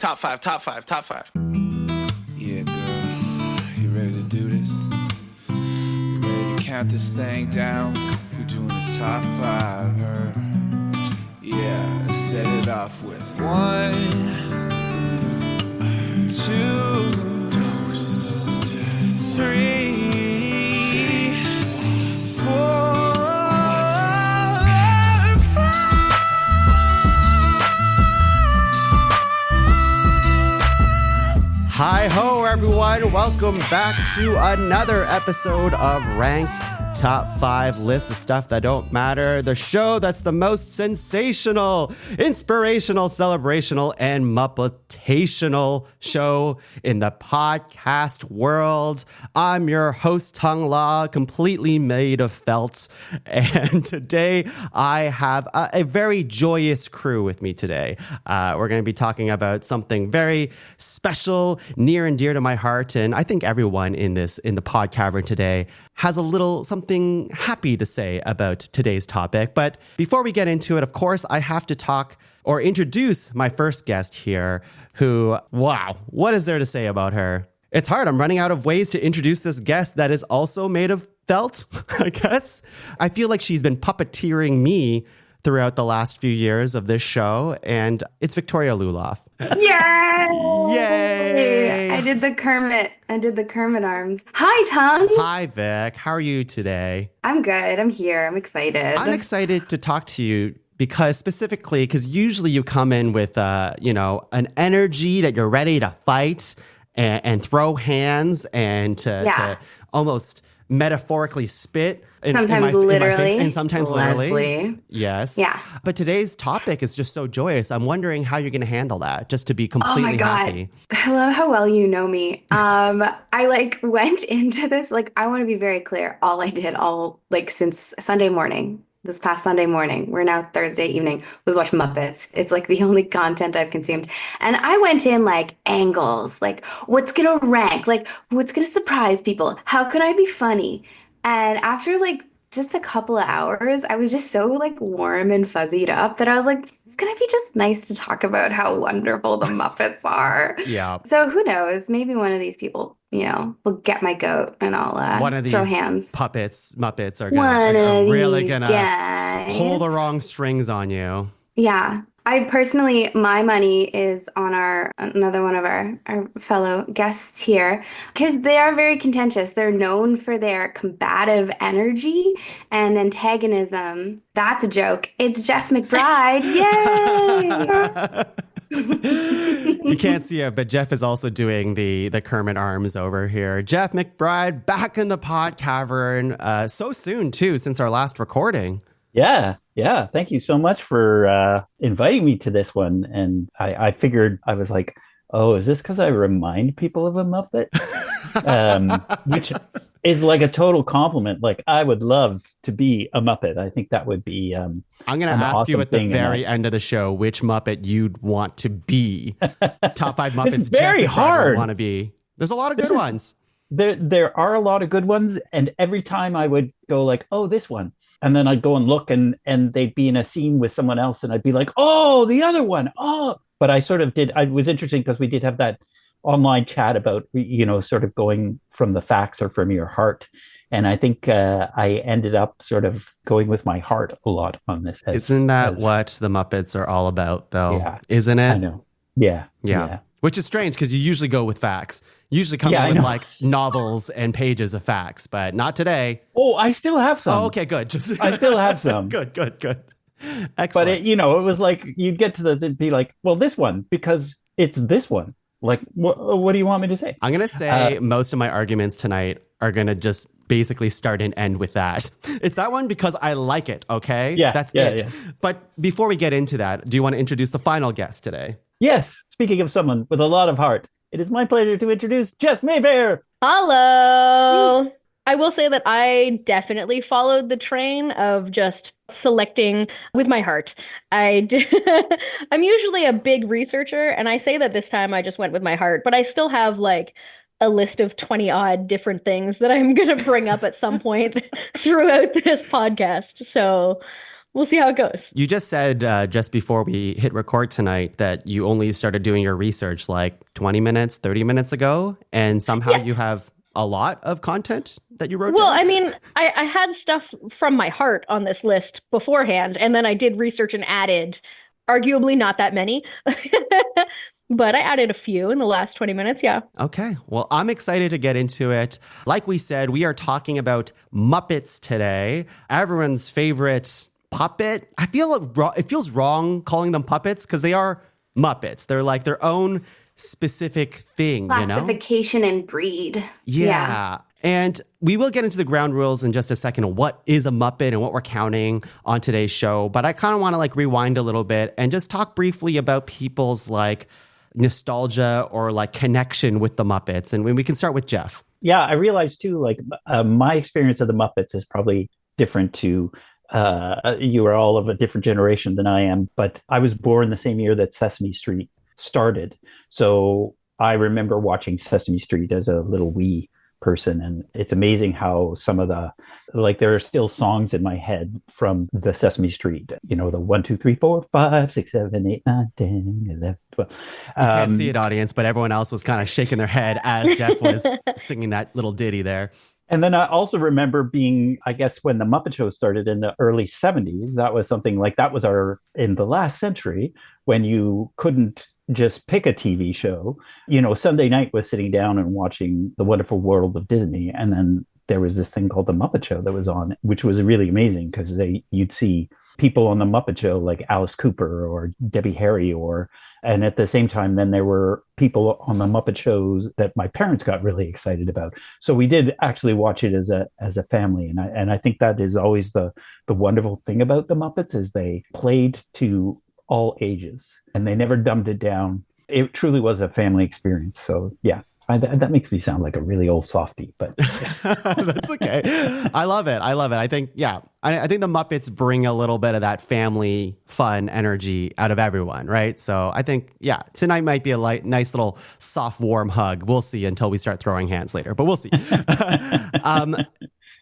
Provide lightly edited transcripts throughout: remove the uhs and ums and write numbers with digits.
Top five, top five, top five. Yeah, girl, you ready to do this? You ready to count this thing down? We're doing the top five, her. Yeah, let's set it off with 1, 2, 3, 4. Hi ho, everyone. Welcome back to another episode of Ranked Top 5 Lists of Stuff That Don't Matter. The show that's the most sensational, inspirational, celebrational, and Muppetational show in the podcast world. I'm your host, Tuong La, completely made of felt. And today I have a very joyous crew with me today. We're going to be talking about something very special, near and dear to my heart. And I think everyone in the pod cavern today has a little something happy to say about today's topic. But before we get into it, of course, I have to talk or introduce my first guest here who, wow, what is there to say about her? It's hard. I'm running out of ways to introduce this guest that is also made of felt, I guess. I feel like she's been puppeteering me throughout the last few years of this show, and it's Victoria Luloff. Yay! Yay! I did the Kermit arms. Hi, Tuong. Hi, Vic. How are you today? I'm good. I'm here. I'm excited. I'm excited to talk to you because usually you come in with, an energy that you're ready to fight and throw hands and to almost metaphorically spit sometimes in literally. my face, and sometimes literally. Leslie. Yes. Yeah. But today's topic is just so joyous. I'm wondering how you're going to handle that, just to be completely Oh my God. happy. I love how well you know me. I went into this, I want to be very clear. All I did since Sunday morning, this past Sunday morning, we're now Thursday evening, was watch Muppets. It's the only content I've consumed. And I went in angles, what's going to rank, what's going to surprise people? How can I be funny? And after just a couple of hours, I was just so warm and fuzzied up that I was it's going to be just nice to talk about how wonderful the Muppets are. Yeah. So who knows? Maybe one of these people, will get my goat and I'll one of these throw hands. Muppets are really going to pull the wrong strings on you. Yeah. I personally, my money is on another one of our fellow guests here, because they are very contentious. They're known for their combative energy and antagonism. That's a joke. It's Geoff McBride. Yay! You can't see it, but Geoff is also doing the Kermit arms over here. Geoff McBride back in the pod cavern so soon, too, since our last recording. Yeah. Thank you so much for inviting me to this one. And I figured, I was like, oh, is this because I remind people of a Muppet? Which is a total compliment. I would love to be a Muppet. I think that would be I'm going to ask you at the very end of the show which Muppet you'd want to be. Top 5 Muppets it's very Geoff hard. Want to be. There's a lot of good ones. There are a lot of good ones. And every time I would go oh, this one. And then I'd go and look and they'd be in a scene with someone else and I'd be like, oh, the other one. Oh, but I sort of did. It was interesting because we did have that online chat about, sort of going from the facts or from your heart. And I think I ended up sort of going with my heart a lot on this. Isn't that what the Muppets are all about, though? Yeah, isn't it? I know. Yeah. Which is strange because you usually go with facts. You usually come in with novels and pages of facts, but not today. Oh, I still have some. Oh, okay, good. I still have some. Good. Excellent. But it was you'd get to it'd be well, this one, because it's this one. What do you want me to say? I'm going to say most of my arguments tonight are going to just basically start and end with that. It's that one because I like it, okay? Yeah. That's it. Yeah. But before we get into that, do you want to introduce the final guest today? Yes. Speaking of someone with a lot of heart, it is my pleasure to introduce Jess Mayfair. Hello. I will say that I definitely followed the train of just selecting with my heart. I'm usually a big researcher, and I say that this time I just went with my heart, but I still have a list of 20 odd different things that I'm going to bring up at some point throughout this podcast. So we'll see how it goes. You just said just before we hit record tonight that you only started doing your research like 20 minutes, 30 minutes ago, and somehow you have a lot of content that you wrote Well, down? I mean, I had stuff from my heart on this list beforehand, and then I did research and added arguably not that many. But I added a few in the last 20 minutes, yeah. Okay. Well, I'm excited to get into it. Like we said, we are talking about Muppets today. Everyone's favorite puppet. I feel it feels wrong calling them puppets because they are Muppets. They're like their own specific thing, Classification and breed. Yeah. And we will get into the ground rules in just a second of what is a Muppet and what we're counting on today's show. But I kind of want to like rewind a little bit and just talk briefly about people's like nostalgia or like connection with the Muppets. And when we can start with Geoff. Yeah, I realized too, like my experience of the Muppets is probably different to you are all of a different generation than I am, but I was born the same year that Sesame Street started. So I remember watching Sesame Street as a little wee person, and it's amazing how some of the there are still songs in my head from the Sesame Street, the 1 2 3 4 5 6 7 8 9 10 11 12. You can't see it, audience, but everyone else was kind of shaking their head as Geoff was singing that little ditty there. And then I also remember being, I guess, when the Muppet Show started in the early 70s, that was something like that was in the last century when you couldn't just pick a TV show. Sunday night was sitting down and watching The Wonderful World of Disney. And then there was this thing called The Muppet Show that was on, which was really amazing because you'd see people on The Muppet Show like Alice Cooper or Debbie Harry and at the same time, then there were people on the Muppet shows that my parents got really excited about. So we did actually watch it as a family. And I think that is always the wonderful thing about the Muppets is they played to all ages and they never dumbed it down. It truly was a family experience. So yeah. That makes me sound like a really old softie, but yeah. That's okay. I love it. I think, I think the Muppets bring a little bit of that family fun energy out of everyone, right? So I think, tonight might be a nice little soft, warm hug. We'll see until we start throwing hands later, but we'll see.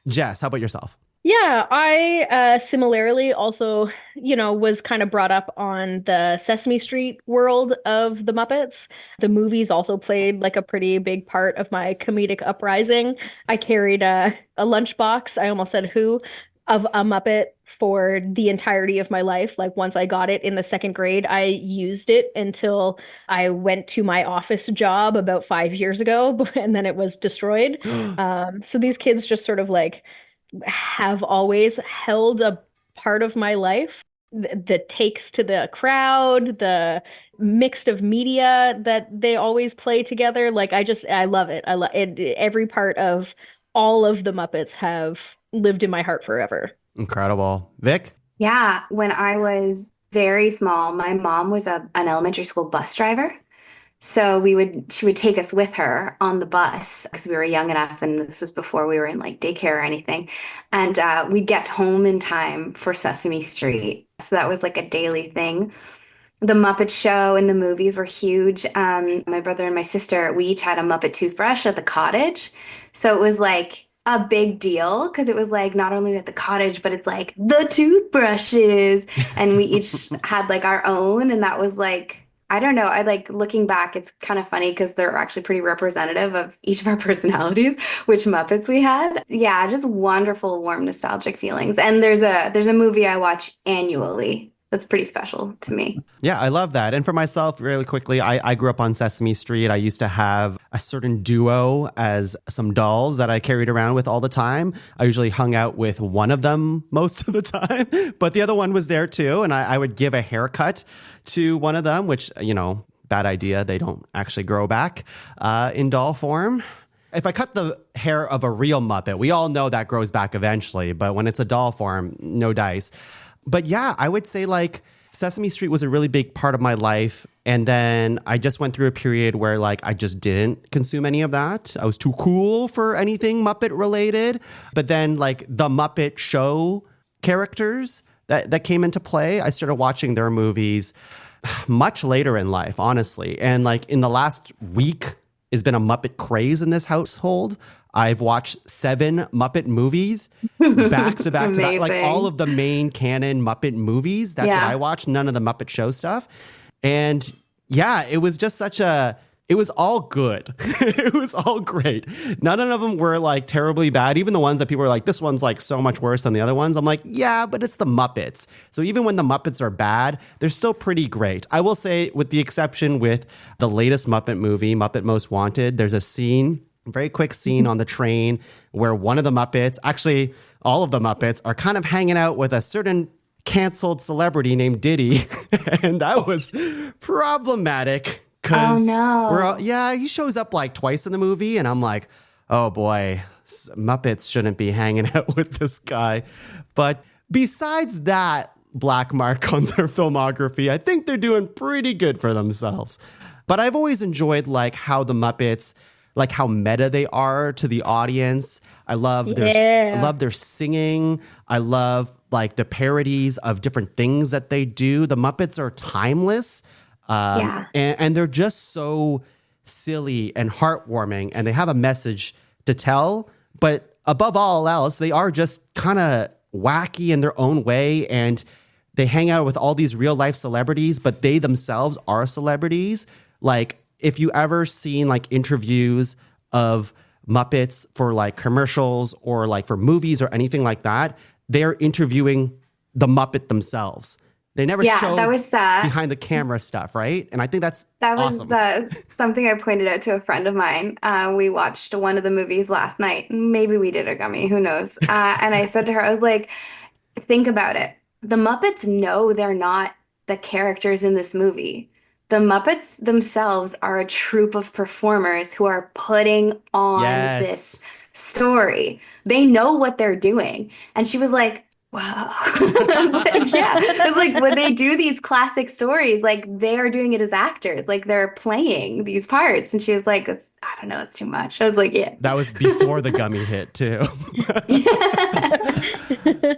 Jess, how about yourself? Yeah, I similarly also, was kind of brought up on the Sesame Street world of the Muppets. The movies also played like a pretty big part of my comedic uprising. I carried a lunchbox, I almost said who, of a Muppet for the entirety of my life. Like once I got it in the second grade, I used it until I went to my office job about 5 years ago, and then it was destroyed. So these kids just sort of like have always held a part of my life. The takes to the crowd, the mixed of media that they always play together. Like I love it. I love it. Every part of all of the Muppets have lived in my heart forever. Incredible. Vic? Yeah, when I was very small, my mom was an elementary school bus driver. So she would take us with her on the bus because we were young enough, and this was before we were in like daycare or anything. And we'd get home in time for Sesame Street. So that was like a daily thing. The Muppet Show and the movies were huge. My brother and my sister, we each had a Muppet toothbrush at the cottage. So it was like a big deal because it was like not only at the cottage, but it's like the toothbrushes. And we each had like our own. And that was like, I don't know. I like looking back, it's kind of funny because they're actually pretty representative of each of our personalities, which Muppets we had. Yeah, just wonderful, warm, nostalgic feelings. And there's a movie I watch annually that's pretty special to me. Yeah, I love that. And for myself, really quickly, I grew up on Sesame Street. I used to have a certain duo as some dolls that I carried around with all the time. I usually hung out with one of them most of the time, but the other one was there too. And I would give a haircut to one of them, which, bad idea. They don't actually grow back in doll form. If I cut the hair of a real Muppet, we all know that grows back eventually, but when it's a doll form, no dice. But yeah, I would say like Sesame Street was a really big part of my life. And then I just went through a period where like I just didn't consume any of that. I was too cool for anything Muppet related. But then like the Muppet Show characters that came into play, I started watching their movies much later in life, honestly. And like in the last week has been a Muppet craze in this household. I've watched 7 Muppet movies back to back to back, like all of the main canon Muppet movies. That's what I watched, none of the Muppet Show stuff. And yeah, it was just it was all good. It was all great. None of them were like terribly bad. Even the ones that people were like, this one's like so much worse than the other ones. I'm like, yeah, but it's the Muppets. So even when the Muppets are bad, they're still pretty great. I will say, with the exception with the latest Muppet movie, Muppet Most Wanted, there's a scene, a very quick scene on the train where one of the Muppets, actually all of the Muppets, are kind of hanging out with a certain canceled celebrity named Diddy. And that was problematic. Oh no! He shows up like twice in the movie, and I'm like, oh boy, Muppets shouldn't be hanging out with this guy. But besides that black mark on their filmography, I think they're doing pretty good for themselves. But I've always enjoyed like how the Muppets, like how meta they are to the audience. I love their singing. I love like the parodies of different things that they do. The Muppets are timeless. And they're just so silly and heartwarming, and they have a message to tell. But above all else, they are just kind of wacky in their own way, and they hang out with all these real life celebrities, but they themselves are celebrities. Like, if you ever seen like interviews of Muppets for like commercials or like for movies or anything like that, they're interviewing the Muppet themselves. They never show that was behind the camera stuff, right? And I think that awesome. was something I pointed out to a friend of mine. We watched one of the movies last night. Maybe we did a gummy, who knows? And I said to her, I was like, think about it. The Muppets know they're not the characters in this movie. The Muppets themselves are a troupe of performers who are putting on this story. They know what they're doing. And she was like, wow. It's like when they do these classic stories, like they are doing it as actors, like they're playing these parts. And she was like, I don't know, it's too much. I was like, yeah. That was before the gummy hit too.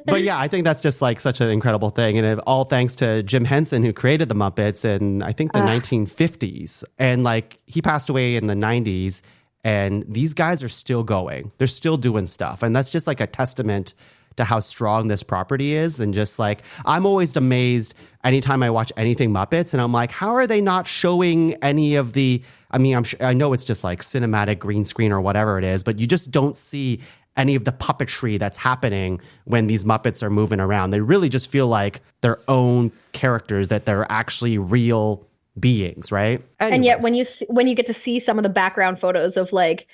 But yeah, I think that's just like such an incredible thing. And all thanks to Jim Henson, who created the Muppets in, I think, the 1950s. And like he passed away in the 90s. And these guys are still going. They're still doing stuff. And that's just like a testament to how strong this property is. And just like, I'm always amazed anytime I watch anything Muppets, and I'm like, how are they not showing any of the, I mean, I know it's just like cinematic green screen or whatever it is, but you just don't see any of the puppetry that's happening when these Muppets are moving around. They really just feel like their own characters, that they're actually real beings, right? Anyways. And yet when you get to see some of the background photos of like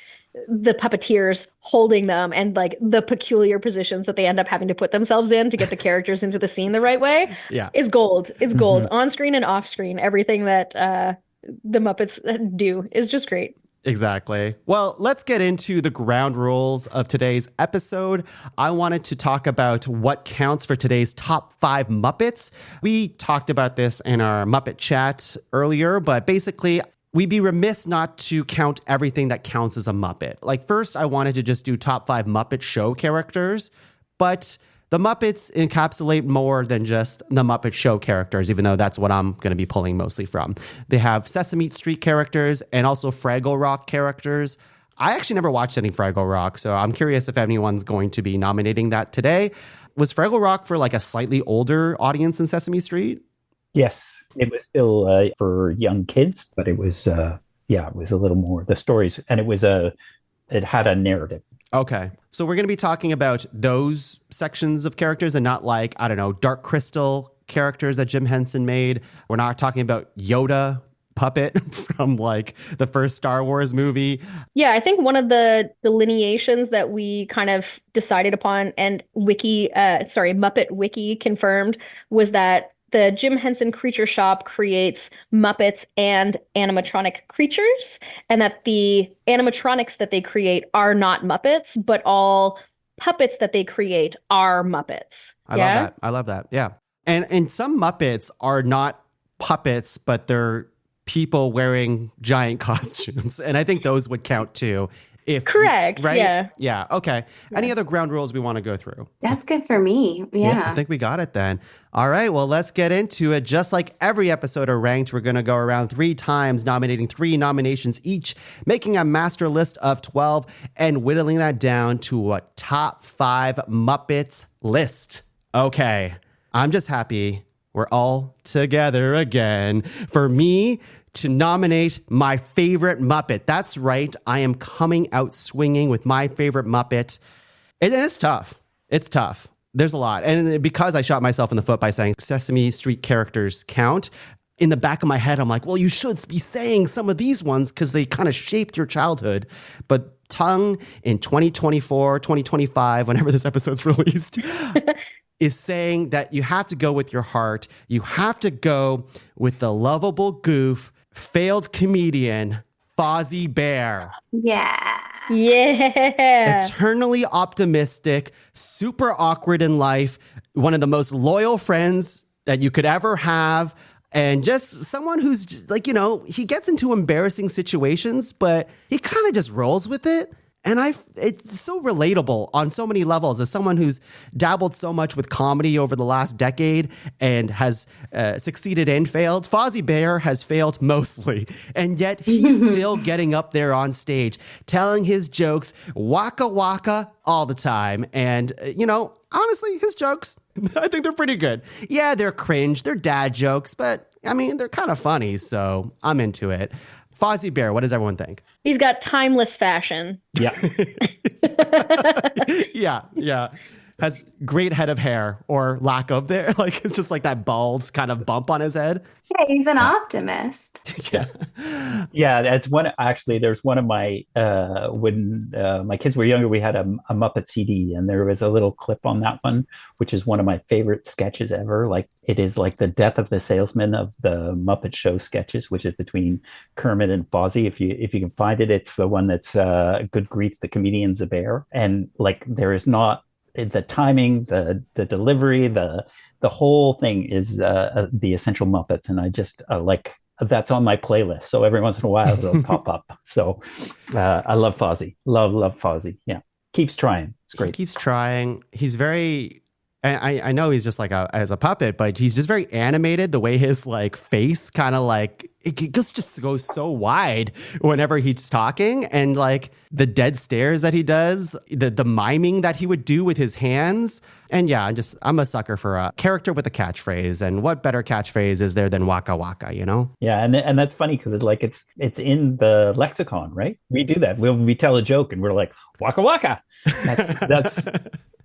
the puppeteers holding them and like the peculiar positions that they end up having to put themselves in to get the characters into the scene the right way, is gold. It's gold. On screen and off screen. Everything that the Muppets do is just great. Exactly. Well, let's get into the ground rules of today's episode. I wanted to talk about what counts for today's top 5 Muppets. We talked about this in our Muppet chat earlier, but basically, we'd be remiss not to count everything that counts as a Muppet. Like, first, I wanted to just do top 5 Muppet Show characters, but the Muppets encapsulate more than just the Muppet Show characters, even though that's what I'm going to be pulling mostly from. They have Sesame Street characters and also Fraggle Rock characters. I actually never watched any Fraggle Rock, so I'm curious if anyone's going to be nominating that today. Was Fraggle Rock for like a slightly older audience than Sesame Street? Yes. It was still for young kids, but it was, it was a little more the stories, and it had a narrative. Okay. So we're going to be talking about those sections of characters and not like, I don't know, Dark Crystal characters that Jim Henson made. We're not talking about Yoda puppet from like the first Star Wars movie. Yeah, I think one of the delineations that we kind of decided upon and Muppet Wiki confirmed was that the Jim Henson Creature Shop creates Muppets and animatronic creatures, and that the animatronics that they create are not Muppets, but all puppets that they create are Muppets. I love that. Yeah. And some Muppets are not puppets, but they're people wearing giant costumes. And I think those would count too If Correct, right? yeah. Yeah. Okay. Any other ground rules we want to go through? That's good for me. Yeah. I think we got it then. All right. Well, let's get into it. Just like every episode of Ranked, we're going to go around 3 times, nominating 3 nominations each, making a master list of 12 and whittling that down to a top 5 Muppets list. Okay. I'm just happy we're all together again. For me to nominate my favorite Muppet. That's right. I am coming out swinging with my favorite Muppet. It's tough. It's tough. There's a lot. And because I shot myself in the foot by saying Sesame Street characters count, in the back of my head, I'm like, well, you should be saying some of these ones because they kind of shaped your childhood. But Tuong in 2024, 2025, whenever this episode's released, is saying that you have to go with your heart. You have to go with the lovable goof, failed comedian, Fozzie Bear. Yeah. Yeah. Eternally optimistic, super awkward in life, one of the most loyal friends that you could ever have, and just someone who's just, like, you know, he gets into embarrassing situations, but he kind of just rolls with it. And it's so relatable on so many levels as someone who's dabbled so much with comedy over the last decade and has succeeded and failed. Fozzie Bear has failed mostly, and yet he's still getting up there on stage, telling his jokes, waka waka all the time. And, you know, honestly, his jokes, I think they're pretty good. Yeah, they're cringe. They're dad jokes, but I mean, they're kind of funny. So I'm into it. Fozzie Bear, what does everyone think? He's got timeless fashion. Yeah. Yeah. Has great head of hair or lack of there. Like, it's just like that bald kind of bump on his head. Yeah, he's an optimist. Yeah, that's one. Actually, there's one of my when my kids were younger, we had a Muppet CD, and there was a little clip on that one, which is one of my favorite sketches ever. Like, it is like the death of the salesman of the Muppet Show sketches, which is between Kermit and Fozzie. If you can find it, it's the one that's Good Grief, the comedian's a bear, and like there is not the timing, the delivery, the whole thing is the essential Muppets, and I just like that's on my playlist. So every once in a while it'll pop up. So I love Fozzie. Love Fozzie. Yeah, keeps trying. It's great. He keeps trying. He's very. I know he's just like as a puppet, but he's just very animated. The way his like face kind of like it just goes so wide whenever he's talking, and like the dead stares that he does, the miming that he would do with his hands. And yeah, I'm a sucker for a character with a catchphrase. And what better catchphrase is there than waka waka, you know? Yeah, and that's funny because it's like it's in the lexicon, right? We do that. We tell a joke and we're like waka waka.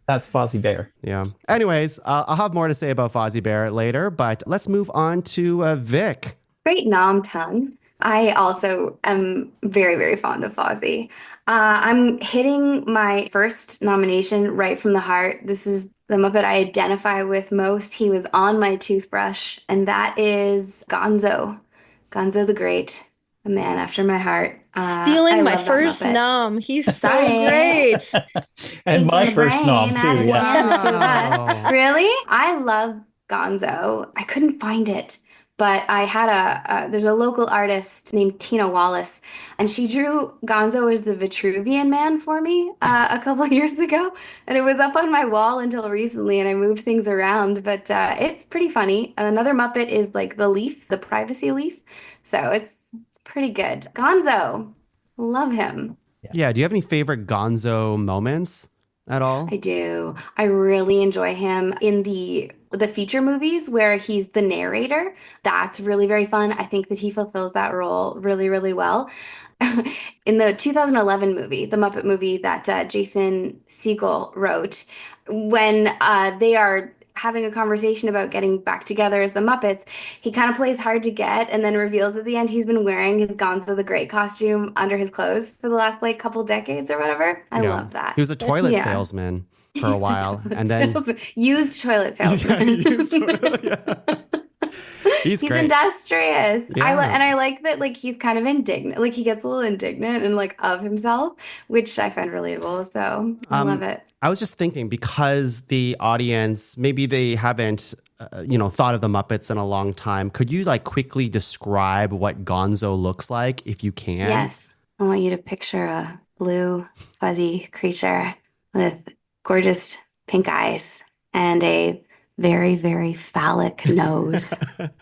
That's Fozzie Bear. Yeah. Anyways, I'll have more to say about Fozzie Bear later, but let's move on to Vic. Great nom Tuong. I also am very, very fond of Fozzie. I'm hitting my first nomination right from the heart. This is the Muppet I identify with most. He was on my toothbrush, and that is Gonzo. Gonzo the Great. A man after my heart. Stealing my first nom. He's so great. And my first nom too. Wow. Really? I love Gonzo. I couldn't find it, but I had there's a local artist named Tina Wallace, and she drew Gonzo as the Vitruvian Man for me a couple of years ago, and it was up on my wall until recently, and I moved things around, but it's pretty funny. Another Muppet is like the leaf, the privacy leaf, so it's pretty good. Gonzo, love him. Yeah. Do you have any favorite Gonzo moments at all? I do. I really enjoy him in the feature movies where he's the narrator. That's really very fun. I think that he fulfills that role really, really well. In the 2011 movie, the Muppet movie that Jason Segel wrote, when they are having a conversation about getting back together as the Muppets, he kind of plays hard to get and then reveals at the end he's been wearing his Gonzo the Great costume under his clothes for the last like couple decades or whatever. I love that. He was a toilet salesman for a while, and then used toilet salesman. He's great. Industrious. Yeah. I like that, like, he's kind of indignant, like he gets a little indignant and like of himself, which I find relatable. So I love it. I was just thinking, because the audience, maybe they haven't, thought of the Muppets in a long time. Could you like quickly describe what Gonzo looks like, if you can? Yes. I want you to picture a blue, fuzzy creature with gorgeous pink eyes and a very, very phallic nose.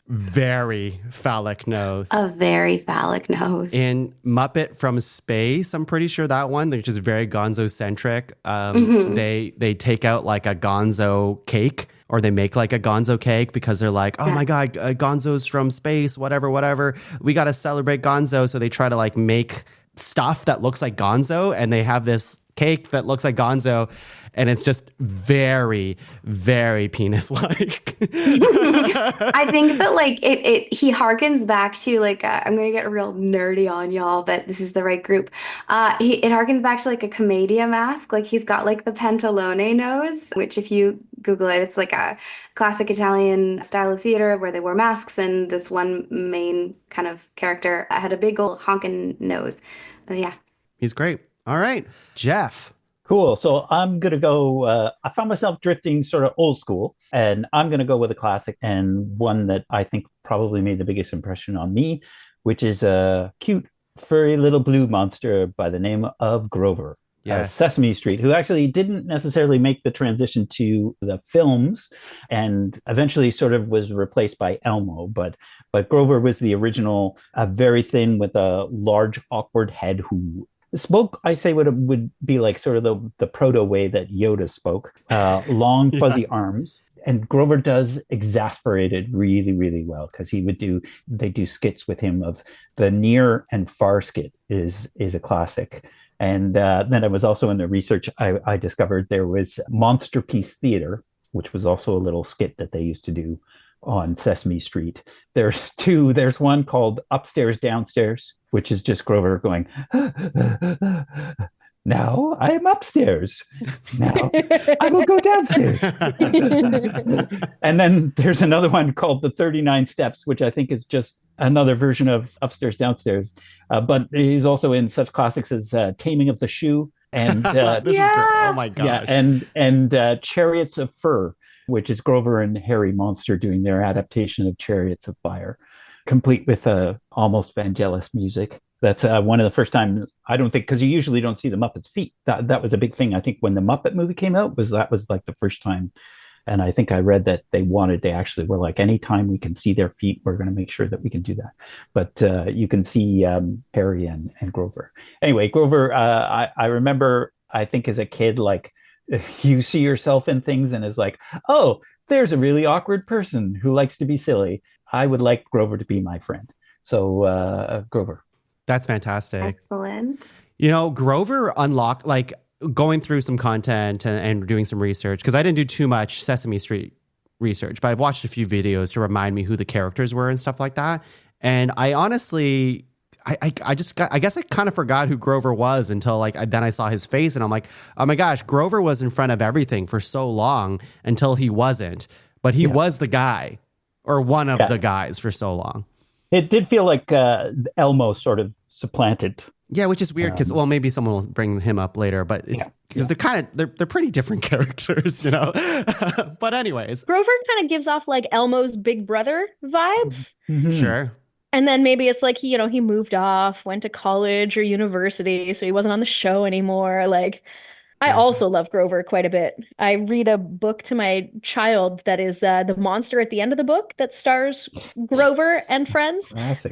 Very phallic nose. A very phallic nose. In Muppet from Space, I'm pretty sure that one, which is very gonzo-centric. They take out like a gonzo cake, or they make like a gonzo cake because they're like, oh my God, gonzo's from space, whatever. We got to celebrate gonzo. So they try to like make stuff that looks like gonzo, and they have this cake that looks like gonzo, and it's just very, very penis-like. I think that like he harkens back to like I'm gonna get real nerdy on y'all, but this is the right group. It harkens back to like a commedia mask. Like he's got like the pantalone nose, which if you Google it, it's like a classic Italian style of theater where they wore masks, and this one main kind of character had a big old honking nose. Yeah. He's great. All right, Geoff. Cool. So I'm going to go, I found myself drifting sort of old school, and I'm going to go with a classic and one that I think probably made the biggest impression on me, which is a cute, furry little blue monster by the name of Grover. Yes. Sesame Street, who actually didn't necessarily make the transition to the films and eventually sort of was replaced by Elmo. But Grover was the original, very thin with a large, awkward head who spoke, I say, what it would be like sort of the proto way that Yoda spoke, long fuzzy arms. And Grover does exasperated really, really well because they do skits with him of the near and far skit is a classic. And then I was also in the research, I discovered there was Monster Piece Theater, which was also a little skit that they used to do on Sesame Street. There's two. There's one called Upstairs, Downstairs, which is just Grover going, now I am upstairs. Now I will go downstairs. And then there's another one called The 39 Steps, which I think is just another version of Upstairs, Downstairs. But he's also in such classics as Taming of the Shoe and this is great. Oh my gosh. Yeah, and Chariots of Fur, which is Grover and Harry Monster doing their adaptation of Chariots of Fire, complete with almost Vangelis music. That's one of the first times, I don't think, because you usually don't see the Muppets' feet. That was a big thing. I think when the Muppet movie came out, that was like the first time. And I think I read that they actually were like, anytime we can see their feet, we're going to make sure that we can do that. But you can see Harry and Grover. Anyway, Grover, I remember, I think as a kid, like, you see yourself in things and is like, oh, there's a really awkward person who likes to be silly. I would like Grover to be my friend. So Grover. That's fantastic. Excellent. You know, Grover unlocked, like, going through some content and doing some research, because I didn't do too much Sesame Street research, but I've watched a few videos to remind me who the characters were and stuff like that. And I honestly, I guess I kind of forgot who Grover was until then I saw his face and I'm like, oh my gosh, Grover was in front of everything for so long until he wasn't, but he was the guy, or one of the guys, for so long. It did feel like Elmo sort of supplanted. Yeah, which is weird because, maybe someone will bring him up later, but it's because they're pretty different characters, you know. But anyways, Grover kind of gives off like Elmo's big brother vibes. Mm-hmm. Sure. And then maybe it's like he moved off, went to college or university, so he wasn't on the show anymore. Like, I also love Grover quite a bit. I read a book to my child that is the monster at the end of the book that stars Grover and friends. Classic,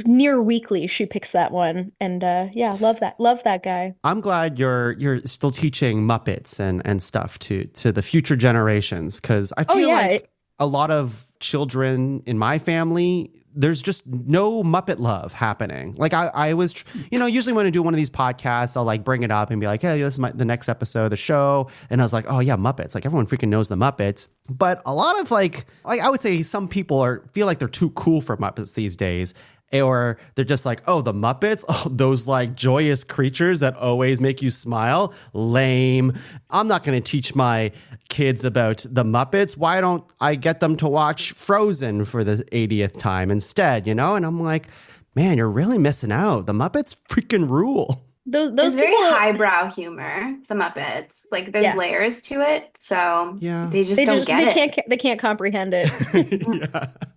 Near weekly, she picks that one, and love that guy. I'm glad you're still teaching Muppets and stuff to the future generations, because I feel like a lot of children in my family, there's just no Muppet love happening. Like I was, usually when I do one of these podcasts, I'll like bring it up and be like, hey, this is the next episode of the show. And I was like, oh yeah, Muppets. Like everyone freaking knows the Muppets. But a lot of like I would say some people feel like they're too cool for Muppets these days. Or they're just like, oh, the Muppets? Oh, those like joyous creatures that always make you smile? Lame. I'm not going to teach my kids about the Muppets. Why don't I get them to watch Frozen for the 80th time instead, And I'm like, man, you're really missing out. The Muppets freaking rule. Those it's very highbrow humor, the Muppets. Like there's layers to it, so they don't get it. They can't comprehend it.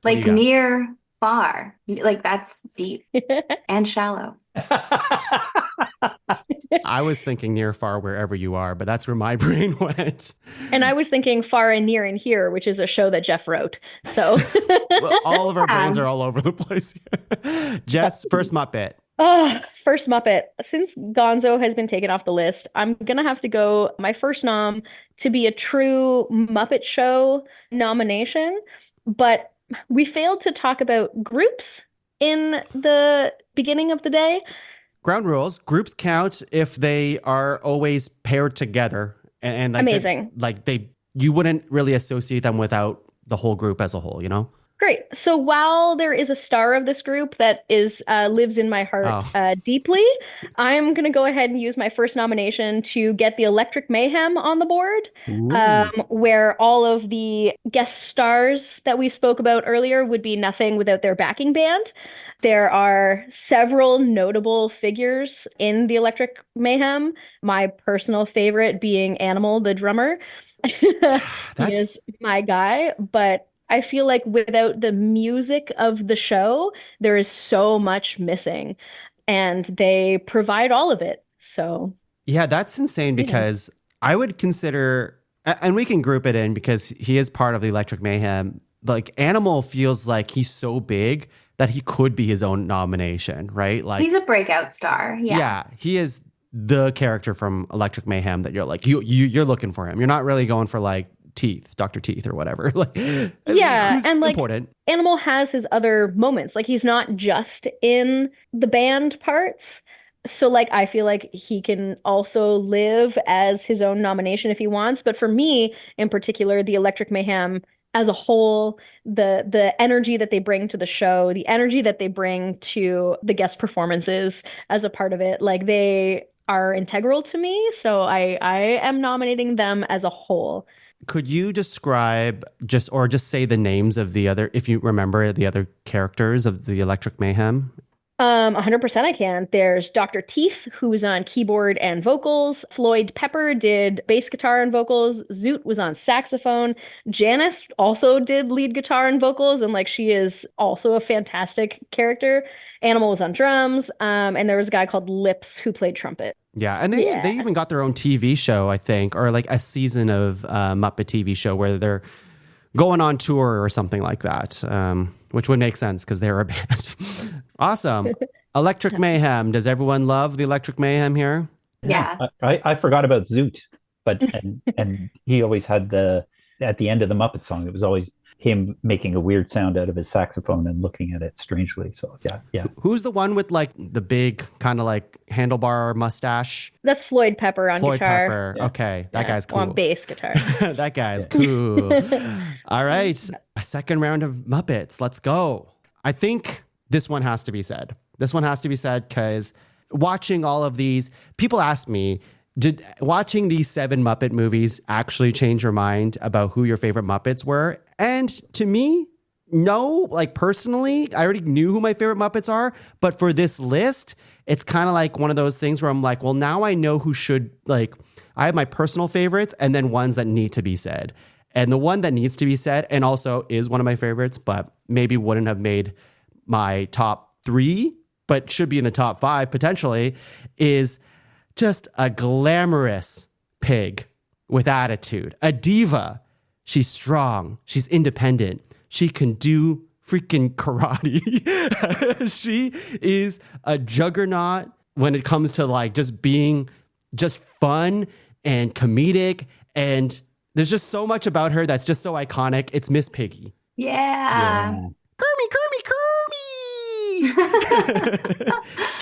Near, far, like that's deep and shallow. I was thinking near, far, wherever you are, but that's where my brain went. And I was thinking Far and Near and Here, which is a show that Geoff wrote. So Well, all of our brains are all over the place here. Jess, first Muppet. First Muppet. Since Gonzo has been taken off the list, I'm gonna have to go my first nom to be a true Muppet Show nomination. But we failed to talk about groups in the beginning of the day. Ground rules. Groups count if they are always paired together. And like Amazing. You wouldn't really associate them without the whole group as a whole, you know? Great. So while there is a star of this group that is lives in my heart deeply, I'm going to go ahead and use my first nomination to get the Electric Mayhem on the board, where all of the guest stars that we spoke about earlier would be nothing without their backing band. There are several notable figures in the Electric Mayhem, my personal favorite being Animal, the drummer. He is my guy, but I feel like without the music of the show, there is so much missing, and they provide all of it. So, yeah, that's insane because I would consider, and we can group it in because he is part of the Electric Mayhem. Like Animal feels like he's so big that he could be his own nomination, right? Like he's a breakout star. Yeah, he is the character from Electric Mayhem that you're like you're looking for him. You're not really going for like Teeth, Dr. Teeth or whatever. Like, yeah, who's and like important. Animal has his other moments. Like he's not just in the band parts. So like I feel like he can also live as his own nomination if he wants. But for me in particular, the Electric Mayhem as a whole, the energy that they bring to the show, the energy that they bring to the guest performances as a part of it, like they are integral to me. So I am nominating them as a whole. Could you describe just say the names of the other, if you remember the other characters of the Electric Mayhem? 100% I can. There's Dr. Teeth, who was on keyboard and vocals. Floyd Pepper did bass guitar and vocals. Zoot was on saxophone. Janice also did lead guitar and vocals, and like she is also a fantastic character. Animal was on drums, and there was a guy called Lips who played trumpet. Yeah, and they even got their own TV show, I think, or like a season of Muppet TV show where they're going on tour or something like that, which would make sense because they're a band. Awesome. Electric Mayhem. Does everyone love the Electric Mayhem here? Yeah. I forgot about Zoot, but and he always had at the end of the Muppet song, it was always him making a weird sound out of his saxophone and looking at it strangely. So yeah. Who's the one with like the big kind of like handlebar mustache? That's Floyd Pepper on Floyd guitar. Pepper. Yeah. Okay, that guy's cool. On bass guitar. That guy's cool. All right, a second round of Muppets. Let's go. I think this one has to be said. This one has to be said because watching all of these, people ask me, did watching these 7 Muppet movies actually change your mind about who your favorite Muppets were? And to me, no, like personally, I already knew who my favorite Muppets are. But for this list, it's kind of like one of those things where I'm like, well, now I know who should, like, I have my personal favorites and then ones that need to be said. And the one that needs to be said and also is one of my favorites, but maybe wouldn't have made my top 3, but should be in the top 5 potentially, is just a glamorous pig with attitude, a diva. She's strong. She's independent. She can do freaking karate. She is a juggernaut when it comes to like just being just fun and comedic. And there's just so much about her that's just so iconic. It's Miss Piggy. Yeah.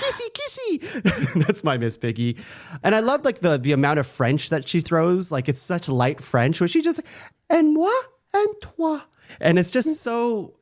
Kissy, kissy. That's my Miss Piggy. And I love like the amount of French that she throws. Like it's such light French where she just, and moi, and toi. And it's just so,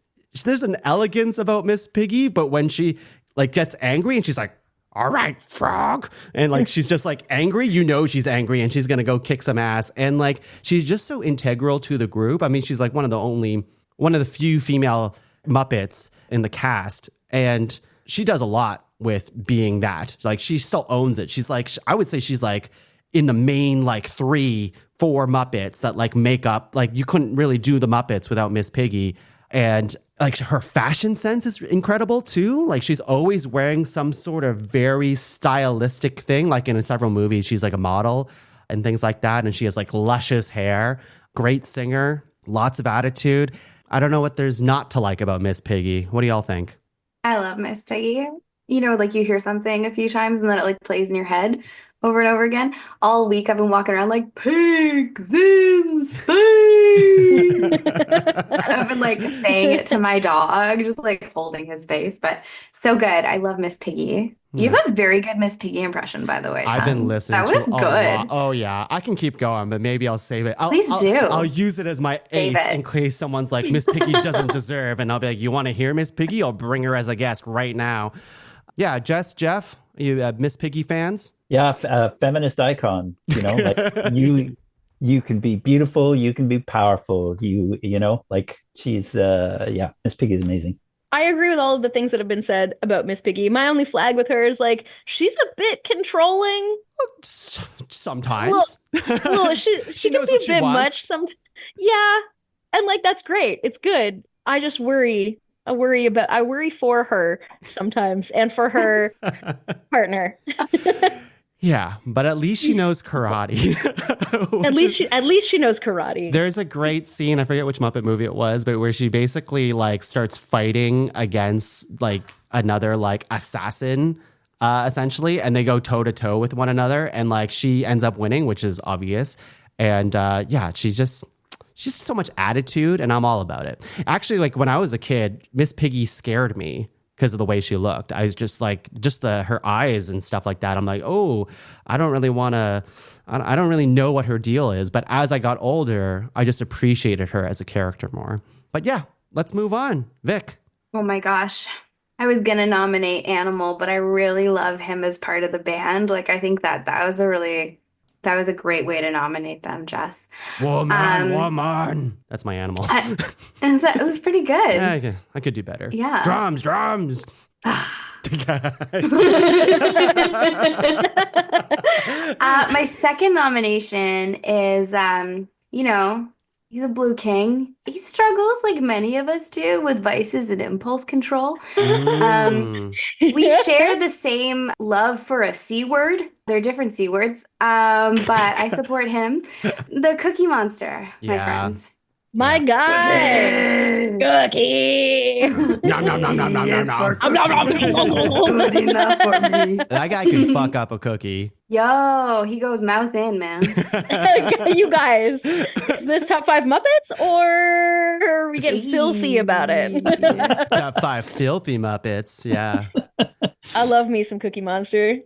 there's an elegance about Miss Piggy, but when she like gets angry and she's like, all right, frog. And like, she's just like angry, you know, she's angry and she's going to go kick some ass. And like, she's just so integral to the group. I mean, she's like one of the few female Muppets in the cast. And she does a lot with being that. Like, she still owns it. She's like, I would say she's like in the main like 3-4 Muppets that like make up, like you couldn't really do the Muppets without Miss Piggy. And like her fashion sense is incredible too. Like she's always wearing some sort of very stylistic thing. Like in several movies, she's like a model and things like that. And she has like luscious hair, great singer, lots of attitude. I don't know what there's not to like about Miss Piggy. What do y'all think? I love Miss Piggy. You know, like you hear something a few times and then it like plays in your head over and over again. All week I've been walking around like pigs in Spain. And I've been like saying it to my dog, just like holding his face. But so good. I love Miss Piggy. You have a very good Miss Piggy impression, by the way, I've been Tom. listening That to was a good. lot. Oh yeah, I can keep going, but maybe I'll save it. Please do. I'll use it as my Save ace it. in case someone's like, Miss Piggy doesn't deserve, and I'll be like, you want to hear Miss Piggy? I'll bring her as a guest right now. Yeah, Jess, Jeff, you Miss Piggy fans? Yeah, feminist icon. You know, like you can be beautiful, you can be powerful. You know, like she's Miss Piggy's amazing. I agree with all of the things that have been said about Miss Piggy. My only flag with her is like she's a bit controlling. Sometimes. Well, she can knows be a what she bit wants. much sometimes. Yeah, and like that's great. It's good. I just worry. I worry for her sometimes and for her partner. Yeah, but at least she knows karate. At least she knows karate. There's a great scene, I forget which Muppet movie it was, but where she basically like starts fighting against like another like assassin, essentially, and they go toe to toe with one another, and like she ends up winning, which is obvious. And she's just so much attitude, and I'm all about it. Actually, like when I was a kid, Miss Piggy scared me because of the way she looked. I was just like, her eyes and stuff like that. I'm like, oh, I don't really know what her deal is. But as I got older, I just appreciated her as a character more. But yeah, let's move on. Vic. Oh my gosh. I was gonna nominate Animal, but I really love him as part of the band. Like I think that was a great way to nominate them, Jess. Woman. That's my animal. And so it was pretty good. Yeah, I could do better. Yeah. Drums. My second nomination is, he's a blue king. He struggles like many of us do with vices and impulse control. We share the same love for a C word. They're different C words, but I support him. The Cookie Monster, my friends. My guy, Cookie. Nom, nom, nom, nom, nom, nom, nom. Good enough for me. That guy can fuck up a cookie. Yo, he goes mouth in, man. You guys, is this top 5 Muppets or are we getting filthy about it? Top 5 filthy Muppets. Yeah. I love me some Cookie Monster.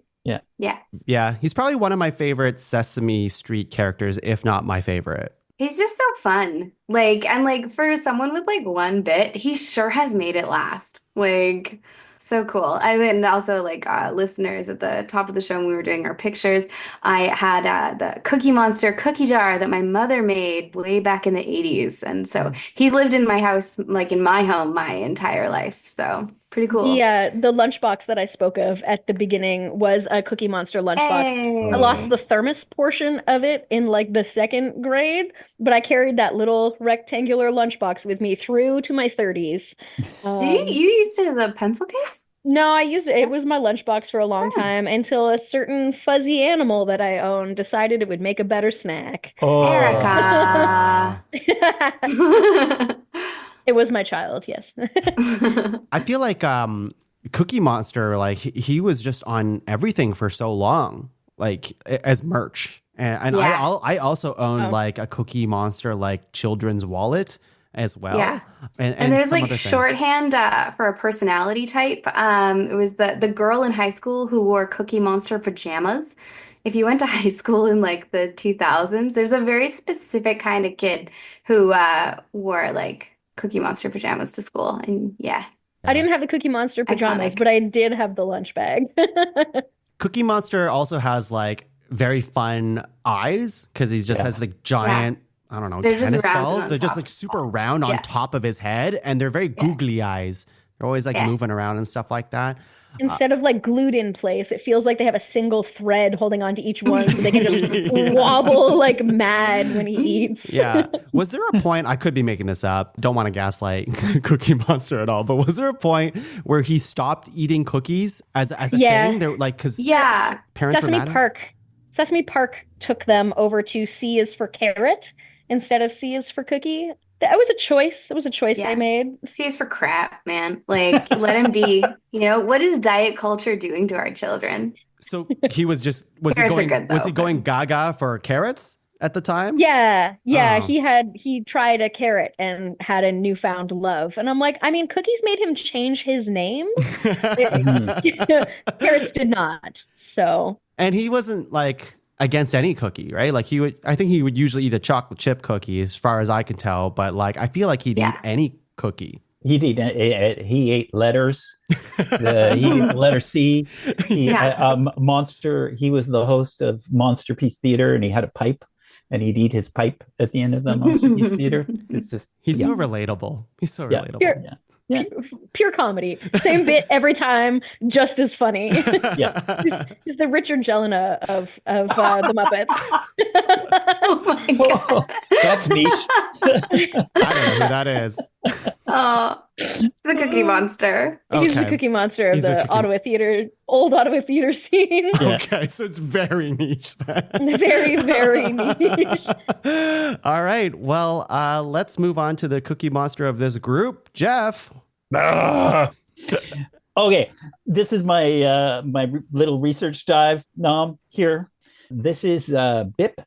Yeah. He's probably one of my favorite Sesame Street characters, if not my favorite. He's just so fun. And for someone with like one bit, he sure has made it last. Like, so cool. And then also listeners at the top of the show when we were doing our pictures, I had the Cookie Monster cookie jar that my mother made way back in the 80s. And so he's lived in my house, like in my home, my entire life. So pretty cool. Yeah, the lunchbox that I spoke of at the beginning was a Cookie Monster lunchbox. Hey. I lost the thermos portion of it in like the 2nd grade, but I carried that little rectangular lunchbox with me through to my 30s. Did you used it as a pencil case? No, I used it. It was my lunchbox for a long time until a certain fuzzy animal that I owned decided it would make a better snack. Oh, Erica. It was my child, yes. I feel like Cookie Monster, like he was just on everything for so long, like as merch. And Yeah. I also own like a Cookie Monster like children's wallet as well. Yeah. And there's some like other thing. shorthand for a personality type. It was the girl in high school who wore Cookie Monster pajamas. If you went to high school in like the 2000s, there's a very specific kind of kid who wore like Cookie Monster pajamas to school. And yeah. I didn't have the Cookie Monster pajamas, Iconic. but I did have the lunch bag. Cookie Monster also has like very fun eyes because he just has like giant, I don't know, They're just tennis round balls. on They're just top. like super round on Yeah. top of his head, and they're very googly eyes They're always like Yeah. moving around and stuff like that. Instead of like glued in place, it feels like they have a single thread holding on to each one so they can just wobble like mad when he eats. Yeah. Was there a point, I could be making this up, don't want to gaslight Cookie Monster at all, but was there a point where he stopped eating cookies as a thing? They're like, because Yeah. parents were mad at him? Sesame Park took them over to C is for carrot instead of C is for cookie. That was a choice. It was a choice Yeah. they made. C is for crap, man. Like, let him be. You know, what is diet culture doing to our children? So he was just, Carrots are good, was though, he going gaga for carrots at the time? Yeah, Oh. he tried a carrot and had a newfound love. And I'm like, I mean, cookies made him change his name. Carrots did not. So And he wasn't like against any cookie, right? Like I think he would usually eat a chocolate chip cookie as far as I can tell, but like I feel like he'd eat any cookie. He ate letters. He ate the letter C. Monster. He was the host of Monster Piece Theater, and he had a pipe, and he'd eat his pipe at the end of the Monster Piece Theater. It's just He's so relatable. He's so relatable. Pure, pure comedy. Same bit every time, just as funny. Yeah. He's the Richard Jelena of the Muppets. Oh my God. That's niche. I don't know who that is. Oh, it's the Cookie Monster. He's the Okay. Cookie Monster of He's a the cookie- old Ottawa theater scene. Yeah. Okay, so it's very niche then. Very, very niche. All right. Well, let's move on to the Cookie Monster of this group. Jeff. Okay, this is my my little research dive here. This is Bip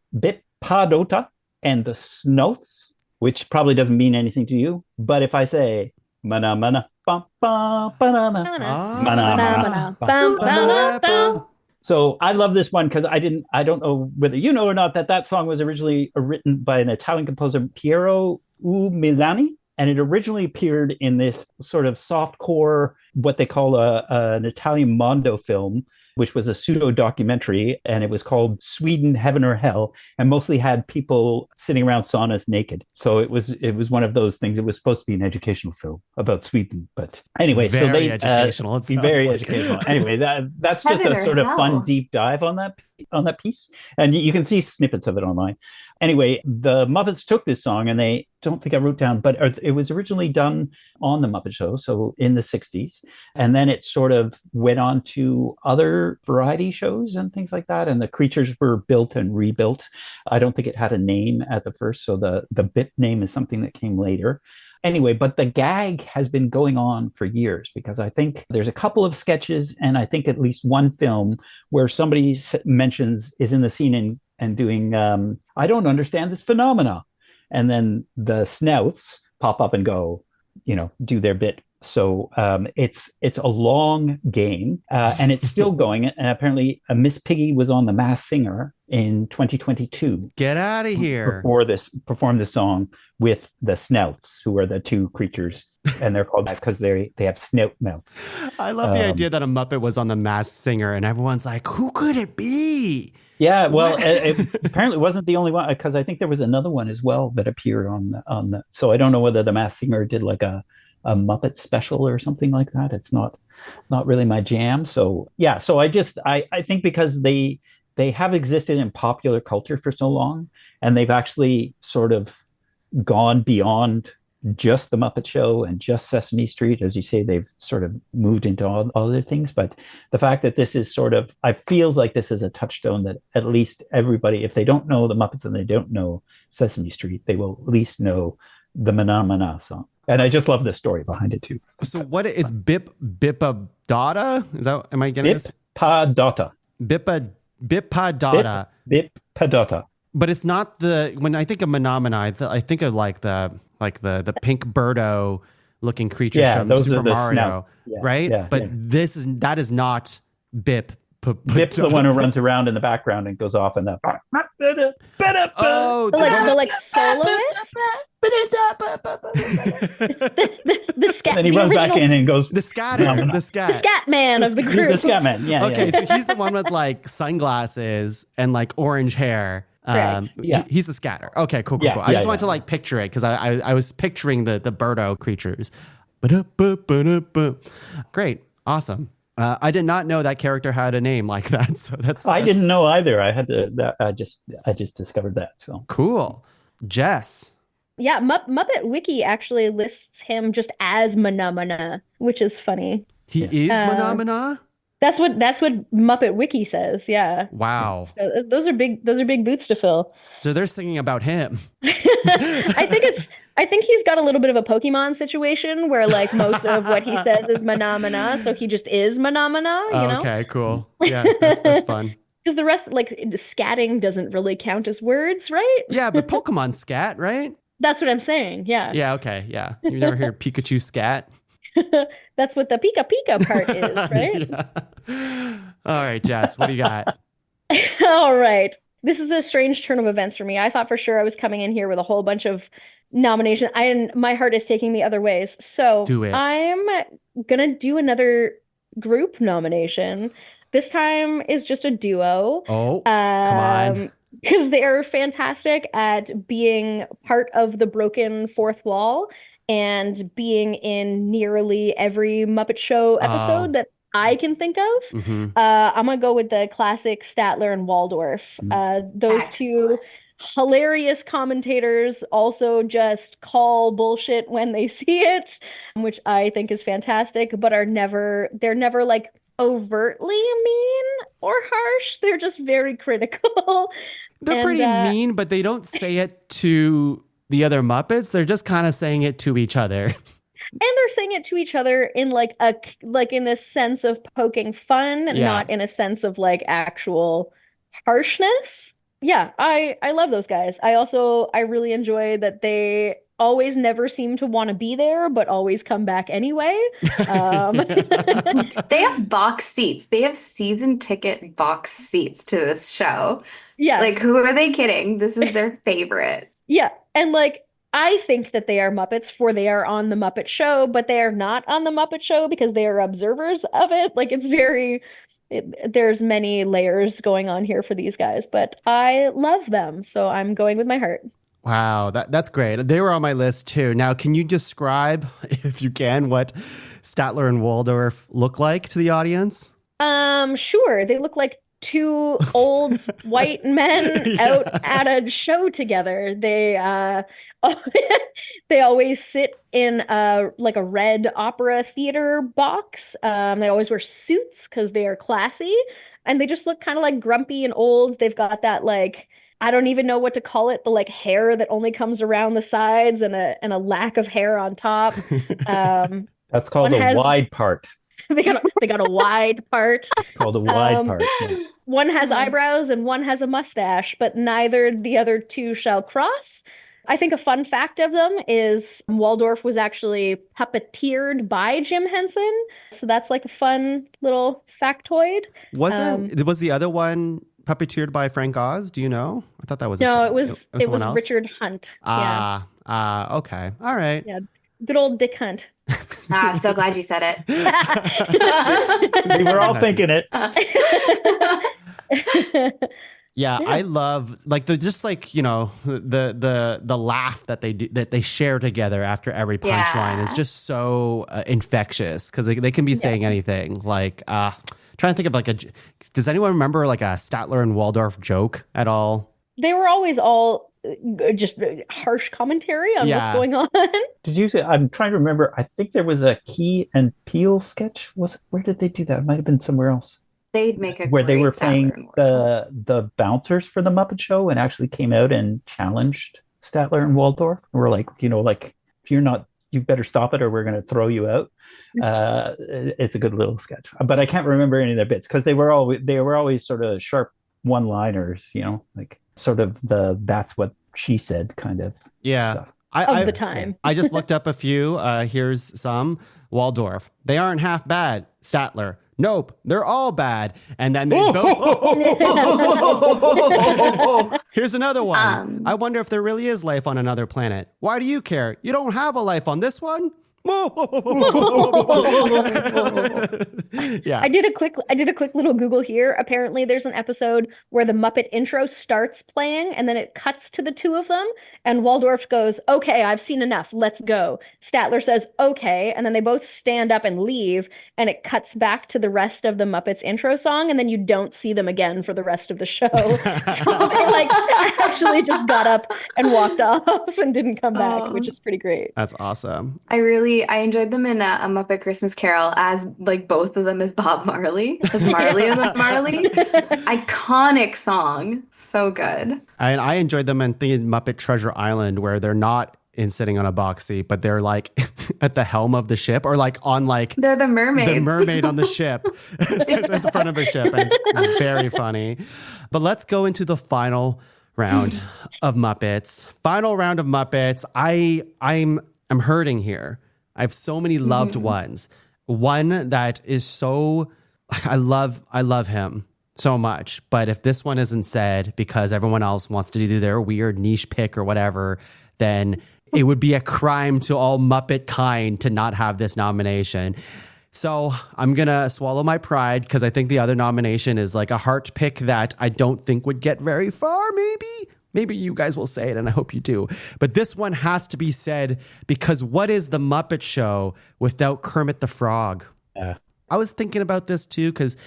Padota and the Snouts, which probably doesn't mean anything to you. But if I say mana mana bum bum banana mana mana. So I love this one because I don't know whether you know or not that song was originally written by an Italian composer, Piero Umiliani, and it originally appeared in this sort of softcore, what they call an Italian mondo film, which was a pseudo documentary, and it was called Sweden, Heaven or Hell, and mostly had people sitting around saunas naked. So it was one of those things. It was supposed to be an educational film about Sweden, but anyway, Very so they educational. It sounds very like. educational. Anyway, that's just Heaven a or sort of fun hell. deep dive on that piece, and you can see snippets of it online. Anyway, the Muppets took this song, and they don't think I wrote down, but it was originally done on the Muppet Show, so in the 60s, and then it sort of went on to other variety shows and things like that, and the creatures were built and rebuilt. I don't think it had a name at the first, so the bit name is something that came later. Anyway, but the gag has been going on for years, because I think there's a couple of sketches and I think at least one film where somebody mentions is in the scene and doing, I don't understand this phenomena. And then the Snouts pop up and go, do their bit. So it's a long game and it's still going. And apparently Miss Piggy was on The Masked Singer in 2022. Get out of here. Performed this song with the Snouts, who are the two creatures. And they're called that because they have snout mouths. I love the idea that a Muppet was on The Masked Singer and everyone's like, who could it be? Yeah, well, it apparently wasn't the only one, because I think there was another one as well that appeared on the. So I don't know whether The Masked Singer did like a Muppet special or something like that. It's not really my jam. So yeah, so I think because they have existed in popular culture for so long, and they've actually sort of gone beyond just the Muppet Show and just Sesame Street. As you say, they've sort of moved into all other things. But the fact that this is sort of, I feels like this is a touchstone that at least everybody, if they don't know the Muppets and they don't know Sesame Street, they will at least know the Mana Mana song. And I just love the story behind it too. So what is Bipadota? Is that, am I getting this? Bipadota. Bipadota. Bipadota. But it's not when I think of Menomina, I think of like the pink birdo looking creatures from those Super are the Mario, snouts. Yeah, right? yeah, but yeah. that is not Bip. Bip's the one who runs around in the background and goes off in the. Oh, the like soloist. the scat. And then he runs back in and goes. the scatter, the scat man of the group. The scat man. Yeah. Okay, yeah. so he's the one with like sunglasses and like orange hair. Correct. Yeah. He's the scatter. Okay, cool. Yeah, I just yeah, wanted to like picture it because I was picturing the birdo creatures. Ba-da-ba-ba-da-ba. Great. Awesome. I did not know that character had a name like that. So I didn't know either. I had to. I just discovered that. So cool. Jess. Yeah, Muppet Wiki actually lists him just as Mana, which is funny. He is Mana? That's what Muppet Wiki says. Yeah. Wow. So those are big boots to fill. So they're singing about him. I think he's got a little bit of a Pokemon situation where like most of what he says is Mana, so he just is Mana, you know? Okay, cool. Yeah, that's fun. Because the rest, like scatting doesn't really count as words, right? Yeah, but Pokemon scat, right? That's what I'm saying. Yeah. Yeah, okay, yeah. You never hear Pikachu scat? That's what the Pika Pika part is, right? Yeah. All right, Jess, what do you got? All right. This is a strange turn of events for me. I thought for sure I was coming in here with a whole bunch of nominations. My heart is taking me other ways. So Do it. I'm gonna do another group nomination. This time is just a duo. Oh, come on. Because they are fantastic at being part of the broken fourth wall and being in nearly every Muppet Show episode that I can think of. Mm-hmm. I'm gonna go with the classic Statler and Waldorf. Those two hilarious commentators also just call bullshit when they see it, which I think is fantastic, but they're never like overtly mean or harsh. They're just very critical. They're pretty mean, but they don't say it to the other Muppets. They're just kind of saying it to each other. And they're saying it to each other in like in a sense of poking fun, not in a sense of like actual harshness. Yeah, I love those guys. I really enjoy that they always never seem to want to be there, but always come back anyway. They have box seats. They have season ticket box seats to this show. Yeah. Like, who are they kidding? This is their favorite. Yeah. And like, I think that they are Muppets, for they are on the Muppet Show, but they are not on the Muppet Show because they are observers of it. Like, there's many layers going on here for these guys, but I love them. So I'm going with my heart. Wow, that's great. They were on my list too. Now, can you describe, if you can, what Statler and Waldorf look like to the audience? Sure. They look like two old white men out at a show together. They always sit in a red opera theater box. They always wear suits because they are classy, and they just look kind of like grumpy and old. They've got that like, I don't even know what to call it, the like hair that only comes around the sides and a lack of hair on top. That's called a wide part. They got a wide part. Called a wide part. Yeah. One has eyebrows and one has a mustache, but neither the other two shall cross. I think a fun fact of them is Waldorf was actually puppeteered by Jim Henson. So that's like a fun little factoid. Was the other one puppeteered by Frank Oz? Do you know? I thought that was it was else? Richard Hunt. Okay. All right. Yeah. Good old Dick Hunt. I'm so glad you said it. We were all thinking it. Yeah, I love like the laugh that they share together after every punchline is just so infectious because they can be saying anything. Like trying to think of like does anyone remember like a Statler and Waldorf joke at all? They were always all just harsh commentary on what's going on. Did you say? I'm trying to remember. I think there was a Key and Peele sketch. Where did they do that? It might have been somewhere else. They'd make where they were playing the bouncers for the Muppet Show and actually came out and challenged Statler and Waldorf. We're like, if you're not, you better stop it or we're going to throw you out. It's a good little sketch, but I can't remember any of their bits because they were always sort of sharp one-liners, like sort of that's what she said kind of stuff. Of the time. I just looked up a few. Here's some. Waldorf. They aren't half bad. Statler. Nope, they're all bad. And then they go. Here's another one. I wonder if there really is life on another planet. Why do you care? You don't have a life on this one? Yeah. I did a quick little Google here. Apparently there's an episode where the Muppet intro starts playing and then it cuts to the two of them and Waldorf goes, "Okay, I've seen enough. Let's go." Statler says, "Okay," and then they both stand up and leave and it cuts back to the rest of the Muppets intro song and then you don't see them again for the rest of the show. So they like actually just got up and walked off and didn't come back, which is pretty great. That's awesome. I enjoyed them in a Muppet Christmas Carol as like both of them as Bob Marley, as Marley as Marley. Iconic song. So good. And I enjoyed them in the Muppet Treasure Island where they're not in sitting on a box seat, but they're like at the helm of the ship or like on like They're the mermaids. the mermaid on the ship at the front of a ship. And it's very funny. But let's go into the final round of Muppets. Final round of Muppets. I'm hurting here. I have so many loved ones. One that is so I love him so much. But if this one isn't said because everyone else wants to do their weird niche pick or whatever, then it would be a crime to all Muppet kind to not have this nomination. So I'm going to swallow my pride because I think the other nomination is like a heart pick that I don't think would get very far, maybe. Maybe you guys will say it, and I hope you do. But this one has to be said because what is the Muppet Show without Kermit the Frog? Yeah. I was thinking about this too because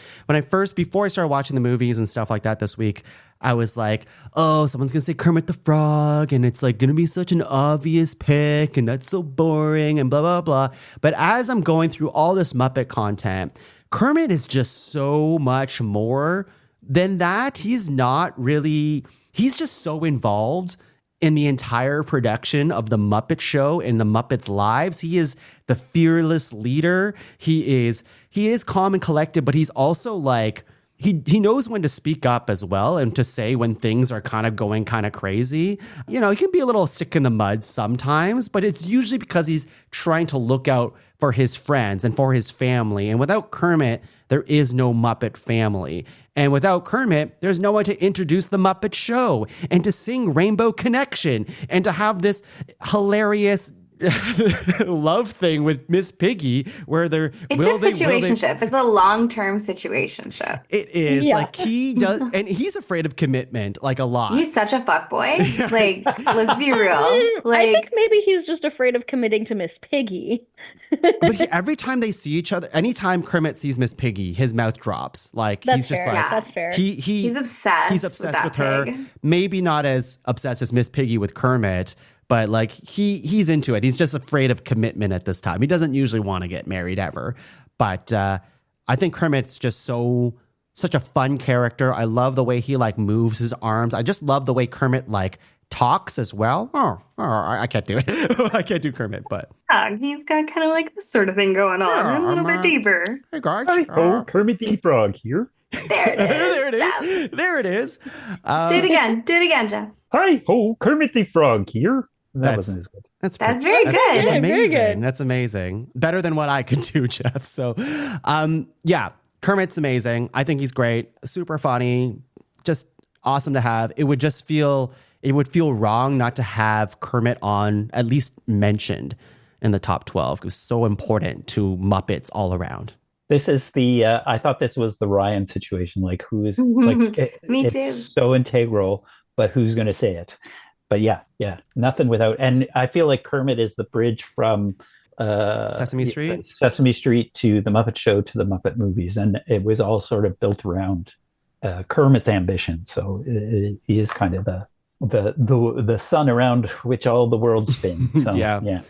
before I started watching the movies and stuff like that this week, I was like, oh, someone's going to say Kermit the Frog and it's like going to be such an obvious pick and that's so boring and blah, blah, blah. But as I'm going through all this Muppet content, Kermit is just so much more than that. He's just so involved in the entire production of the Muppet Show and the Muppets' lives. He is the fearless leader. He is calm and collected, but he's also like, he knows when to speak up as well and to say when things are kind of going kind of crazy. You know, he can be a little stick in the mud sometimes, but it's usually because he's trying to look out for his friends and for his family. And without Kermit, there is no Muppet family. And without Kermit, there's no one to introduce the Muppet Show and to sing Rainbow Connection and to have this hilarious love thing with Miss Piggy where they're it's a situationship. It's a long-term situationship. It is like he does, and he's afraid of commitment like a lot. He's such a fuckboy. Like, let's be real. Like, I think maybe he's just afraid of committing to Miss Piggy. But every time they see each other, anytime Kermit sees Miss Piggy, his mouth drops. Like That's he's just fair. like That's fair. he's obsessed. He's obsessed with her. pig. Maybe not as obsessed as Miss Piggy with Kermit. But like he's into it. He's just afraid of commitment at this time. He doesn't usually want to get married ever. But I think Kermit's just such a fun character. I love the way he like moves his arms. I just love the way Kermit like talks as well. I can't do it. I can't do Kermit, but He's got kind of like this sort of thing going on. A little bit deeper. hey guys. Oh, Kermit the Frog here. There it is. There it Jeff. is. There it is. Do it again. Do it again, Jeff. Hi ho, Kermit the Frog here. That That's- wasn't as good. That's Very good. That's Yeah, very amazing. good. That's amazing. Better than what I could do, Jeff. So, yeah, Kermit's amazing. I think he's great. Super funny. Just awesome to have. It would feel wrong not to have Kermit on, at least mentioned in the top 12. It was so important to Muppets all around. This is I thought this was the Ryan situation. Like who's like Me it's too. so integral, but who's going to say it? But yeah, nothing without. And I feel like Kermit is the bridge from Sesame Street to the Muppet Show to the Muppet movies, and it was all sort of built around Kermit's ambition. So he is kind of the sun around which all the world spins. So, Yeah.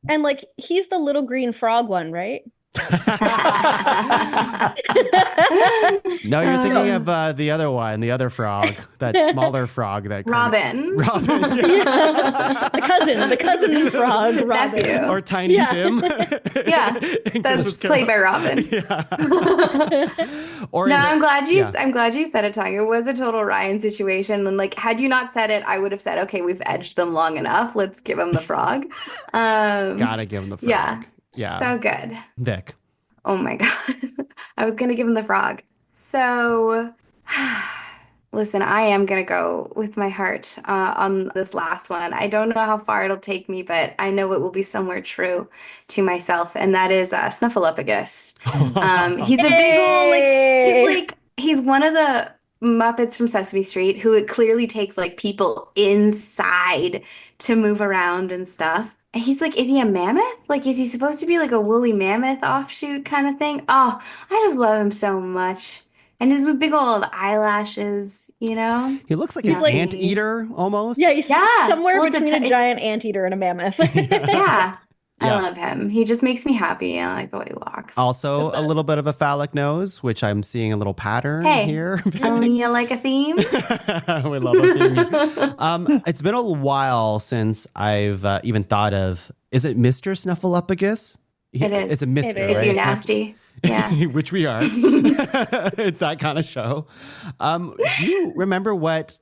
And like he's the little green frog one, right? No, you're thinking of the other one, the other frog, that smaller frog. That Robin. Robin. Yeah. The cousin frog, His Robin. nephew. Or Tiny Tim. Yeah, In that's Christmas played by Carol. Robin. Yeah. Or No, in the- I'm glad you. yeah. I'm glad you said it, Tong. It was a total Ryan situation, and like, had you not said it, I would have said, "Okay, we've edged them long enough. Let's give him the frog." Gotta give him the frog. Yeah. Yeah. So good. Vic. Oh my God. I was gonna give him the frog. So Listen, I am gonna go with my heart on this last one. I don't know how far it'll take me, but I know it will be somewhere true to myself, and that is Snuffleupagus. He's a big old Yay! he's one of the Muppets from Sesame Street who it clearly takes like people inside to move around and stuff. And he's like, is he a mammoth? Like, is he supposed to be like a woolly mammoth offshoot kind of thing? Oh, I just love him so much. And his big old eyelashes, you know? He looks like He's an like- anteater almost. Yeah, he's Yeah. somewhere Well, it's between a it's- giant anteater and a mammoth. Yeah. I Yeah. love him. He just makes me happy. I like the way he walks. Also, a little bit of a phallic nose, which I'm seeing a little pattern Hey. here. Oh, you like a theme? We love a theme. It's been a while since I've even thought of, is it Mr. Snuffleupagus? It is. It's a Mr., It is. right? If you're It's not- nasty. Yeah. Which we are. It's that kind of show. Do you remember what,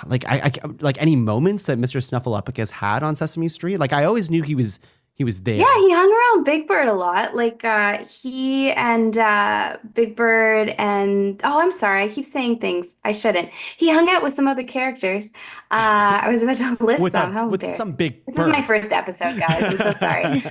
like, I like any moments that Mr. Snuffleupagus had on Sesame Street? Like, I always knew he was there. Yeah, he hung around Big Bird a lot. Like he and Big Bird and I'm sorry, I keep saying things I shouldn't. He hung out with some other characters. I was about to list with some. How with embarrassing. some big This bird. is my first episode, guys. I'm so sorry.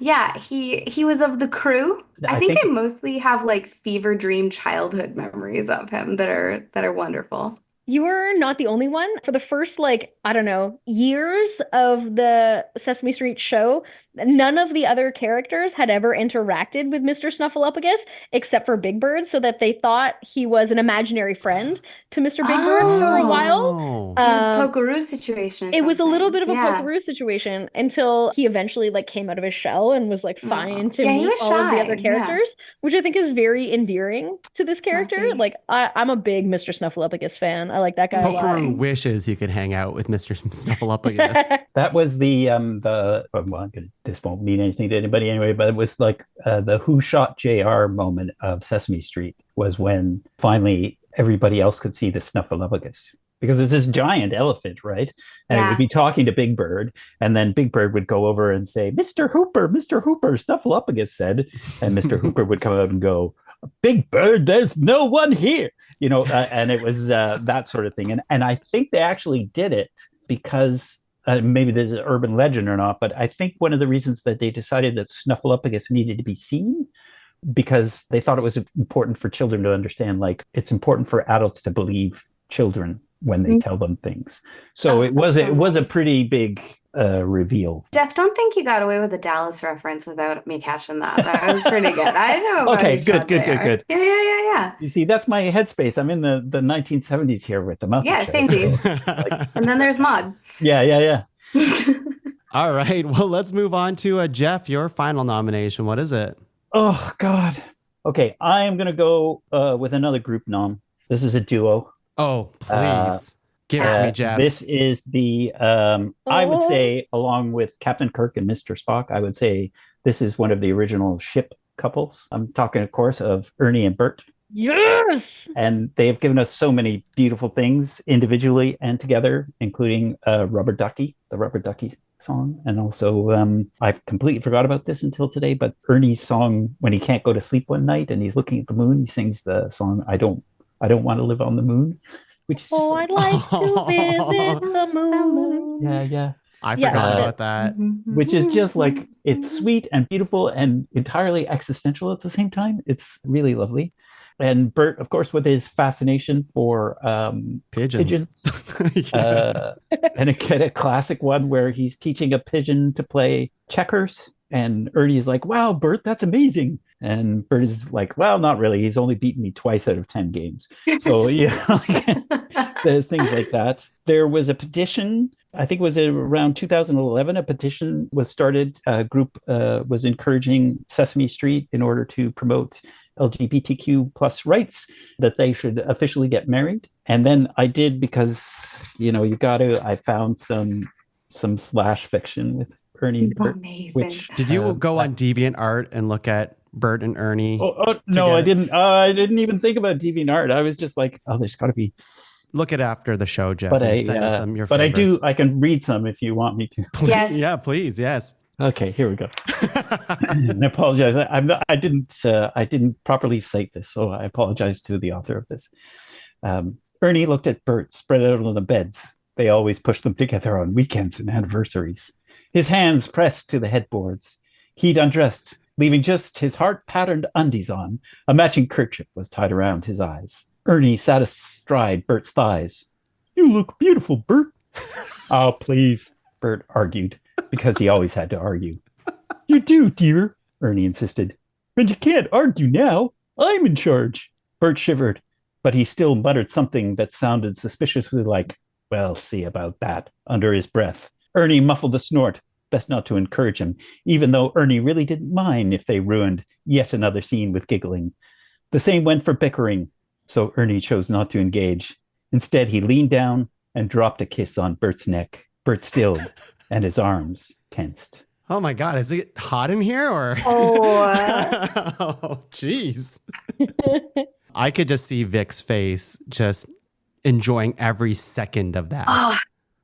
Yeah, he was of the crew. I think I mostly have like fever dream childhood memories of him that are wonderful. You are not the only one. For the first, like, I don't know, years of the Sesame Street show, none of the other characters had ever interacted with Mr. Snuffleupagus except for Big Bird, so that they thought he was an imaginary friend to Mr. Big Bird for a while. Oh. It was a Um, Pokeroo situation or It was a little bit of a Yeah. pokeroo situation until he eventually like came out of his shell and was like fine to Yeah, he meet was all of the shy, other yeah. characters, which I think is very endearing to this character. Snuffy. Like I'm a big Mr. Snuffleupagus fan. I like that guy a lot. Pokeroo wishes he could hang out with Mr. Snuffleupagus. That was well, this won't mean anything to anybody anyway, but it was like the Who Shot JR moment of Sesame Street was when finally everybody else could see the Snuffleupagus. Because it's this giant elephant, right? And it would be talking to Big Bird, and then Big Bird would go over and say, Mr. Hooper, Snuffleupagus said. And Mr. Hooper would come out and go, Big Bird, there's no one here. You know, and it was that sort of thing. And I think they actually did it because maybe there's an urban legend or not, but I think one of the reasons that they decided that Snuffleupagus needed to be seen because they thought it was important for children to understand, like it's important for adults to believe children when they tell them things. So it was a nice. pretty big reveal. Jeff, don't think you got away with the Dallas reference without me catching that. That was pretty good. I know about Okay, Who good, Shot good, JR. good. Yeah. You see, that's my headspace. I'm in the 1970s here with the Muppet Yeah, Show. same piece. And then there's Maude. Yeah. All right. Well, let's move on to Jeff, your final nomination. What is it? Oh, God. Okay, I am going to go with another group nom. This is a duo. Oh, please. Give it to me, Jeff. This is the, I would say, along with Captain Kirk and Mr. Spock, I would say this is one of the original ship couples. I'm talking, of course, of Ernie and Bert. Yes. And they have given us so many beautiful things individually and together, including Rubber Ducky, the Rubber Ducky song. And also, I've completely forgot about this until today, but Ernie's song, when he can't go to sleep one night and he's looking at the moon, he sings the song, I don't want to live on the moon, which is just I'd like to visit the moon. yeah. I Yeah. forgot about that. Which is just like, it's sweet and beautiful and entirely existential at the same time. It's really lovely. And Bert, of course, with his fascination for Pigeons. and again, a classic one where he's teaching a pigeon to play checkers. And Ernie's like, wow, Bert, that's amazing. And Bert is like, well, not really. He's only beaten me twice out of 10 games. So, there's things like that. There was a petition, I think it was around 2011, a petition was started. A group was encouraging Sesame Street in order to promote LGBTQ plus rights, that they should officially get married. And then I did, because, I found some slash fiction with Ernie and Bert. Amazing. Which Did you go on DeviantArt and look at Bert and Ernie? No, I didn't. I didn't even think about DeviantArt. I was just like, oh, there's got to be. Look it after the show, Jeff. But and send us some of your but favorites. I can read some if you want me to. Yes. Yeah, please. Yes. Okay, here we go. I apologize. I didn't properly cite this, so I apologize to the author of this. Ernie looked at Bert spread out on the beds. They always pushed them together on weekends and anniversaries. His hands pressed to the headboards. He'd undressed, leaving just his heart-patterned undies on. A matching kerchief was tied around his eyes. Ernie sat astride Bert's thighs. You look beautiful, Bert. Oh, please, Bert argued, because he always had to argue. You do, dear, Ernie insisted. And you can't argue now. I'm in charge. Bert shivered, but he still muttered something that sounded suspiciously like, well, see about that, under his breath. Ernie muffled a snort, best not to encourage him, even though Ernie really didn't mind if they ruined yet another scene with giggling. The same went for bickering, so Ernie chose not to engage. Instead, he leaned down and dropped a kiss on Bert's neck. Bert stilled, and his arms tensed. Oh my God, is it hot in here or? Oh, Oh, jeez. I could just see Vic's face just enjoying every second of that. oh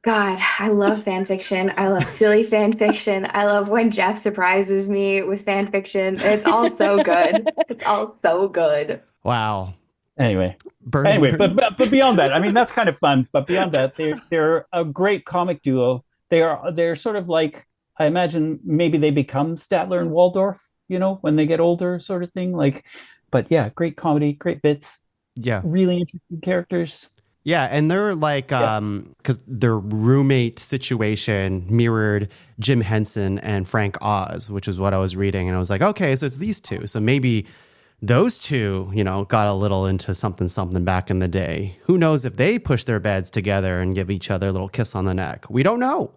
God, I love fan fiction. I love silly fan fiction. I love when Jeff surprises me with fan fiction. It's all so good. It's all so good. Wow. Anyway, Burn. but beyond that, I mean, that's kind of fun. But beyond that, they're a great comic duo. They're sort of like, I imagine maybe they become Statler and Waldorf, when they get older, sort of thing. Like, but yeah, great comedy, great bits. Yeah. Really interesting characters. Yeah, and they're like, because their roommate situation mirrored Jim Henson and Frank Oz, which is what I was reading. And I was like, okay, so it's these two. So maybe those two, got a little into something back in the day. Who knows if they push their beds together and give each other a little kiss on the neck? We don't know.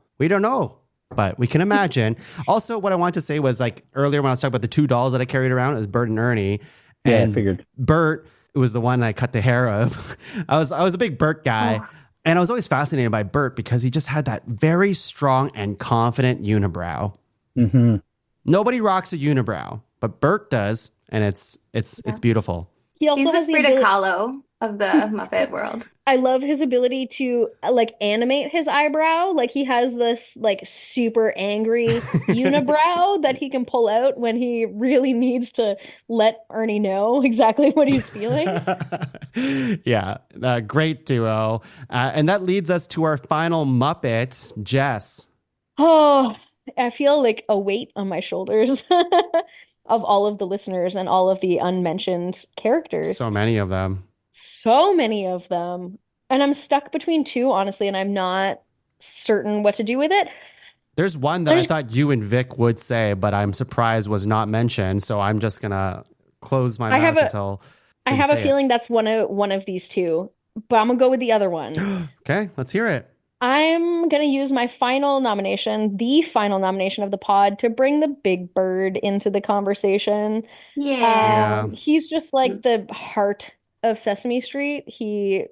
But we can imagine. Also, what I wanted to say was like earlier when I was talking about the two dolls that I carried around, it was Bert and Ernie. And I figured. Bert was the one that I cut the hair of. I was a big Bert guy. Oh. And I was always fascinated by Bert because he just had that very strong and confident unibrow. Mm-hmm. Nobody rocks a unibrow, but Bert does. And it's beautiful. He also He's has the the Frida ability- Kahlo of the Muppet world. I love his ability to like animate his eyebrow. Like he has this like super angry unibrow that he can pull out when he really needs to let Ernie know exactly what he's feeling. Yeah, great duo. And that leads us to our final Muppet, Jess. Oh, I feel like a weight on my shoulders of all of the listeners and all of the unmentioned characters. So many of them. So many of them. And I'm stuck between two, honestly, and I'm not certain what to do with it. There's one that I thought you and Vic would say, but I'm surprised was not mentioned. So I'm just going to close my mouth until I have a feeling that's one of these two, but I'm going to go with the other one. Okay, let's hear it. I'm going to use my final nomination, the final nomination of the pod, to bring the Big Bird into the conversation. Yeah. He's just like the heart of Sesame Street. He,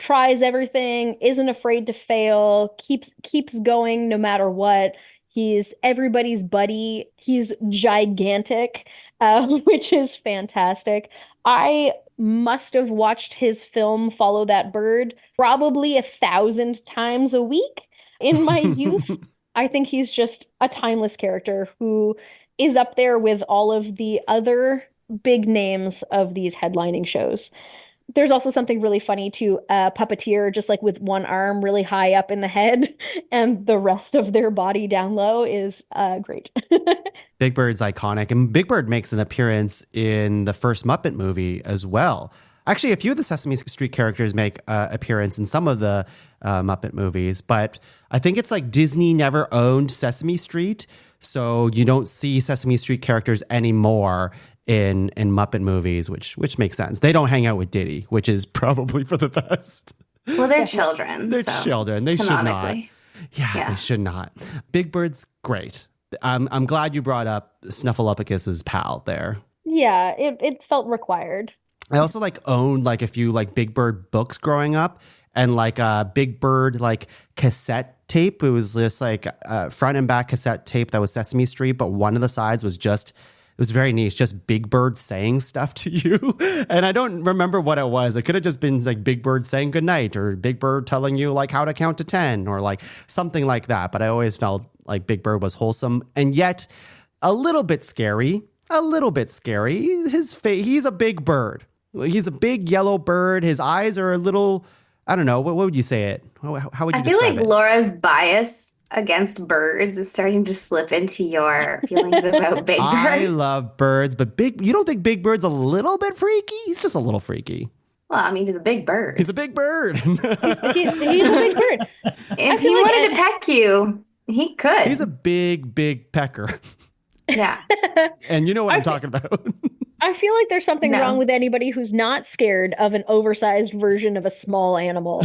tries everything, isn't afraid to fail, keeps going no matter what. He's everybody's buddy. He's gigantic, which is fantastic. I must have watched his film Follow That Bird probably 1,000 times a week in my youth. I think he's just a timeless character who is up there with all of the other big names of these headlining shows. There's also something really funny to a puppeteer just like with one arm really high up in the head and the rest of their body down low is great. Big Bird's iconic, and Big Bird makes an appearance in the first Muppet movie as well. Actually, a few of the Sesame Street characters make appearance in some of the Muppet movies, but I think it's like Disney never owned Sesame Street, so you don't see Sesame Street characters anymore in Muppet movies, which makes sense. They don't hang out with Diddy, which is probably for the best. Well, they're children. They're so children. They should not. canonically. Yeah, they should not. Big Bird's great. I'm glad you brought up Snuffleupagus' pal there. Yeah, it felt required. I also owned a few Big Bird books growing up, and a Big Bird cassette tape. It was this front and back cassette tape that was Sesame Street, but one of the sides was just was very niche, just Big Bird saying stuff to you. And I don't remember what it was. It could have just been like Big Bird saying goodnight or Big Bird telling you like how to count to 10 or like something like that. But I always felt like Big Bird was wholesome and yet a little bit scary. A little bit scary. He's a big bird. He's a big yellow bird. His eyes are a little, I don't know. What would you say it? How would you I feel describe like it? Laura's bias against birds is starting to slip into your feelings about Big I Bird. love birds, but you don't think Big Bird's a little bit freaky? He's just a little freaky. Well, I mean, he's a big bird. He's a big bird. He's a big bird. If he feel like wanted to peck you, he could. He's a big pecker. Yeah. And you know what I'm talking about. I feel like there's something No. wrong with anybody who's not scared of an oversized version of a small animal.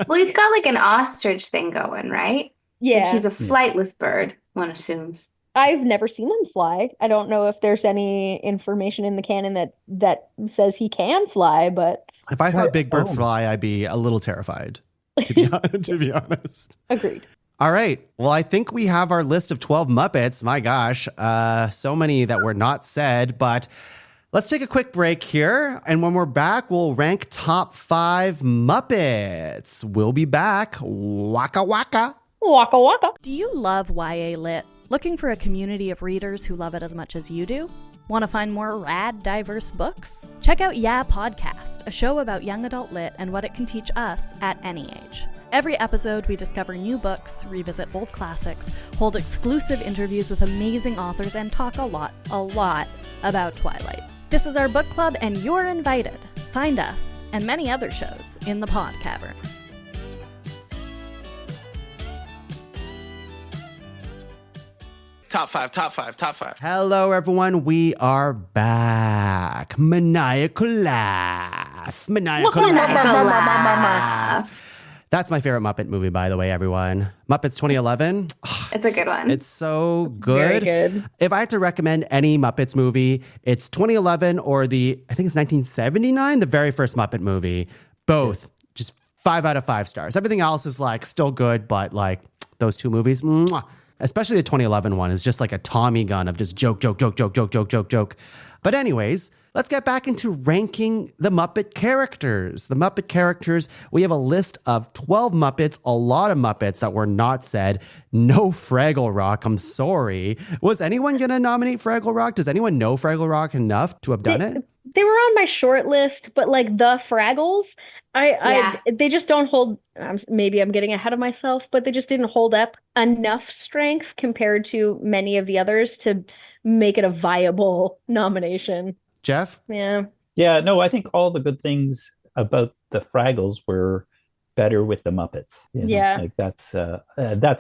Well, he's got like an ostrich thing going, right? Like, Yeah. he's a flightless bird, one assumes. I've never seen him fly. I don't know if there's any information in the canon that says he can fly, but If I saw a big bird Oh. fly, I'd be a little terrified, to be honest. agreed. All right. Well, I think we have our list of 12 Muppets. My gosh, so many that were not said, but let's take a quick break here. And when we're back, we'll rank top 5 Muppets. We'll be back. Waka waka. Waka waka. Do you love YA Lit? Looking for a community of readers who love it as much as you do? Want to find more rad, diverse books? Check out Yeah Podcast, a show about young adult lit and what it can teach us at any age. Every episode, we discover new books, revisit old classics, hold exclusive interviews with amazing authors, and talk a lot about Twilight. This is our book club, and you're invited. Find us and many other shows in the Pod Cavern. Top five. Hello, everyone. We are back. Maniacal laugh. Maniacal laugh. That's my favorite Muppet movie, by the way, everyone. Muppets 2011. It's a good one. It's so good. Very good. If I had to recommend any Muppets movie, it's 2011 or I think it's 1979, the very first Muppet movie. Both just 5 out of 5 stars. Everything else is like still good, but like those two movies, mwah. Especially the 2011 one is just like a Tommy gun of just joke. But anyways, let's get back into ranking the Muppet characters. The Muppet characters, we have a list of 12 Muppets, a lot of Muppets that were not said. No Fraggle Rock, I'm sorry. Was anyone going to nominate Fraggle Rock? Does anyone know Fraggle Rock enough to have done it? They were on my short list, but like the Fraggles, they just don't hold. Maybe I'm getting ahead of myself, but they just didn't hold up enough strength compared to many of the others to make it a viable nomination. Jeff? Yeah. Yeah, no, I think all the good things about the Fraggles were better with the Muppets. You know? Yeah. Like that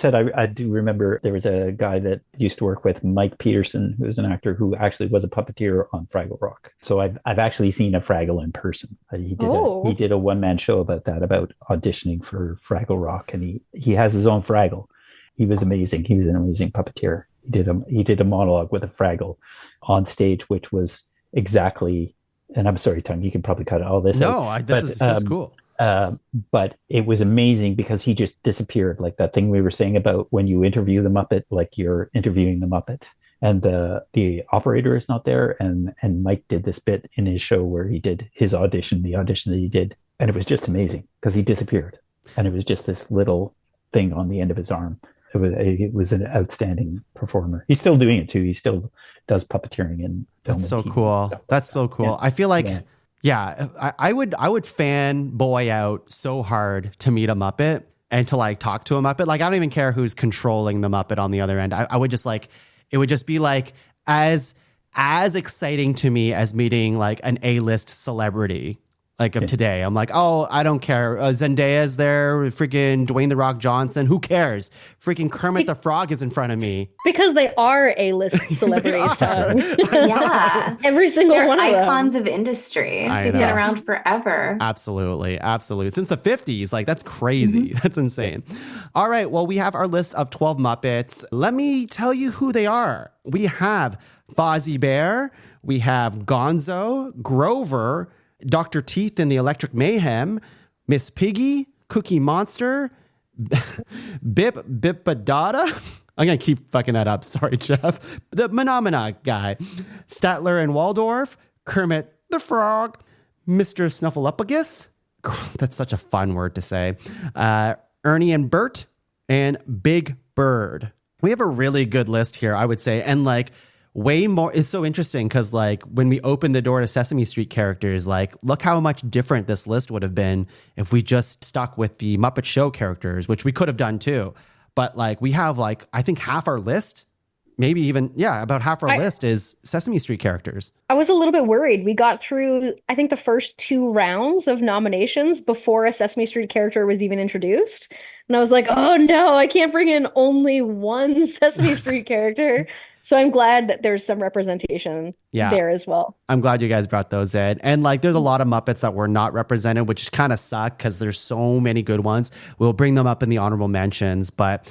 said, I do remember there was a guy that used to work with Mike Peterson, who's an actor who actually was a puppeteer on Fraggle Rock. So I've actually seen a Fraggle in person. He did a one-man show about that, about auditioning for Fraggle Rock, and he has his own Fraggle. He was amazing. He was an amazing puppeteer. He did a monologue with a Fraggle on stage, which was exactly, and I'm sorry, Tom, you can probably cut all this out. This is cool. But it was amazing because he just disappeared. Like that thing we were saying about when you interview the Muppet, like you're interviewing the Muppet, and the operator is not there. And Mike did this bit in his show where he did his audition, the audition that he did, and it was just amazing because he disappeared, and it was just this little thing on the end of his arm. It was an outstanding performer. He's still doing it too. He still does puppeteering in film. That's so and TV cool. and stuff like That's that. so cool. Yeah. I feel like, I would fanboy out so hard to meet a Muppet and to like talk to a Muppet. Like I don't even care who's controlling the Muppet on the other end. I would just like, it would just be like as exciting to me as meeting like an A-list celebrity. Like of today, I'm like, oh, I don't care. Zendaya's there, freaking Dwayne The Rock Johnson. Who cares? Freaking Kermit the Frog is in front of me. Because they are A-list celebrities, Tom. Yeah. Every single They're one of them. icons of industry. I They've know. been around forever. Absolutely. Since the 50s. Like, that's crazy. That's insane. All right. Well, we have our list of 12 Muppets. Let me tell you who they are. We have Fozzie Bear. We have Gonzo, Grover, Dr. Teeth in the Electric Mayhem, Miss Piggy, Cookie Monster, Bip Bipadada, I'm going to keep fucking that up. Sorry, Jeff. The Phenomena guy. Statler and Waldorf. Kermit the Frog. Mr. Snuffleupagus. That's such a fun word to say. Ernie and Bert. And Big Bird. We have a really good list here, I would say. And like way more is so interesting because like when we opened the door to Sesame Street characters, like look how much different this list would have been if we just stuck with the Muppet Show characters, which we could have done too. But like we have like, I think half our list, maybe even, about half our list is Sesame Street characters. I was a little bit worried. We got through, I think, the first 2 rounds of nominations before a Sesame Street character was even introduced. And I was like, oh no, I can't bring in only one Sesame Street character. So I'm glad that there's some representation there as well. I'm glad you guys brought those in. And like, there's a lot of Muppets that were not represented, which kind of suck because there's so many good ones. We'll bring them up in the honorable mentions, but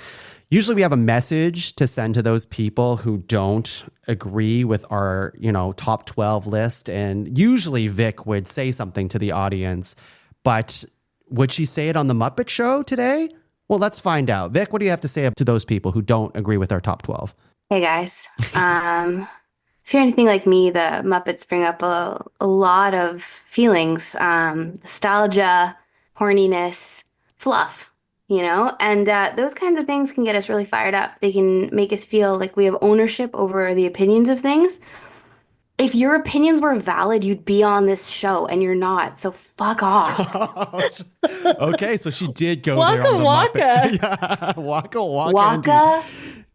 usually we have a message to send to those people who don't agree with our, top 12 list. And usually Vic would say something to the audience, but would she say it on the Muppet Show today? Well, let's find out. Vic, what do you have to say to those people who don't agree with our top 12? Hey guys, if you're anything like me, the Muppets bring up a lot of feelings, nostalgia, horniness, fluff, and those kinds of things can get us really fired up. They can make us feel like we have ownership over the opinions of things. If your opinions were valid, you'd be on this show, and you're not, so fuck off. Okay, so she did go Waka there on the waka. Muppet. Yeah, waka waka. Waka.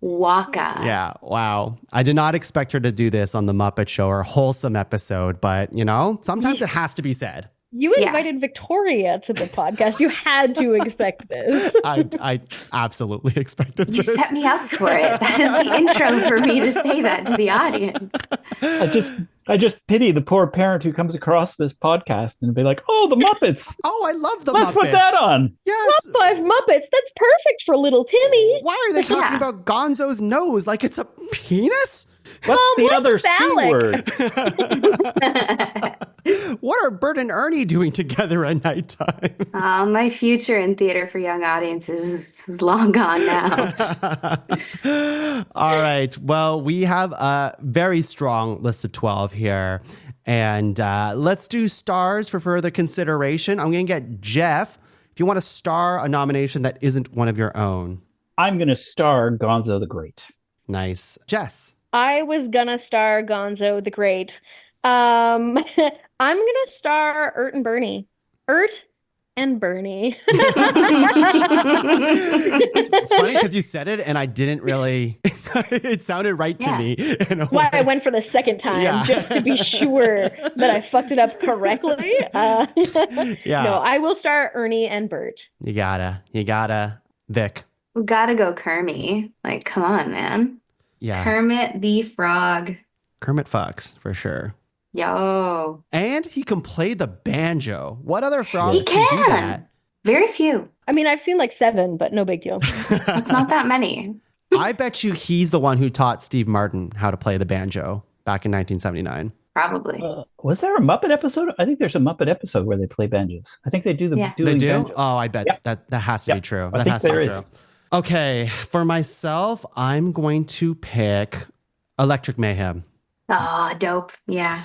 Waka. Yeah, wow. I did not expect her to do this on the Muppet Show or wholesome episode, but sometimes it has to be said. You invited Victoria to the podcast. You had to expect this. I absolutely expected You this. set me up for it. That is the intro for me to say that to the audience. I just pity the poor parent who comes across this podcast and be like, "Oh, the Muppets! Oh, I love the Let's Muppets. put that on." Yes. Top 5 Muppets. That's perfect for little Timmy. Why are they talking Yeah. about Gonzo's nose like it's a penis? What's the what's other C phallic? word? What are Bert and Ernie doing together at nighttime? My future in theater for young audiences is long gone now. All right. Well, we have a very strong list of 12 here. And let's do stars for further consideration. I'm going to get Jeff. If you want to star a nomination that isn't one of your own. I'm going to star Gonzo the Great. Nice. Jess. I was gonna star Gonzo the Great. I'm gonna star Ert and Bernie. Ert and Bernie. It's funny because you said it and I didn't really, it sounded right to me. In a Why I way. went for the second time, just to be sure that I fucked it up correctly. No, I will star Ernie and Bert. You gotta. Vic. We gotta go Kermit. Like, come on, man. Yeah. Kermit the Frog. Kermit Fox, for sure. Yo. And he can play the banjo. What other frogs He can do can. that? Very few. I mean, I've seen like 7, but no big deal. It's not that many. I bet you he's the one who taught Steve Martin how to play the banjo back in 1979. Probably. Was there a Muppet episode? I think there's a Muppet episode where they play banjos. I think they do the Yeah. dueling They do? banjos. Oh, I bet that has to be true. I That think has to be there true. is. Okay, for myself, I'm going to pick Electric Mayhem. Oh, dope. Yeah.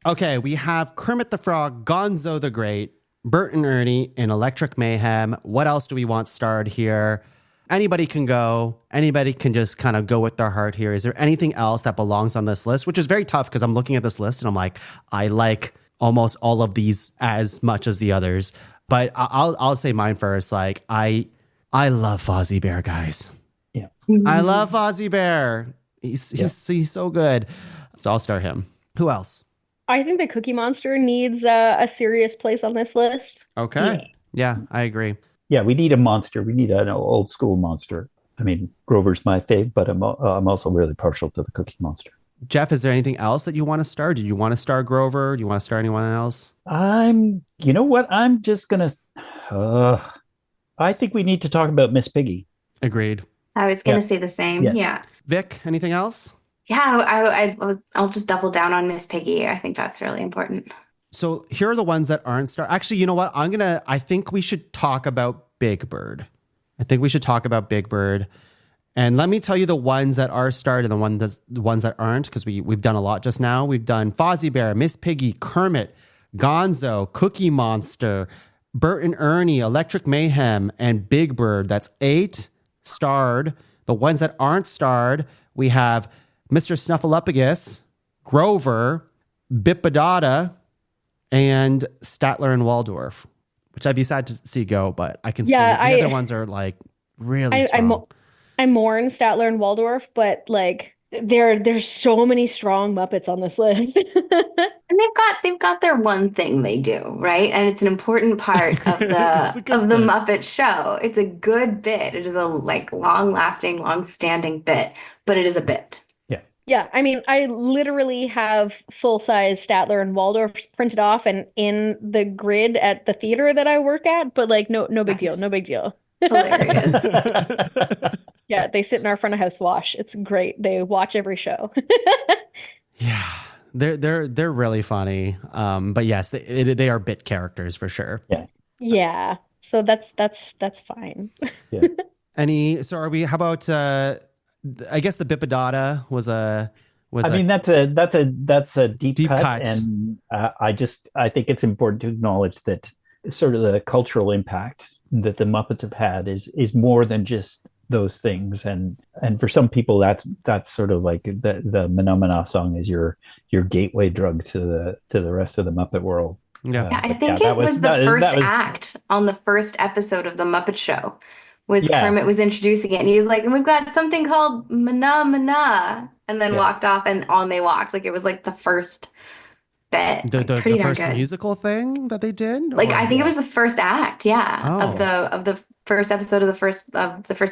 Okay, we have Kermit the Frog, Gonzo the Great, Bert and Ernie in Electric Mayhem. What else do we want starred here? Anybody can go. Anybody can just kind of go with their heart here. Is there anything else that belongs on this list? Which is very tough because I'm looking at this list and I'm like, I like almost all of these as much as the others. But I'll say mine first. Like, I love Fozzie Bear, guys. Yeah. I love Fozzie Bear. He's so good. So I'll start him. Who else? I think the Cookie Monster needs a serious place on this list. Okay. Yeah, I agree. Yeah, we need a monster. We need an old school monster. I mean, Grover's my fave, but I'm also really partial to the Cookie Monster. Jeff, is there anything else that you want to star? Did you want to star Grover? Do you want to star anyone else? You know what? I'm just going to, I think we need to talk about Miss Piggy. Agreed. I was going to say the same. Yeah. Vic, anything else? Yeah, I'll just double down on Miss Piggy. I think that's really important. So here are the ones that aren't star. Actually, you know what? I think we should talk about Big Bird. And let me tell you the ones that are starred and the ones that aren't, because we've done a lot just now. We've done Fozzie Bear, Miss Piggy, Kermit, Gonzo, Cookie Monster, Bert and Ernie, Electric Mayhem, and Big Bird. That's 8 starred. The ones that aren't starred, we have Mr. Snuffleupagus, Grover, Bipodata, and Statler and Waldorf, which I'd be sad to see go, but I can see the other ones are like really strong. I mourn Statler and Waldorf, but like there's so many strong Muppets on this list. And they've got their one thing they do, right? And it's an important part of the Muppet show. It's a good bit. It is a like long-lasting, long-standing bit, but it is a bit. Yeah, I mean, I literally have full-size Statler and Waldorf printed off and in the grid at the theater that I work at, but like no big deal, no big deal. Hilarious. Yeah, they sit in our front of house wash. It's great. They watch every show. Yeah, they're really funny. But yes, they are bit characters for sure. Yeah. So that's fine. Yeah. So are we? How about? I guess the Bipodata was. I mean, that's a deep cut, and I think it's important to acknowledge that sort of the cultural impact that the Muppets have had is more than just those things, and for some people that's sort of like the Menomina song is your gateway drug to the rest of the Muppet world. Yeah, I think it was the first act on the first episode of the Muppet Show. Kermit was introducing it, and he was like, and we've got something called Mana, and then walked off, and on they walked. Like it was like the first bit, the first musical thing that they did. Like I think it was the first act, of the first episode of the first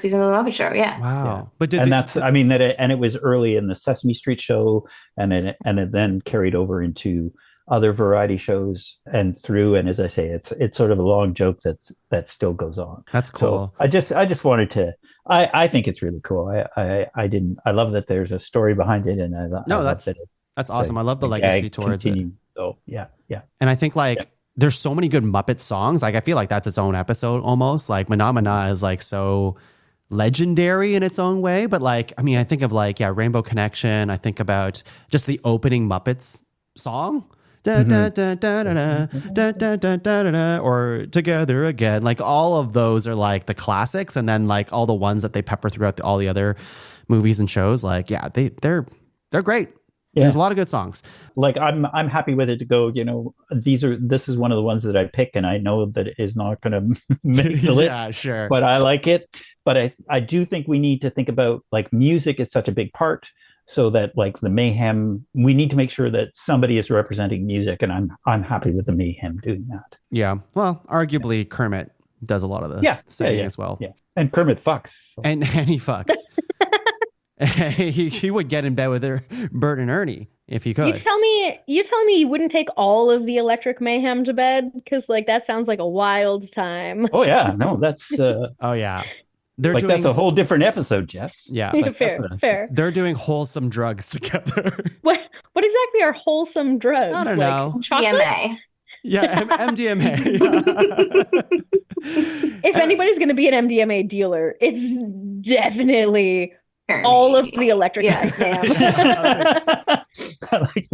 season of the Muppet Show. Yeah. Wow. Yeah. But it was early in the Sesame Street show, and it then carried over into other variety shows and as I say, it's sort of a long joke that still goes on. That's cool. So I just wanted to. I think it's really cool. I love that there's a story behind it, and that's awesome. I love the legacy towards it. So yeah. And I think there's so many good Muppet songs. Like I feel like that's its own episode almost. Like Menomina is like so legendary in its own way. But like, I mean, I think of Rainbow Connection. I think about just the opening Muppets song. Da, da, da, da, da, da, da, da, da, da, or Together Again. Like all of those are like the classics, and then like all the ones that they pepper throughout all the other movies and shows. Like they're great. Yeah. There's a lot of good songs. Like I'm happy with it to go. This is one of the ones that I pick, and I know that it is not going to make the list. Yeah, sure. But I like it. But I do think we need to think about like music is such a big part. So that like the Mayhem, we need to make sure that somebody is representing music, and I'm happy with the Mayhem doing that. Yeah, well, arguably Kermit does a lot of the singing as well. Yeah, and Kermit fucks, and he fucks. he would get in bed with Bert and Ernie if he could. You tell me you wouldn't take all of the Electric Mayhem to bed, because like that sounds like a wild time. Oh yeah, no, that's oh yeah. That's a whole different episode, Jess. Yeah. Fair. They're doing wholesome drugs together. What exactly are wholesome drugs? I don't know. MDMA. Yeah, MDMA. If anybody's going to be an MDMA dealer, it's definitely Ernie. All of the Electric Mayhem. Like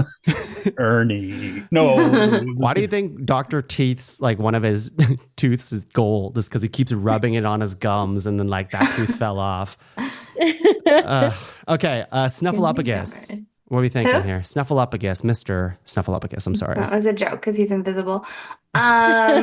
Ernie. No. Why do you think Dr. Teeth's like one of his tooths is gold? Is because he keeps rubbing it on his gums, and then like that tooth fell off. Okay, Snuffleupagus. What are we thinking here? Snuffleupagus, Mr. Snuffleupagus. I'm sorry. That was a joke because he's invisible. Yeah,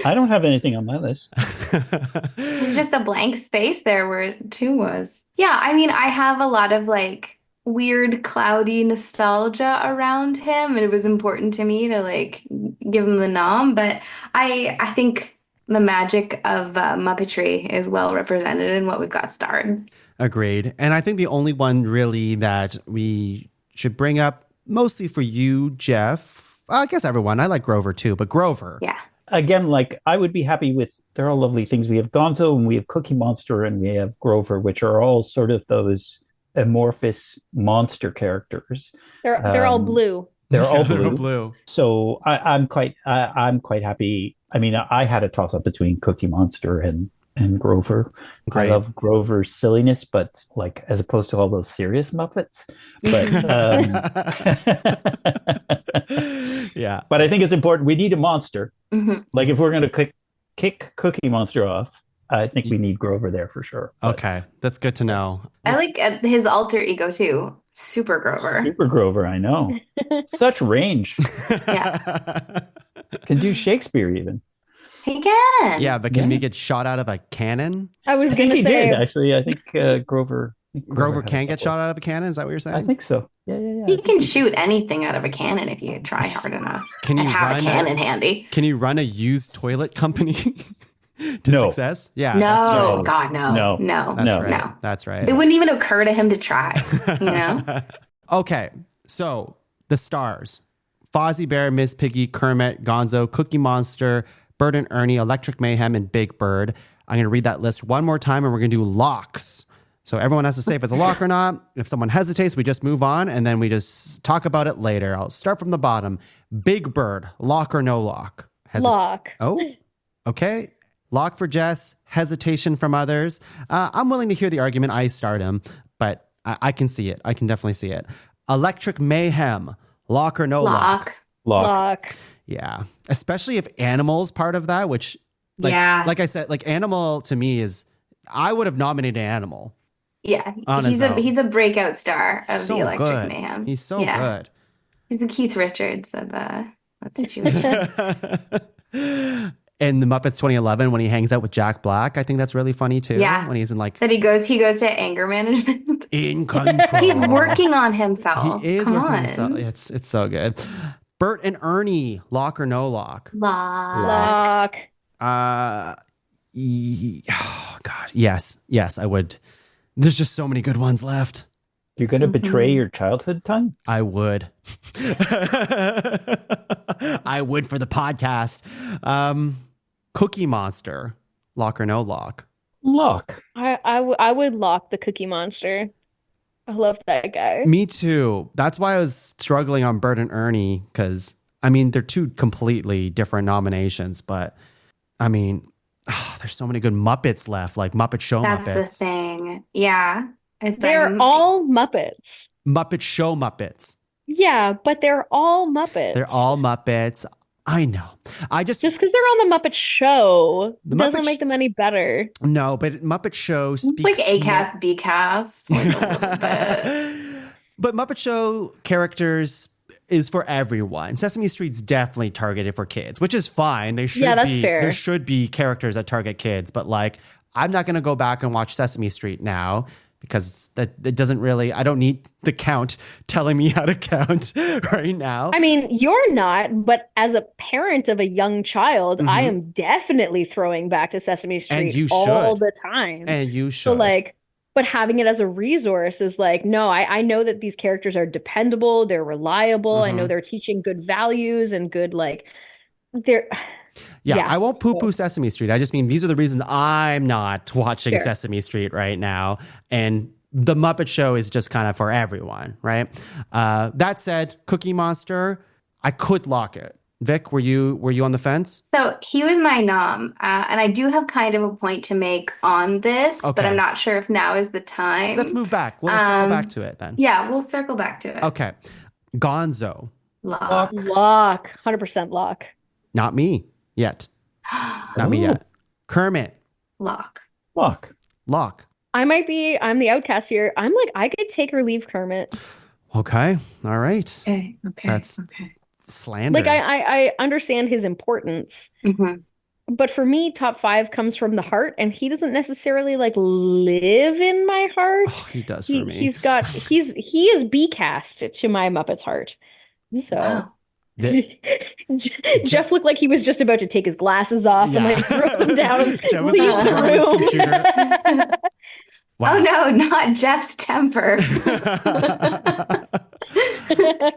I don't have anything on my list. It's just a blank space there where 2 was. Yeah, I mean, I have a lot of like weird, cloudy nostalgia around him, and it was important to me to like give him the nom. But I think the magic of Muppetry is well represented in what we've got starred. Agreed. And I think the only one really that we should bring up, mostly for you, Jeff, I guess everyone, I like Grover too, but Grover. Yeah. Again, like I would be happy with, they're all lovely things. We have Gonzo and we have Cookie Monster and we have Grover, which are all sort of those amorphous monster characters. They're all blue. They're all blue. So I'm quite happy. I mean, I had a toss up between Cookie Monster and and Grover. Great. I love Grover's silliness, but like as opposed to all those serious Muppets. But Yeah. but I think it's important. We need a monster. Mhm. Like if we're going to kick Cookie Monster off, I think we need Grover there for sure. But Okay. That's good to know. I like his alter ego too. Super Grover. Super Grover, I know. Such range. Yeah. Can do Shakespeare even. He can. Yeah, but can Yeah. we get shot out of a cannon? I was I think gonna he say did, actually. I think Grover. Grover had a can get couple. shot out of a cannon? Is that what you're I saying? think so. Yeah. You can shoot anything out of a cannon if you try hard enough. Can you and have run a cannon handy. Can you run a used toilet company to No. success? Yeah. No, That's right. God, no. No. No. That's No. right. No. That's right. It wouldn't even occur to him to try, you know? Okay, so the stars: Fozzie Bear, Miss Piggy, Kermit, Gonzo, Cookie Monster, Bert and Ernie, Electric Mayhem, and Big Bird. I'm going to read that list one more time, and we're going to do locks. So everyone has to say if it's a lock or not. If someone hesitates, we just move on, and then we just talk about it later. I'll start from the bottom. Big Bird, lock or no lock? lock. Oh, okay. Lock for Jess, hesitation from others. I'm willing to hear the argument. I start him, but I can see it. I can definitely see it. Electric Mayhem, lock or no lock? Lock. Yeah. Especially if Animal's part of that, which, like, Yeah. like I said, like Animal to me is, I would have nominated Animal. Yeah. On his own. He's a breakout star of So the Electric good. Mayhem. He's so Yeah. good. He's the Keith Richards of that situation. In the Muppets 2011, when he hangs out with Jack Black, I think that's really funny too. Yeah. When he's in like That he goes to anger management. in control. He's working on himself. He is Come working on on. himself. It's so good. Bert and Ernie, lock or no lock? Lock. Lock. Oh God, yes, I would. There's just so many good ones left. You're going to betray your childhood time? I would. I would for the podcast. Cookie Monster, lock or no lock? Lock. I would lock the Cookie Monster. I love that guy. Me too. That's why I was struggling on Bert and Ernie, because I mean they're two completely different nominations, but I mean there's so many good Muppets left, like Muppet Show That's the Muppets, thing. Yeah. They're all Muppets. Muppet Show Muppets. Yeah, but they're all Muppets. They're all Muppets. I know. I just Just because they're on the Muppet Show The doesn't Muppet make them any better. no, but Muppet Show speaks like A cast, B cast, like a little bit. But Muppet Show characters is for everyone. Sesame Street's definitely targeted for kids, which is fine. They should Yeah, that's be. fair. There should be characters that target kids, but like I'm not going to go back and watch Sesame Street now because that it doesn't really. I don't need the count telling me how to count right now. I mean, you're not, but as a parent of a young child, I am definitely throwing back to Sesame Street you all should. the time. And you should. So like, but having it as a resource is like, no, I know that these characters are dependable, they're reliable. I know they're teaching good values and good like they're Yeah, I won't so- poo-poo Sesame Street. I just mean these are the reasons I'm not watching Sure. Sesame Street right now. And the Muppet Show is just kind of for everyone, right? That said, Cookie Monster, I could lock it. Vic, were you on the fence? So he was my nom, and I do have kind of a point to make on this, but Okay. I'm not sure if now is the time. Let's move back. We'll circle back to it then. Yeah, we'll circle back to it. Okay. Gonzo, Lock. lock, 100% lock. not me yet. Not me yet. Kermit, Lock. Lock. lock. I'm the outcast here. I'm like, I could take or leave Kermit. Okay. All right. Okay. That's okay. slander. Like I understand his importance. Mhm. But for me, top 5 comes from the heart, and he doesn't necessarily like live in my heart. Oh, he does for me. He is B cast to my Muppet's heart. So Wow. Jeff looked like he was just about to take his glasses off and like throw them down. Jeff was leave gonna the throw his room. computer. Wow. Oh no, not Jeff's temper.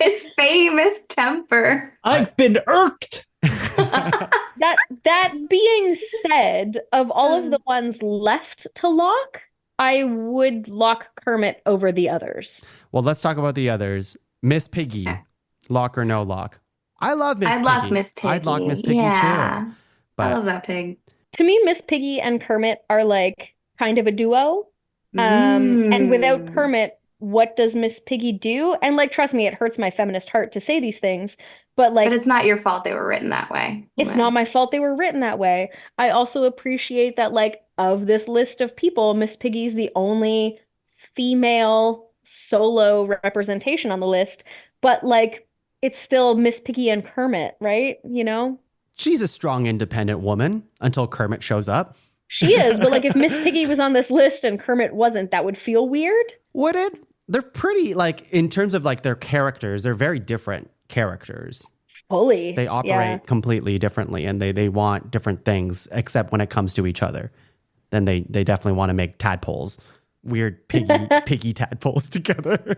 His famous temper. I've been irked. That being said, of all of the ones left to lock, I would lock Kermit over the others. Well, let's talk about the others. Miss Piggy, lock or no lock? I love Miss Piggy. I'd lock Miss Piggy. I'd lock Miss Piggy Yeah. too. But I love that pig. To me, Miss Piggy and Kermit are like kind of a duo. And without Kermit, what does Miss Piggy do? And like, trust me, it hurts my feminist heart to say these things, but like, But it's not your fault they were written that way. it's not my fault they were written that way. I also appreciate that, like, of this list of people, Miss Piggy's the only female solo representation on the list, but like, it's still Miss Piggy and Kermit, right? You know? She's a strong, independent woman until Kermit shows up. She is, but like, if Miss Piggy was on this list and Kermit wasn't, that would feel weird. Would it? They're pretty, like, in terms of like their characters, they're very different characters. Fully. They operate completely differently, and they want different things, except when it comes to each other. Then they definitely want to make tadpoles, weird piggy tadpoles together.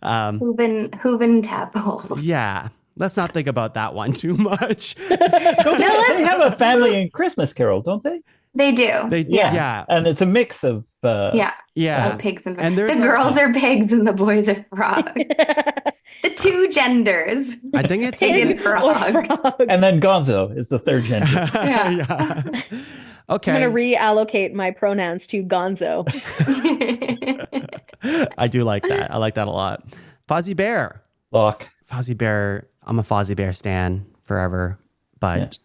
Hooven tadpoles. Yeah. Let's not think about that one too much. They have a family in Christmas Carol, don't they? They do. Yeah. And it's a mix of Yeah. Of pigs and And frogs. there's The girls are pigs and the boys are frogs. The two genders. I think it's Pig and frog. and then Gonzo is the third gender. Yeah. Okay. I'm going to reallocate my pronouns to Gonzo. I do like that. I like that a lot. Fozzie Bear. Lock. Fozzie Bear. I'm a Fozzie Bear stan forever, but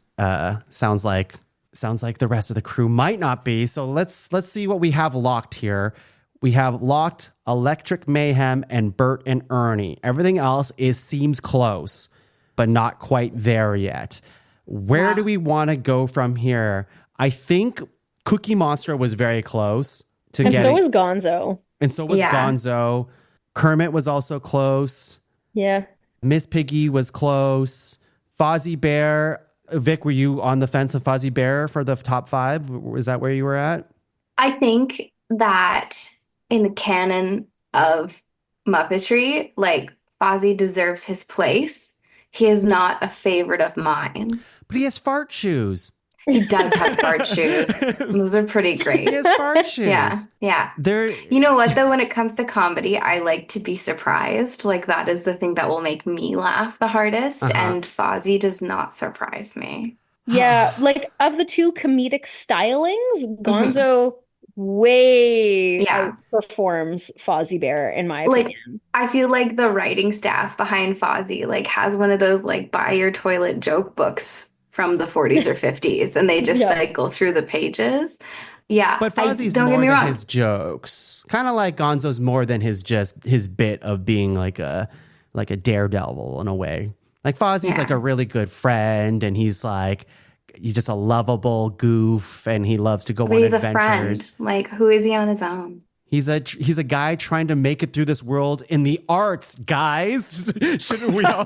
sounds like the rest of the crew might not be. So let's see what we have locked here. We have locked Electric Mayhem and Bert and Ernie. Everything else seems close, but not quite there yet. Where do we want to go from here? I think Cookie Monster was very close to And getting. so was Gonzo. And so was Gonzo. Kermit was also close. Yeah. Miss Piggy was close. Fozzie Bear. Vic, were you on the fence of Fozzie Bear for the top 5? Was that where you were at? I think that in the canon of Muppetry, like, Fozzie deserves his place. He is not a favorite of mine. But he has fart shoes. He does have fart shoes. Those are pretty great. He has fart shoes. Yeah. They're You know what, though? When it comes to comedy, I like to be surprised. Like, that is the thing that will make me laugh the hardest. And Fozzie does not surprise me. Yeah. Like, of the two comedic stylings, Gonzo way outperforms Fozzie Bear, in my opinion. I feel like the writing staff behind Fozzie, like, has one of those, like, buy your toilet joke books from the 40s or 50s, and they just cycle through the pages. Yeah. But Fozzie's don't more get me than wrong. his jokes. Kind of like Gonzo's more than his bit of being like a daredevil in a way. Like Fozzie's like a really good friend, and he's just a lovable goof, and he loves to go on He's adventures. a friend. Like, who is he on his own? He's a guy trying to make it through this world in the arts, guys. Shouldn't we all?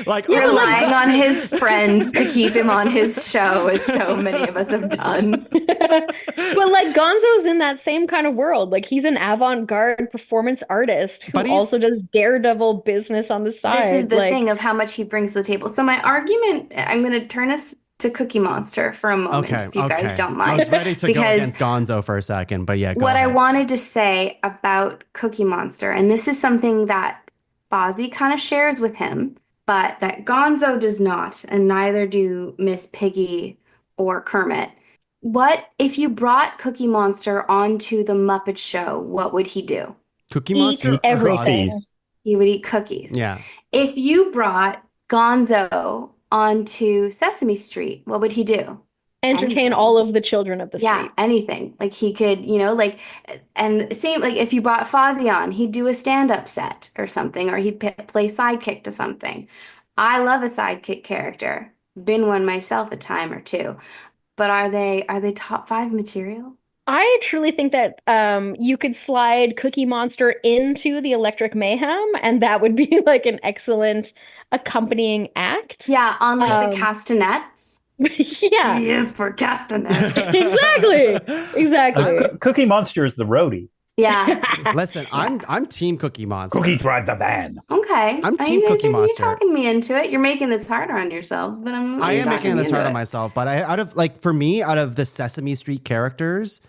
Like, Relying on his friends to keep him on his show, as so many of us have done. But like, Gonzo's in that same kind of world. Like, he's an avant-garde performance artist who also does daredevil business on the side. This is the thing of how much he brings to the table. So my argument, I'm going to turn us to Cookie Monster for a moment, if you guys don't mind. I was ready to go against Gonzo for a second, but go what ahead. I wanted to say about Cookie Monster, and this is something that Fozzie kind of shares with him, but that Gonzo does not, and neither do Miss Piggy or Kermit. What if you brought Cookie Monster onto the Muppet Show? What would he do? Cookie Monster? Eat everything. He would eat cookies. Yeah. If you brought Gonzo onto Sesame Street, what would he do? Entertain all of the children of the street. Yeah, anything. Like, he could, like, and same, like, if you brought Fozzie on, he'd do a stand-up set or something, or he'd play sidekick to something. I love a sidekick character. Been one myself a time or two. But are they top 5 material? I truly think that you could slide Cookie Monster into the Electric Mayhem, and that would be like an excellent accompanying act. Yeah, on like the castanets. Yeah. He is for castanets. Exactly. Cookie Monster is the roadie. Yeah. Listen, I'm Team Cookie Monster. Cookie drive the van. Okay. I'm Team Cookie Monster. You're talking me into it. You're making this harder on yourself, but I am making this hard on myself. But out of the Sesame Street characters,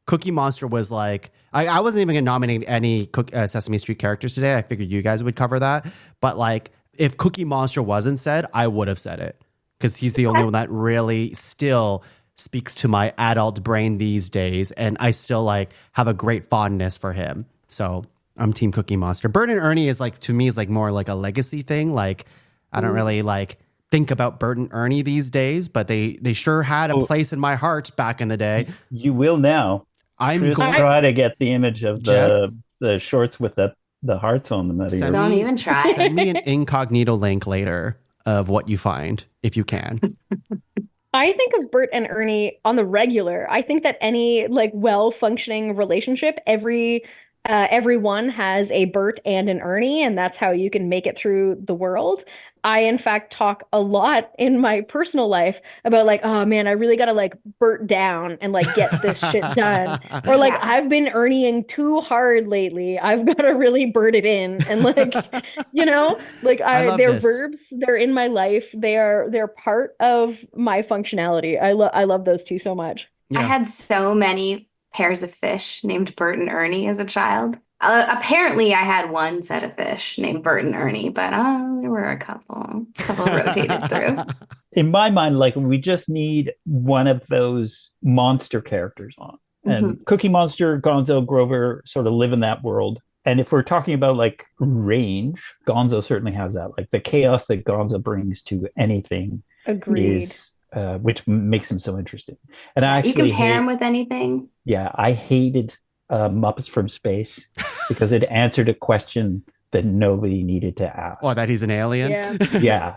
Cookie Monster was like, I wasn't even going to nominate any Sesame Street characters today. I figured you guys would cover that. But like, if Cookie Monster wasn't said, I would have said it. because he's the only one that really still speaks to my adult brain these days, and I still like have a great fondness for him. So I'm Team Cookie Monster. Bert and Ernie is like, to me, is like more like a legacy thing. Like I don't really like think about Bert and Ernie these days, but they sure had a place in my heart back in the day. You will now. I'm Just going try to get the image of Jeff? the shorts with the hearts on them. Don't even try. Send me an incognito link later of what you find if you can. I think of Bert and Ernie on the regular. I think that any like well-functioning relationship, everyone has a Bert and an Ernie, and that's how you can make it through the world. I, in fact, talk a lot in my personal life about like, oh man, I really gotta like Bert down and like get this shit done. Or like, I've been Ernieing too hard lately. I've got to really Bert it in. And like, you know, like they're verbs. They're in my life. They're part of my functionality. I love those two so much. I had so many pairs of fish named Bert and Ernie as a child. Apparently, I had one set of fish named Bert and Ernie, but there were a couple rotated through. In my mind, like we just need one of those monster characters on. And Cookie Monster, Gonzo, Grover sort of live in that world. And if we're talking about like range, Gonzo certainly has that. Like the chaos that Gonzo brings to anything is which makes him so interesting. And I actually you compare him with anything. Yeah, I hated Muppets from Space because it answered a question that nobody needed to ask. Oh, that he's an alien? Yeah.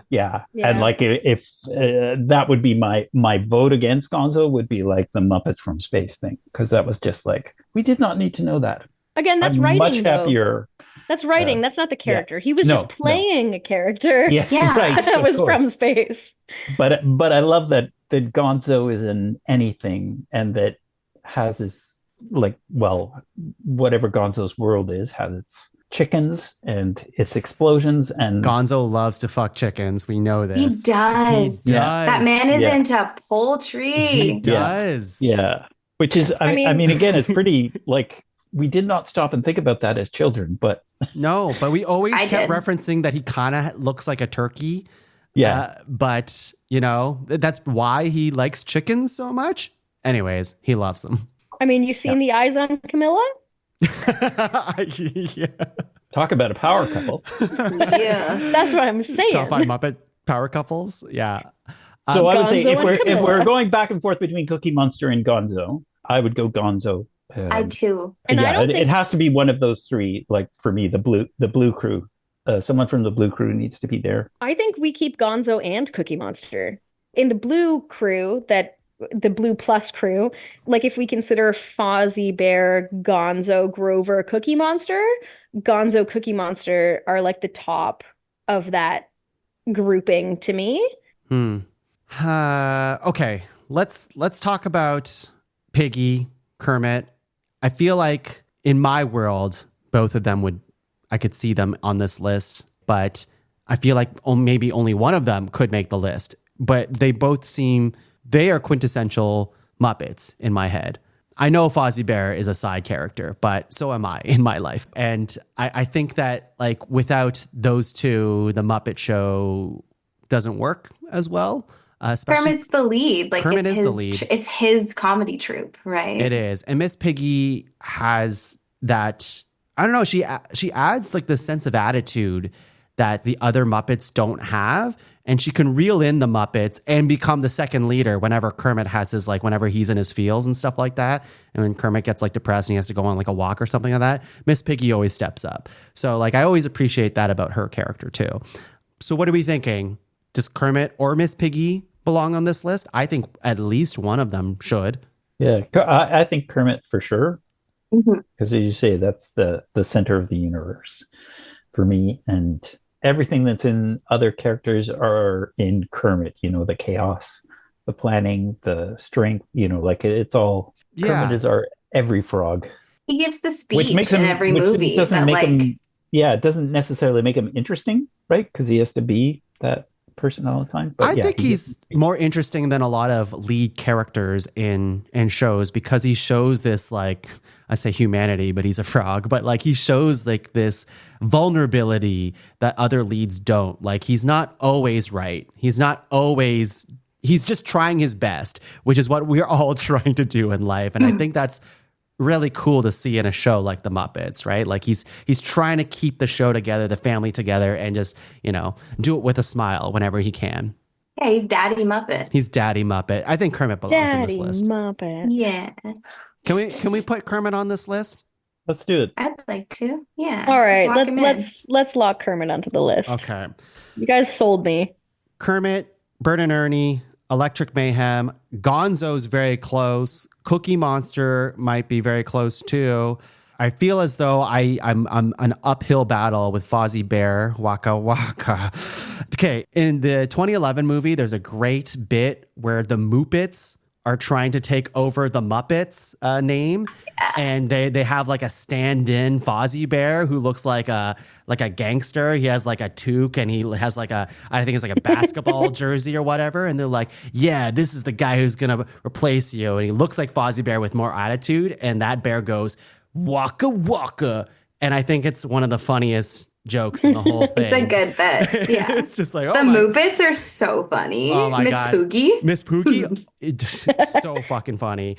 And like if that would be my vote against Gonzo would be like the Muppets from Space thing, because that was just like, we did not need to know that. Again, that's writing. Much happier. That's writing. That's not the character. He was just playing a character. Yes, right. That was from space. But I love that Gonzo is in anything, and that has his like, well, whatever Gonzo's world is has its chickens and its explosions, and Gonzo loves to fuck chickens. We know this. He does. That man is into poultry. He does. Yeah. Which is, I mean, again, it's pretty like, we did not stop and think about that as children, but no, but we always kept referencing that he kind of looks like a turkey. Yeah. But you know, that's why he likes chickens so much. Anyways, he loves them. I mean, you've seen the eyes on Camilla? Yeah. Talk about a power couple. That's what I'm saying. Top 5 Muppet power couples. Yeah. So I would say Gonzo if we're going back and forth between Cookie Monster and Gonzo, I would go Gonzo. I too. And I don't think it has to be one of those three. Like for me, the blue crew. Someone from the blue crew needs to be there. I think we keep Gonzo and Cookie Monster. In the blue crew, the blue plus crew, like if we consider Fozzie Bear, Gonzo, Grover, Cookie Monster, Gonzo, Cookie Monster are like the top of that grouping to me. Okay, let's talk about Piggy, Kermit. I feel like in my world, both of them I could see them on this list, but I feel like maybe only one of them could make the list. But they both they are quintessential Muppets in my head. I know Fozzie Bear is a side character, but so am I in my life. And I think that like without those two, the Muppet Show doesn't work as well. Kermit's the lead. Like Kermit is the lead. It's his comedy troupe, right? It is. And Miss Piggy has that, I don't know, she adds like the sense of attitude that the other Muppets don't have. And she can reel in the Muppets and become the second leader whenever Kermit has his, like, whenever he's in his feels and stuff like that. And when Kermit gets, like, depressed and he has to go on, like, a walk or something like that, Miss Piggy always steps up. So, like, I always appreciate that about her character, too. So what are we thinking? Does Kermit or Miss Piggy belong on this list? I think at least one of them should. Yeah, I think Kermit for sure. Because as you say, that's the center of the universe for me. And everything that's in other characters are in Kermit, you know, the chaos, the planning, the strength, you know, like it's all, Kermit is our every frog. He gives the speech in every movie. It doesn't necessarily make him interesting, right? Because he has to be that person all the time. But I yeah, think he's more interesting than a lot of lead characters in shows because he shows this, like, I say humanity, but he's a frog, but like he shows like this vulnerability that other leads don't. Like he's not always right. He's just trying his best, which is what we're all trying to do in life. And I think that's really cool to see in a show like the Muppets, right? Like he's trying to keep the show together, the family together, and just, do it with a smile whenever he can. Yeah, he's Daddy Muppet. He's Daddy Muppet. I think Kermit belongs on this list. Muppet. Yeah. Can we put Kermit on this list? Let's do it. I'd like to. Yeah. All right, Lock him in. let's lock Kermit onto the list. Okay. You guys sold me. Kermit, Bert and Ernie, Electric Mayhem, Gonzo's very close. Cookie Monster might be very close too. I feel as though I'm an uphill battle with Fozzie Bear, Waka Waka. Okay, in the 2011 movie, there's a great bit where the Muppets are trying to take over the Muppets name, and they have like a stand-in Fozzie Bear who looks like a gangster. He has like a toque and he has like I think it's like a basketball jersey or whatever. And they're like, yeah, this is the guy who's gonna replace you. And he looks like Fozzie Bear with more attitude. And that bear goes, Waka Waka. And I think it's one of the funniest jokes in the whole thing. It's a good bit. Yeah. It's just like, the Muppets are so funny. Oh my Miss God. Poogie. Miss Poogie, it's so fucking funny.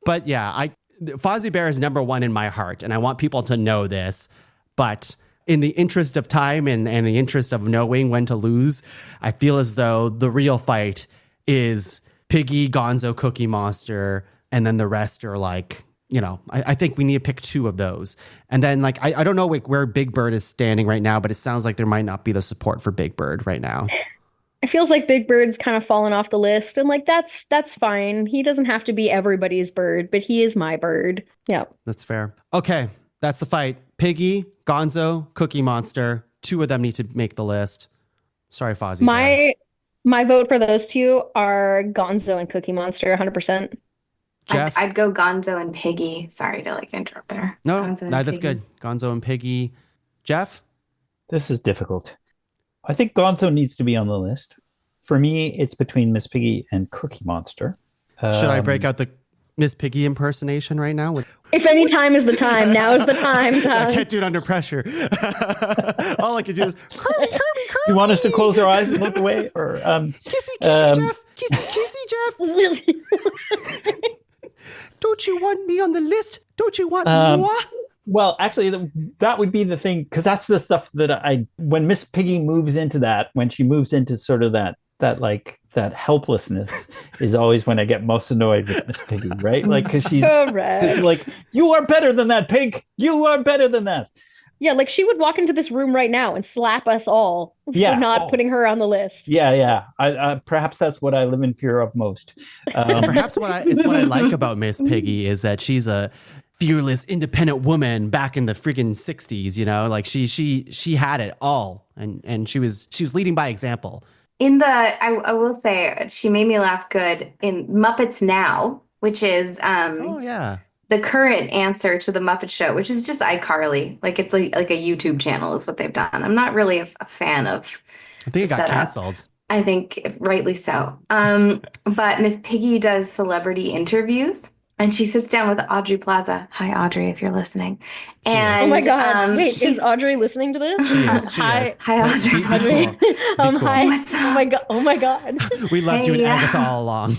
But yeah, Fozzie Bear is number one in my heart, and I want people to know this. But in the interest of time and the interest of knowing when to lose, I feel as though the real fight is Piggy, Gonzo, Cookie Monster, and then the rest are like, I think we need to pick two of those. And then like, I don't know where Big Bird is standing right now, but it sounds like there might not be the support for Big Bird right now. It feels like Big Bird's kind of fallen off the list, and like that's fine. He doesn't have to be everybody's bird, but he is my bird. Yeah. That's fair. Okay, that's the fight. Piggy, Gonzo, Cookie Monster. Two of them need to make the list. Sorry, Fozzie. My vote for those two are Gonzo and Cookie Monster, 100%. Jeff? I'd go Gonzo and Piggy. Sorry to interrupt there. No, that's good. Gonzo and Piggy. Jeff? This is difficult. I think Gonzo needs to be on the list. For me, it's between Miss Piggy and Cookie Monster. Should I break out the Miss Piggy impersonation right now? If any time is the time, now is the time. I can't do it under pressure. All I can do is Kirby. You want us to close our eyes and look away? Or Kissy, Jeff. Kissy, Jeff. Don't you want me on the list? Don't you want more? Well, actually, that would be the thing, because that's the stuff that when Miss Piggy moves into that, when she moves into sort of that helplessness is always when I get most annoyed with Miss Piggy, right? Like, because she's like, you are better than that, pig. You are better than that. Yeah, like she would walk into this room right now and slap us all for not putting her on the list. Yeah. Perhaps that's what I live in fear of most. Perhaps what I like about Miss Piggy is that she's a fearless, independent woman back in the freaking 60s. Like she had it all, and she was leading by example. I will say she made me laugh good in Muppets Now, which is the current answer to the Muppet Show, which is just iCarly. Like it's like a YouTube channel is what they've done. I'm not really a fan of. I think it got canceled. I think rightly so. But Miss Piggy does celebrity interviews. And she sits down with Audrey Plaza. Hi, Audrey, if you're listening. And, oh my God! Wait, is Audrey listening to this? She is. Hi, Audrey. Audrey. Cool. Hi. What's up? Oh my God! We loved you and Agatha all along.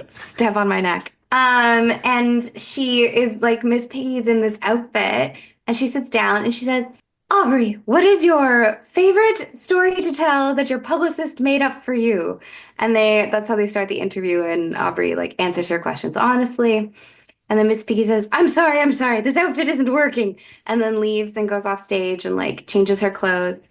Step on my neck. And she is like Miss Piggy's in this outfit, and she sits down and she says, Aubrey, what is your favorite story to tell that your publicist made up for you? And that's how they start the interview, and Aubrey answers her questions honestly. And then Miss Piggy says, I'm sorry, this outfit isn't working. And then leaves and goes off stage and changes her clothes.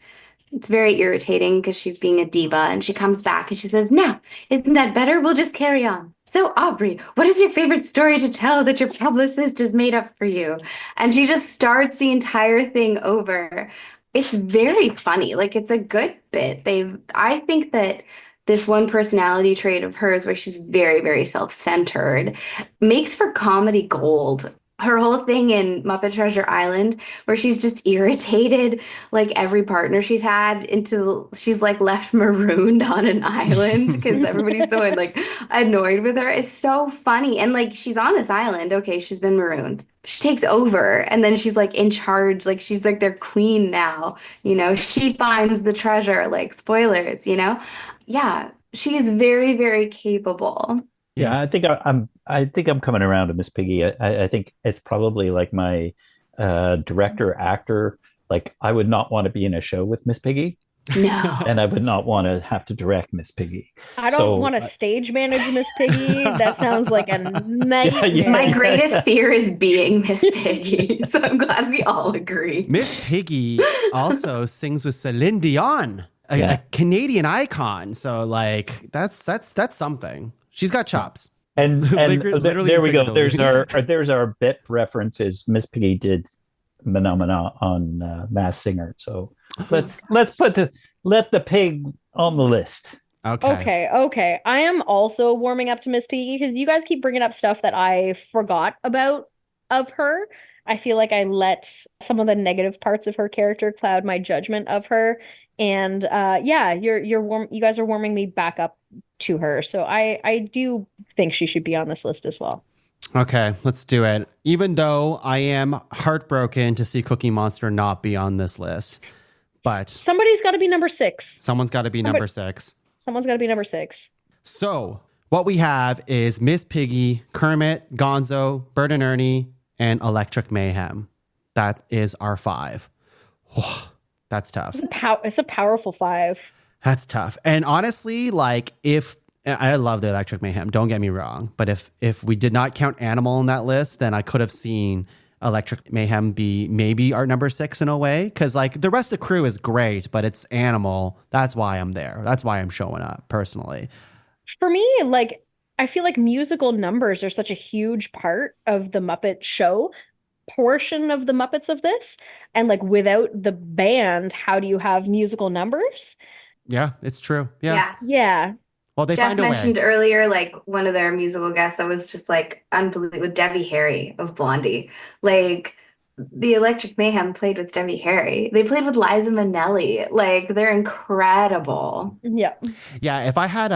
It's very irritating because she's being a diva, and she comes back and she says, now, isn't that better? We'll just carry on. So, Aubrey, what is your favorite story to tell that your publicist has made up for you? And she just starts the entire thing over. It's very funny. It's a good bit. I think that this one personality trait of hers where she's very, very self-centered makes for comedy gold. her whole thing in Muppet Treasure Island, where she's just irritated, like every partner she's had she's like left marooned on an island because everybody's so like annoyed with her, is so funny. And like she's on this island, okay, she's been marooned. She takes over and then she's like in charge, like she's like their queen now, she finds the treasure, like spoilers, Yeah, she is very, very capable. Yeah, I think I'm coming around to Miss Piggy. I think it's probably like my director actor. Like I would not want to be in a show with Miss Piggy. No. And I would not want to have to direct Miss Piggy. I don't want to stage manage Miss Piggy. That sounds like a nightmare. Yeah. My greatest fear is being Miss Piggy. So I'm glad we all agree. Miss Piggy also sings with Celine Dion, a Canadian icon. So like that's something. She's got chops. And Literally there we go. figuratively. There's our bit references. Miss Piggy did Phenomena on Masked Singer. So let the pig on the list. Okay. I am also warming up to Miss Piggy because you guys keep bringing up stuff that I forgot about of her. I feel like I let some of the negative parts of her character cloud my judgment of her. And you guys are warming me back up to her. So I do think she should be on this list as well. Okay, let's do it. Even though I am heartbroken to see Cookie Monster not be on this list. But somebody's got to be number 6. Someone's got to be number 6. Someone's got to be number 6. So what we have is Miss Piggy, Kermit, Gonzo, Bert and Ernie, and Electric Mayhem. That is our 5. That's tough. It's a powerful 5. That's tough. And honestly, like I love the Electric Mayhem, don't get me wrong. But if we did not count Animal on that list, then I could have seen Electric Mayhem be maybe our number 6 in a way. Because like the rest of the crew is great, but it's Animal. That's why I'm there. That's why I'm showing up personally. For me, like I feel like musical numbers are such a huge part of the Muppet show portion of the Muppets of this. And like without the band, how do you have musical numbers? Yeah, it's true. Yeah. Well, they Jeff find a way. mentioned earlier, like one of their musical guests that was just like unbelievable, with Debbie Harry of Blondie. Like the Electric Mayhem played with Debbie Harry. They played with Liza Minnelli. Like they're incredible. Yeah. Yeah, if I had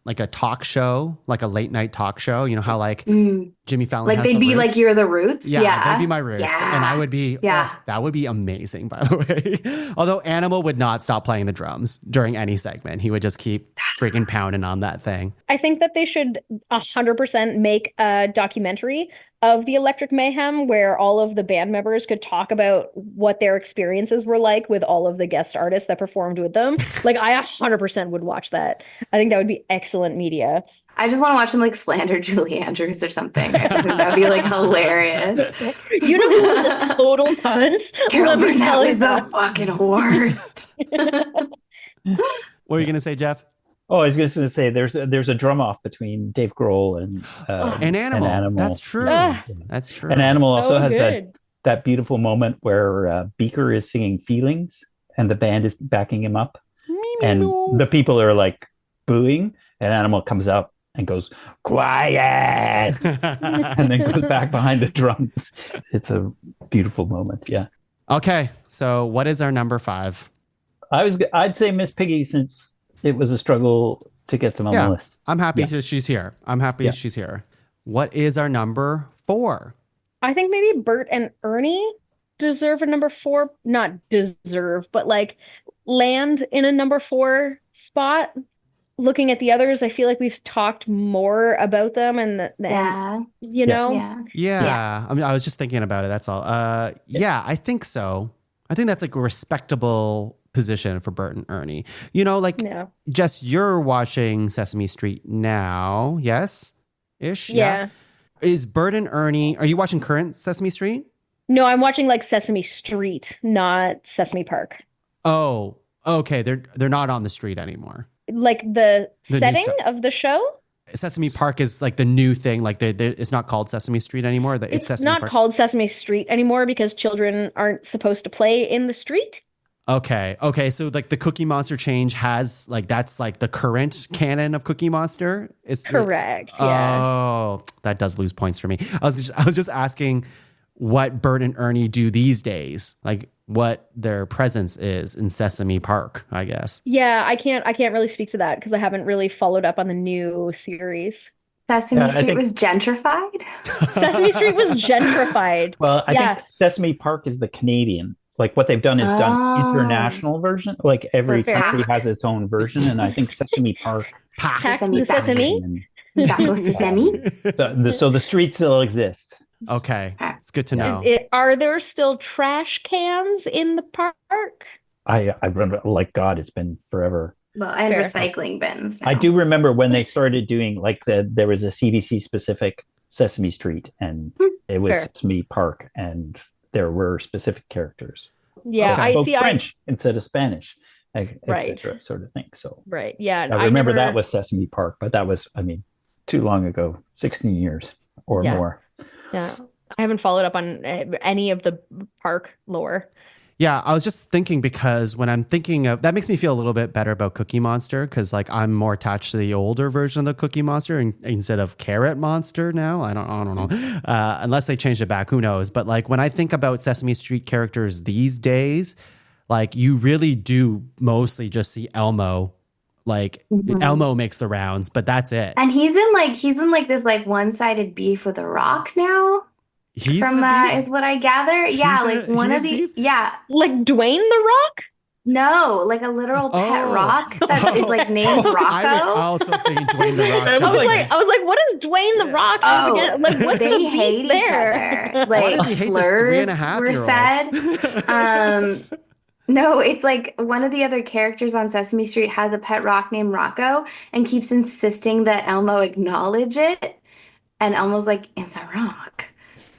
like a talk show, like a late night talk show, you know how like Jimmy Fallon like has they'd the be Roots? like You're the Roots. Yeah, they'd be my Roots. Yeah. And I would be, that would be amazing, by the way. Although Animal would not stop playing the drums during any segment. He would just keep freaking pounding on that thing. I think that they should 100% make a documentary of the Electric Mayhem where all of the band members could talk about what their experiences were like with all of the guest artists that performed with them. Like I 100% would watch that. I think that would be excellent media. I just want to watch them like slander Julie Andrews or something. I think that would be like hilarious. You know who was a total cunt? Carol Let me Burnett tell you was the fucking worst. What were you going to say, Jeff? Oh, I was just going to say there's a drum off between Dave Grohl and Animal. That's true. That's true. And Animal also has good. that beautiful moment where Beaker is singing Feelings and the band is backing him up. And the people are like booing and Animal comes out and goes, quiet, and then goes back behind the drums. It's a beautiful moment. Yeah. Okay. So what is our number 5? I'd say Miss Piggy, since it was a struggle to get them on the list. I'm happy that she's here. She's here. What is our number 4? I think maybe Bert and Ernie deserve a number 4. Not deserve, but like land in a number 4 spot. Looking at the others, I feel like we've talked more about them and you know? Yeah. I mean, I was just thinking about it. That's all. Yeah, I think so. I think that's like a respectable position for Bert and Ernie. You know, like Jess, you're watching Sesame Street now. Yes? Ish? Yeah. Is Bert and Ernie, are you watching current Sesame Street? No, I'm watching like Sesame Street, not Sesame Park. Oh, okay. They're not on the street anymore. Like the setting of the show? Sesame Park is like the new thing. Like it's not called Sesame Street anymore. It's Sesame not Park. called Sesame Street anymore because children aren't supposed to play in the street. Okay. So like the Cookie Monster change has like, that's like the current canon of Cookie Monster. Is correct. Yeah. Oh, that does lose points for me. I was just asking what Bert and Ernie do these days, like what their presence is in Sesame Park, I guess. Yeah, I can't really speak to that because I haven't really followed up on the new series. Sesame Street was gentrified. Sesame Street was gentrified. Well, I think Sesame Park is the Canadian. Like what they've done is done international version. Like every country has its own version, and I think Sesame Park. Sesame. Sesame. So the street still exists. Okay, it's good to know. Are there still trash cans in the park? I remember, like God, it's been forever. Well, and recycling bins. I do remember when they started doing like there was a CBC specific Sesame Street, and it was Sesame Park, and there were specific characters. Yeah, I see. French instead of Spanish, etc. sort of thing. So yeah. I remember that was Sesame Park, but that was, I mean, too long ago, 16 years or more. Yeah, I haven't followed up on any of the park lore. Yeah, I was just thinking because when I'm thinking of that makes me feel a little bit better about Cookie Monster because like I'm more attached to the older version of the Cookie Monster instead of Carrot Monster now. I don't know unless they changed it back. Who knows? But like when I think about Sesame Street characters these days, like you really do mostly just see Elmo. Like Elmo makes the rounds, but that's it. And he's in this like one-sided beef with a rock now. He's from is what I gather. Yeah, like one of the like Dwayne the Rock. No, like a literal pet rock that is like named Rocco. I was also thinking Dwayne the Rock. I was like, what is Dwayne the Rock? Like, what's they hate each other. Like slurs were said. No, it's like one of the other characters on Sesame Street has a pet rock named Rocco and keeps insisting that Elmo acknowledge it. And Elmo's like, it's a rock.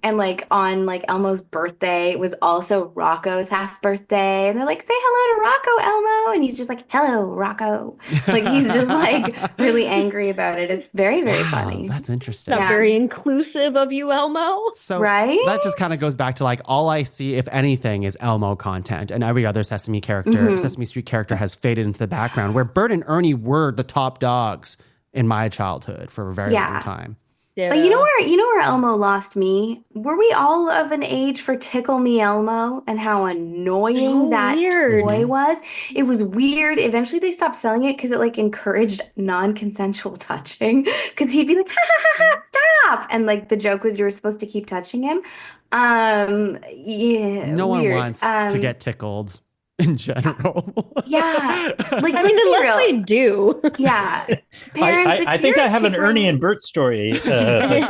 And like on like Elmo's birthday was also Rocco's half birthday. And they're like, say hello to Rocco, Elmo. And he's just like, hello, Rocco. Like he's just like really angry about it. It's very, very funny. That's interesting. Not very inclusive of you, Elmo. So that just kind of goes back to like all I see, if anything, is Elmo content. And every other Sesame Street character has faded into the background, where Bert and Ernie were the top dogs in my childhood for a very long time. But you know where Elmo lost me? Were we all of an age for Tickle Me Elmo and how annoying that toy was? It was weird. Eventually they stopped selling it because it like encouraged non-consensual touching. Because he'd be like, ha ha ha ha, stop. And like the joke was you were supposed to keep touching him. No one wants to get tickled. In general. Yeah. Like, I mean, unless they do. Yeah. Parents, I think I have an Ernie and Bert story. Yeah,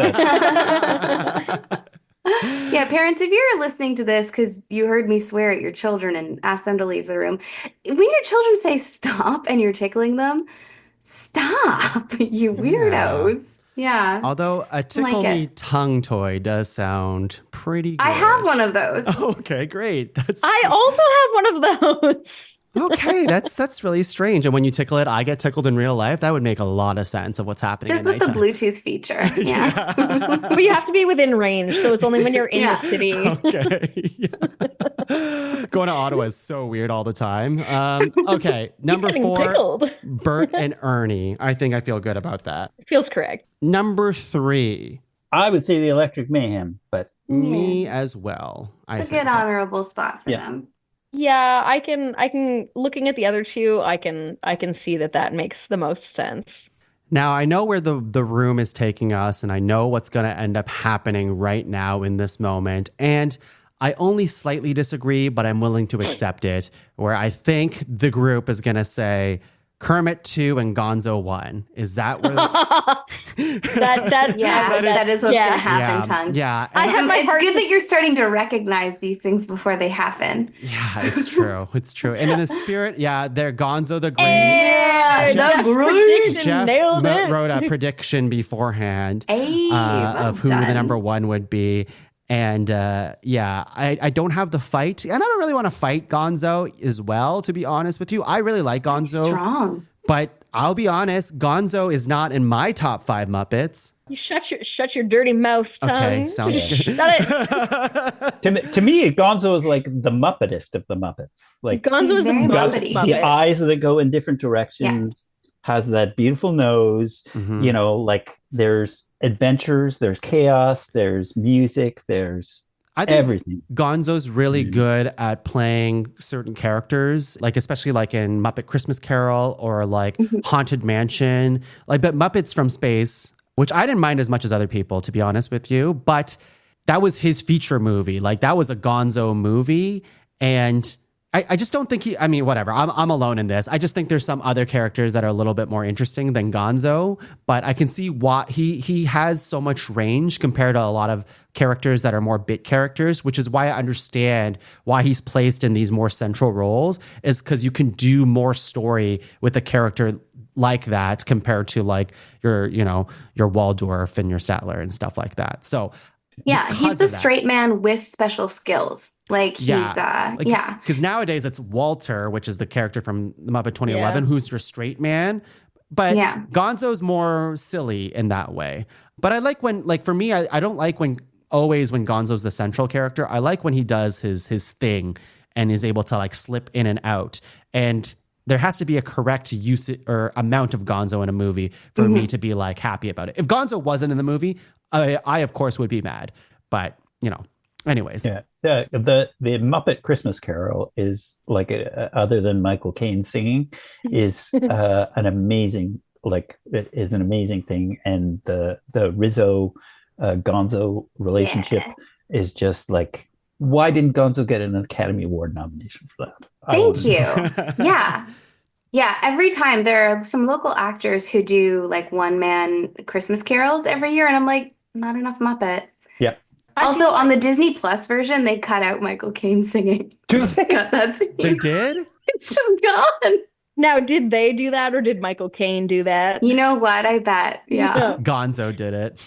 parents, if you're listening to this because you heard me swear at your children and ask them to leave the room, when your children say stop and you're tickling them, stop, you weirdos. Yeah. Although a Tickle Me tongue toy does sound pretty good. I have one of those. Okay, great. I also have one of those. Okay, that's really strange. And when you tickle it, I get tickled in real life. That would make a lot of sense of what's happening. Just with the Bluetooth feature. Yeah. But you have to be within range, so it's only when you're in the city. Okay. Yeah. Going to Ottawa is so weird all the time. Okay, number 4, tickled. Bert and Ernie. I think I feel good about that. Feels correct. Number 3. I would say the Electric Mayhem, but me as well. A good honorable spot for them. Yeah, I can looking at the other two, I can see that makes the most sense. Now, I know where the room is taking us, and I know what's going to end up happening right now in this moment. And I only slightly disagree, but I'm willing to accept it, where I think the group is going to say Kermit 2 and Gonzo 1. Is that where? that is what's going to happen, Tongue. Yeah. It's good that you're starting to recognize these things before they happen. Yeah, it's true. It's true. And in the spirit, they're Gonzo the Great. Yeah, the Great. Jeff wrote a prediction beforehand of who the number 1 would be. And I don't have the fight. And I don't really want to fight Gonzo as well, to be honest with you. I really like Gonzo. That's strong. But I'll be honest, Gonzo is not in my top 5 Muppets. You shut your dirty mouth, Tongue. Okay, sounds good. To me, Gonzo is like the Muppetest of the Muppets. Like Gonzo is very Muppety. The eyes that go in different directions, has that beautiful nose. Mm-hmm. You know, like there's adventures, there's chaos, there's music, there's I think everything. Gonzo's really good at playing certain characters, like especially like in Muppet Christmas Carol or like Haunted Mansion, like but Muppets from Space, which I didn't mind as much as other people, to be honest with you, but that was his feature movie. Like that was a Gonzo movie, and I just don't think I mean, whatever. I'm alone in this. I just think there's some other characters that are a little bit more interesting than Gonzo, but I can see why he has so much range compared to a lot of characters that are more bit characters, which is why I understand why he's placed in these more central roles, is because you can do more story with a character like that compared to like your Waldorf and your Statler and stuff like that. So yeah, he's the straight man with special skills. Like he's because nowadays it's Walter, which is the character from the Muppet 2011, who's your straight man. But Gonzo's more silly in that way. But I like when, like for me, I don't like when Gonzo's the central character. I like when he does his thing and is able to like slip in and out. And there has to be a correct use or amount of Gonzo in a movie for me to be like happy about it. If Gonzo wasn't in the movie, I of course would be mad. But anyways. Yeah. The Muppet Christmas Carol is like other than Michael Caine singing is an amazing it is an amazing thing, and the Rizzo Gonzo relationship is just like, why didn't Gonzo get an Academy Award nomination for that? Thank you. Yeah. Every time there are some local actors who do like one-man Christmas carols every year, and I'm like, not enough Muppet. Yeah. Also, on the Disney Plus version, they cut out Michael Caine singing. Just cut that scene. They did? It's just gone. Now, did they do that or did Michael Caine do that? You know what? I bet. Yeah. Gonzo did it.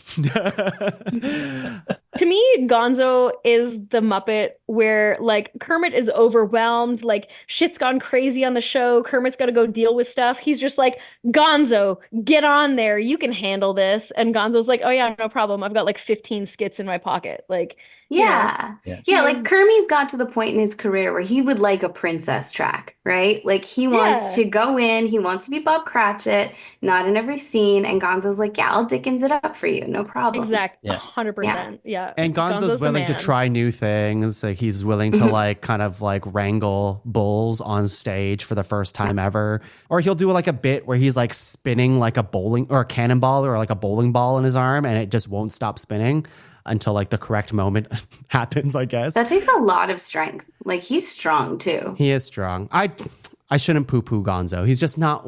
To me, Gonzo is the Muppet where like Kermit is overwhelmed, like shit's gone crazy on the show. Kermit's got to go deal with stuff. He's just like, Gonzo, get on there. You can handle this. And Gonzo's like, oh yeah, no problem. I've got like 15 skits in my pocket. Like, yeah. Like Kermit's got to the point in his career where he would like a princess track, right? Like he wants to go in, he wants to be Bob Cratchit, not in every scene. And Gonzo's like, yeah, I'll Dickens it up for you. No problem. Exactly. 100%. Yeah. And Gonzo's willing to try new things. Like he's willing to like kind of like wrangle bulls on stage for the first time ever. Or he'll do like a bit where he's like spinning like a bowling or a cannonball or like a bowling ball in his arm, and it just won't stop spinning until like the correct moment happens, I guess. That takes a lot of strength. Like he's strong too. He is strong. I shouldn't poo-poo Gonzo. He's just not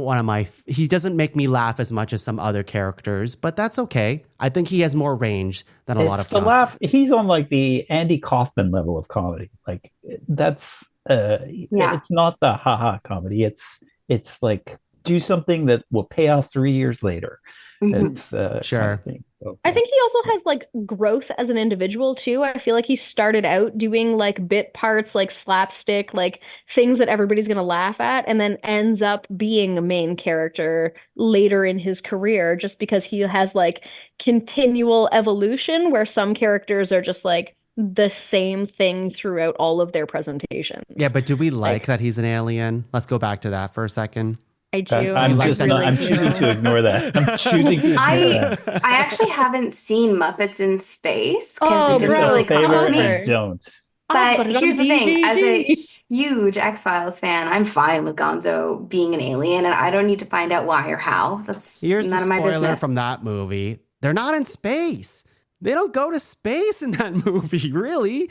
he doesn't make me laugh as much as some other characters, but that's okay. I think he has more range than a lot of laugh. He's on like the Andy Kaufman level of comedy. Like that's it's not the haha comedy. It's like do something that will pay off 3 years later. It's sure. Kind of thing. So, I think he also has like growth as an individual too. I feel like he started out doing like bit parts, like slapstick, like things that everybody's going to laugh at, and then ends up being a main character later in his career just because he has like continual evolution where some characters are just like the same thing throughout all of their presentations. Yeah, but do we like that he's an alien? Let's go back to that for a second. I do. I'm choosing to ignore that. I'm choosing to ignore that. I actually haven't seen Muppets in Space because it didn't really call to me. I don't. But here's the thing. As a huge X-Files fan, I'm fine with Gonzo being an alien, and I don't need to find out why or how. That's Here's none of my business. Here's the spoiler from that movie. They're not in space. They don't go to space in that movie, really.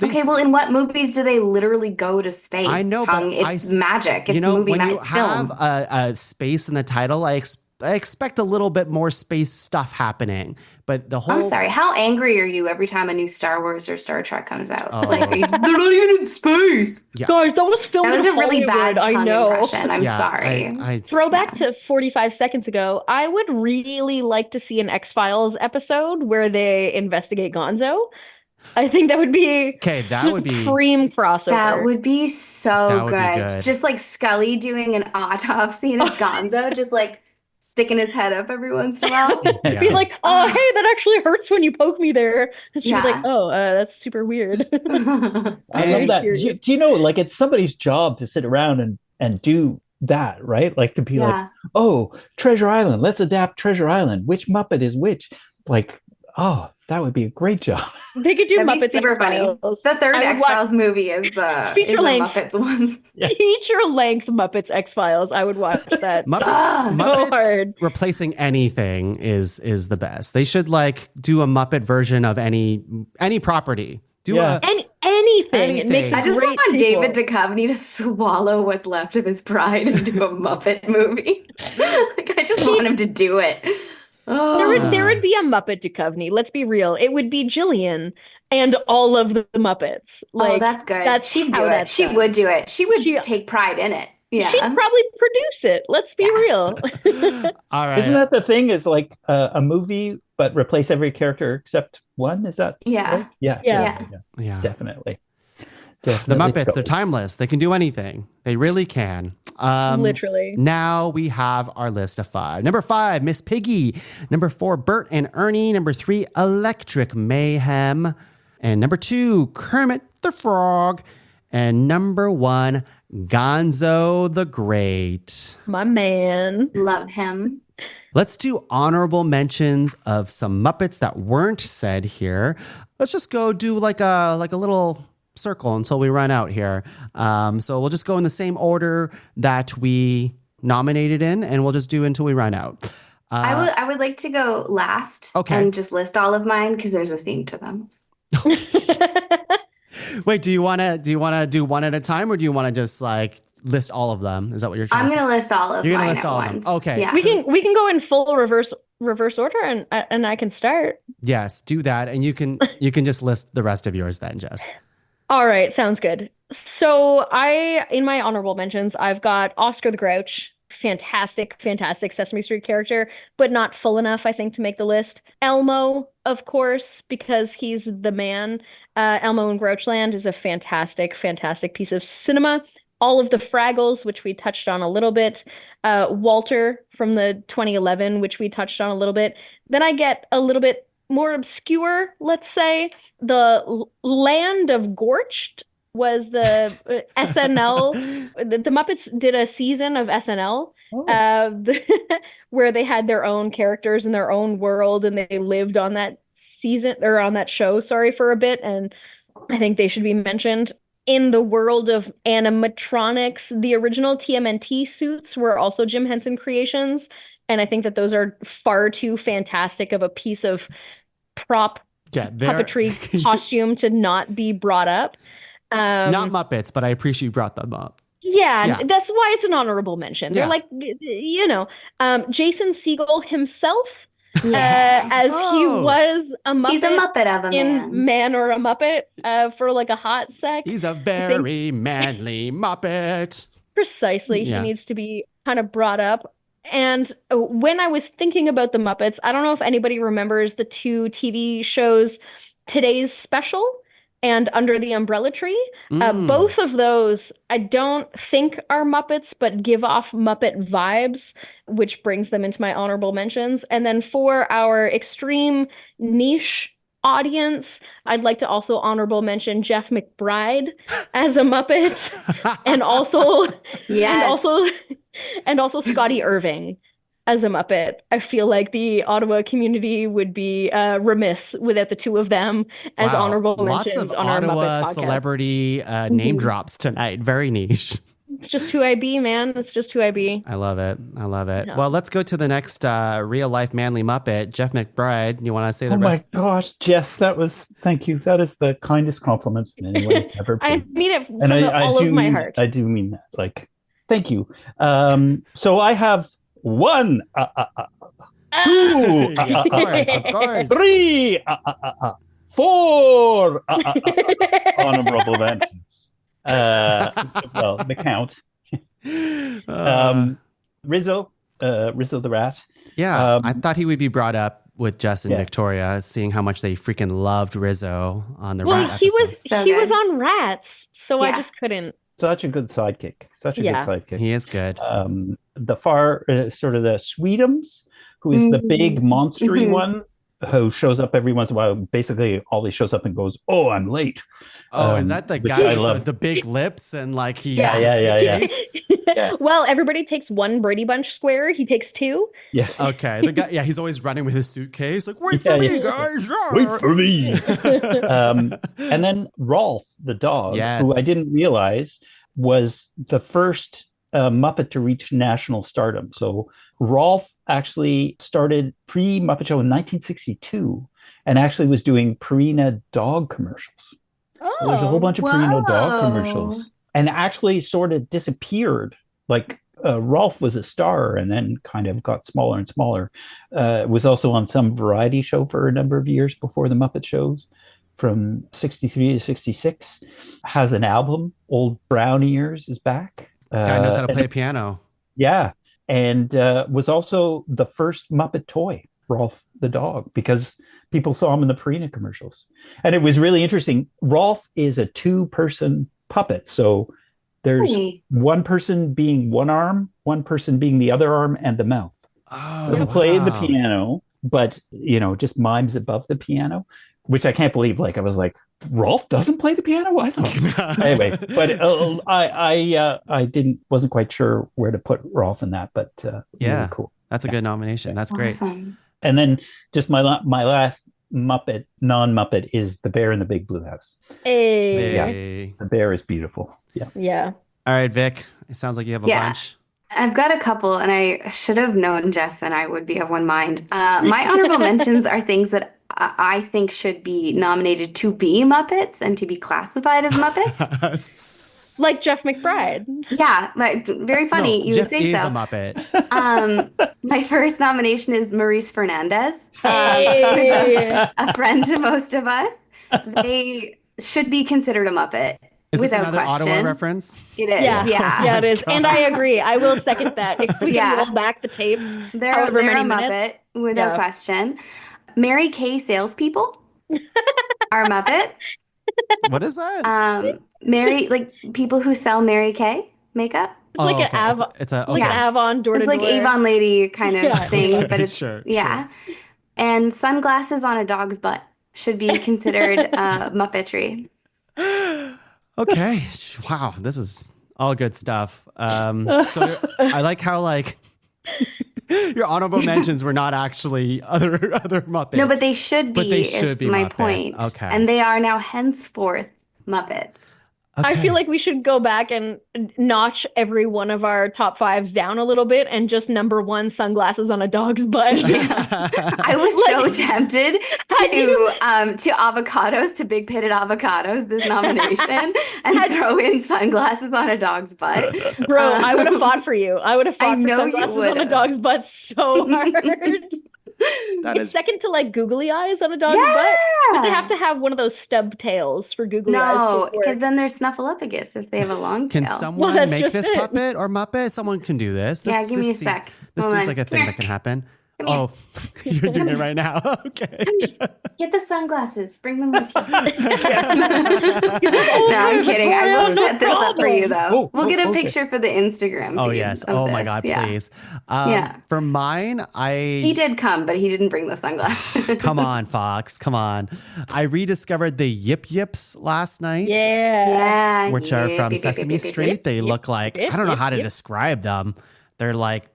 Okay, well, in what movies do they literally go to space? I know, Tongue? It's magic. It's movie when magic. You have a space in the title, I expect a little bit more space stuff happening. But the whole... I'm sorry, how angry are you every time a new Star Wars or Star Trek comes out? Like, they're not even in space. Yeah. Guys, that was filmed That was in a really Hollywood. bad tongue impression. I'm sorry. Throwback to 45 seconds ago, I would really like to see an X-Files episode where they investigate Gonzo. I think that would be supreme crossover. That would be so good. Just like Scully doing an autopsy and it's Gonzo, just like sticking his head up every once in a while. Be like, oh, hey, that actually hurts when you poke me there. And she'd be like, oh, that's super weird. I love that. Do you know, like it's somebody's job to sit around and do that, right? Like to be like, oh, Treasure Island, let's adapt Treasure Island. Which Muppet is which? Like, Oh, that would be a great job. They could do That'd be Muppets super funny. X-Files. The third I would X-Files movie is the Feature length. Muppets one. Feature-length Muppets X-Files. I would watch that. Muppets hard. replacing anything is the best. They should like do a Muppet version of any property. Do Yeah. Anything. It makes a I just great want sequel. David Duchovny to swallow what's left of his pride and do a Muppet movie. Like, I just want him to do it. There would be a Muppet Duchovny. Let's be real. It would be Jillian and all of the Muppets. Like, that's good. That's She'd do how it. that's She done. would do it. She would take pride in it. Yeah. She'd probably produce it. Let's be real. All right. Isn't that the thing? Is like a movie, but replace every character except one? Is that Yeah. right? Yeah. Yeah. Definitely. The Muppets, they're timeless. They can do anything. They really can. Literally. Now we have our list of 5. Number 5, Miss Piggy. Number 4, Bert and Ernie. Number 3, Electric Mayhem. And number 2, Kermit the Frog. And number 1, Gonzo the Great. My man. Love him. Let's do honorable mentions of some Muppets that weren't said here. Let's just go do like a little circle until we run out here. So we'll just go in the same order that we nominated in, and we'll just do until we run out. I would like to go last and just list all of mine because there's a theme to them. Wait, do you want to do one at a time, or do you want to just like list all of them? Is that what you're trying to say? I'm going to list all of You're mine going to list at all once. of them. Okay. Yeah. We can go in full reverse order and I can start. Yes, do that, and you can just list the rest of yours then, Jess. All right, sounds good. So in my honorable mentions, I've got Oscar the Grouch. Fantastic Sesame Street character, but not full enough, I think, to make the list. Elmo, of course, because he's the man. Elmo in Grouchland is a fantastic piece of cinema. All of the Fraggles, which we touched on a little bit. Walter from the 2011, which we touched on a little bit. Then I get a little bit more obscure, let's say. The Land of Gorched was the SNL. The Muppets did a season of SNL where they had their own characters in their own world, and they lived on that season or on that show, for a bit. And I think they should be mentioned. In the world of animatronics, the original TMNT suits were also Jim Henson creations. And I think that those are far too fantastic of a piece of prop puppetry costume to not be brought up. Not Muppets, but I appreciate you brought them up. Yeah, that's why it's an honorable mention. Yeah. They're like, Jason Segel himself, as he was a Muppet. He's a Muppet of a in Man or a Muppet for like a hot sec. He's a very manly Muppet. Precisely. Yeah. He needs to be kind of brought up. And when I was thinking about the Muppets, I don't know if anybody remembers the 2 TV shows, Today's Special and Under the Umbrella Tree. Both of those I don't think are Muppets, but give off Muppet vibes, which brings them into my honorable mentions. And then for our extreme niche audience, I'd like to also honorable mention Geoff McBride as a Muppet, and also and also Scotty Irving as a Muppet. I feel like the Ottawa community would be remiss without the 2 of them as honorable mentions Lots of on our Ottawa Muppet podcast. celebrity name drops tonight. Very niche. It's just who I be, man. It's just who I be. I love it. Yeah. Well, let's go to the next real life manly Muppet, Geoff McBride. You want to say the rest? Oh my gosh, Jess, thank you. That is the kindest compliment anyone's ever paid. I mean it from all of my heart. I do mean that. Like, thank you. So I have 1, 2, of course. 3, 4 honorable mentions. Well, the count. Rizzo the Rat. Yeah, I thought he would be brought up with Jess and Victoria, seeing how much they freaking loved Rizzo on the Rat he episode. was on Rats, so I just couldn't. Such a good sidekick. Good sidekick. He is good. The far sort of the Sweetums, who is the big monstery one, who shows up every once in a while. Basically, always shows up and goes, "Oh, I'm late." Is that the guy with the big lips and like he? Yeah. Well, everybody takes one Brady Bunch square. He takes two. Yeah. Okay. The guy, he's always running with his suitcase. Like, wait for me, guys. Wait for me. And then Rolf, the dog, who I didn't realize was the first Muppet to reach national stardom. So Rolf actually started pre-Muppet Show in 1962 and actually was doing Purina dog commercials. Oh, There's a whole bunch of Purina dog commercials and actually sort of disappeared. Like Rolf was a star and then kind of got smaller and smaller. Was also on some variety show for a number of years before the Muppet shows from 63 to 66. Has an album, Old Brown Ears is back. Guy knows how to play piano. Yeah. And was also the first Muppet toy, Rolf the dog, because people saw him in the Purina commercials. And it was really interesting. Rolf is a 2-person puppet. So there's one person being one arm, one person being the other arm and the mouth. Oh, doesn't play the piano, but, just mimes above the piano, which I can't believe. Like, I was like, Rolf doesn't play the piano? I thought. Anyway, but I wasn't quite sure where to put Rolf in that, but really cool. That's a good nomination. That's great. And then just my last Muppet, non-Muppet, is the Bear in the Big Blue House. Hey. Yeah, the bear is beautiful. Yeah. All right, Vic. It sounds like you have a bunch. I've got a couple, and I should have known Jess and I would be of one mind. My honorable mentions are things that I think should be nominated to be Muppets and to be classified as Muppets. Like Geoff McBride. Yeah, very funny. No, you Jeff would say is so. a Muppet. My first nomination is Maurice Fernandez, who's a friend to most of us. They should be considered a Muppet. Is this without another question. Ottawa reference? It is, Yeah, yeah. it is. And I agree. I will second that. If we can roll back the tapes, They're a many Muppet minutes. without question. Mary Kay salespeople are Muppets. What is that? Mary, like people who sell Mary Kay makeup. It's like an Avon. It's a Like an Avon door to It's like door. Avon lady kind of thing, but it's Sure. And sunglasses on a dog's butt should be considered Muppetry. Okay. Wow. This is all good stuff. So I like how your honorable mentions were not actually other Muppets. No, but they should be. But they should be my Muppets. point. Okay. And they are now henceforth Muppets. Okay. I feel like we should go back and notch every one of our top fives down a little bit and just number one, sunglasses on a dog's butt. I was so tempted to avocados, to big pitted avocados, this nomination, and throw in sunglasses on a dog's butt. Bro, I would have fought for you. I would have fought for know you sunglasses on a would've. dog's butt so hard. It's second to like googly eyes on a dog's butt. But they have to have one of those stub tails for googly eyes. No, because then they're snuffleupagus if they have a long tail. Can someone that's make just this it. puppet or Muppet? Someone can do this. Yeah, give me a sec. This Hold seems on. like a thing that can happen. Come here. Oh, you're doing it right now. Okay. Get the sunglasses. Bring them with you. No, I'm kidding. I will set this up for you, though. We'll get a picture for the Instagram. Oh, feed yes. of Oh, my this. God, Yeah. please. Yeah. For mine, He did come, but he didn't bring the sunglasses. Come on, Fox. Come on. I rediscovered the Yip Yips last night. Yeah. Which are Yip, from yip, Sesame yip, yip, Street. yip, They look like, I don't know how to describe them. They're like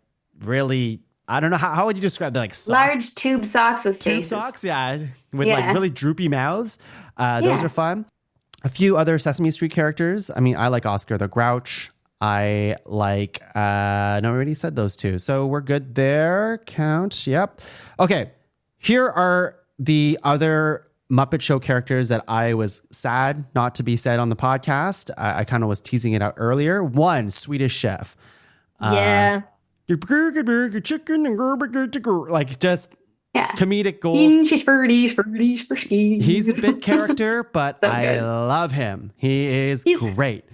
really, I don't know. How would you describe them? Like Large tube socks with tube faces. socks, yeah. With like really droopy mouths. Those are fun. A few other Sesame Street characters. I mean, I like Oscar the Grouch. I like, no, I already said those two. So we're good there. Count. Yep. Okay. Here are the other Muppet Show characters that I was sad not to be said on the podcast. I kind of was teasing it out earlier. One, Swedish Chef. Yeah. Burger, chicken, and like just comedic gold. He's a bit character, but I love him. He is great.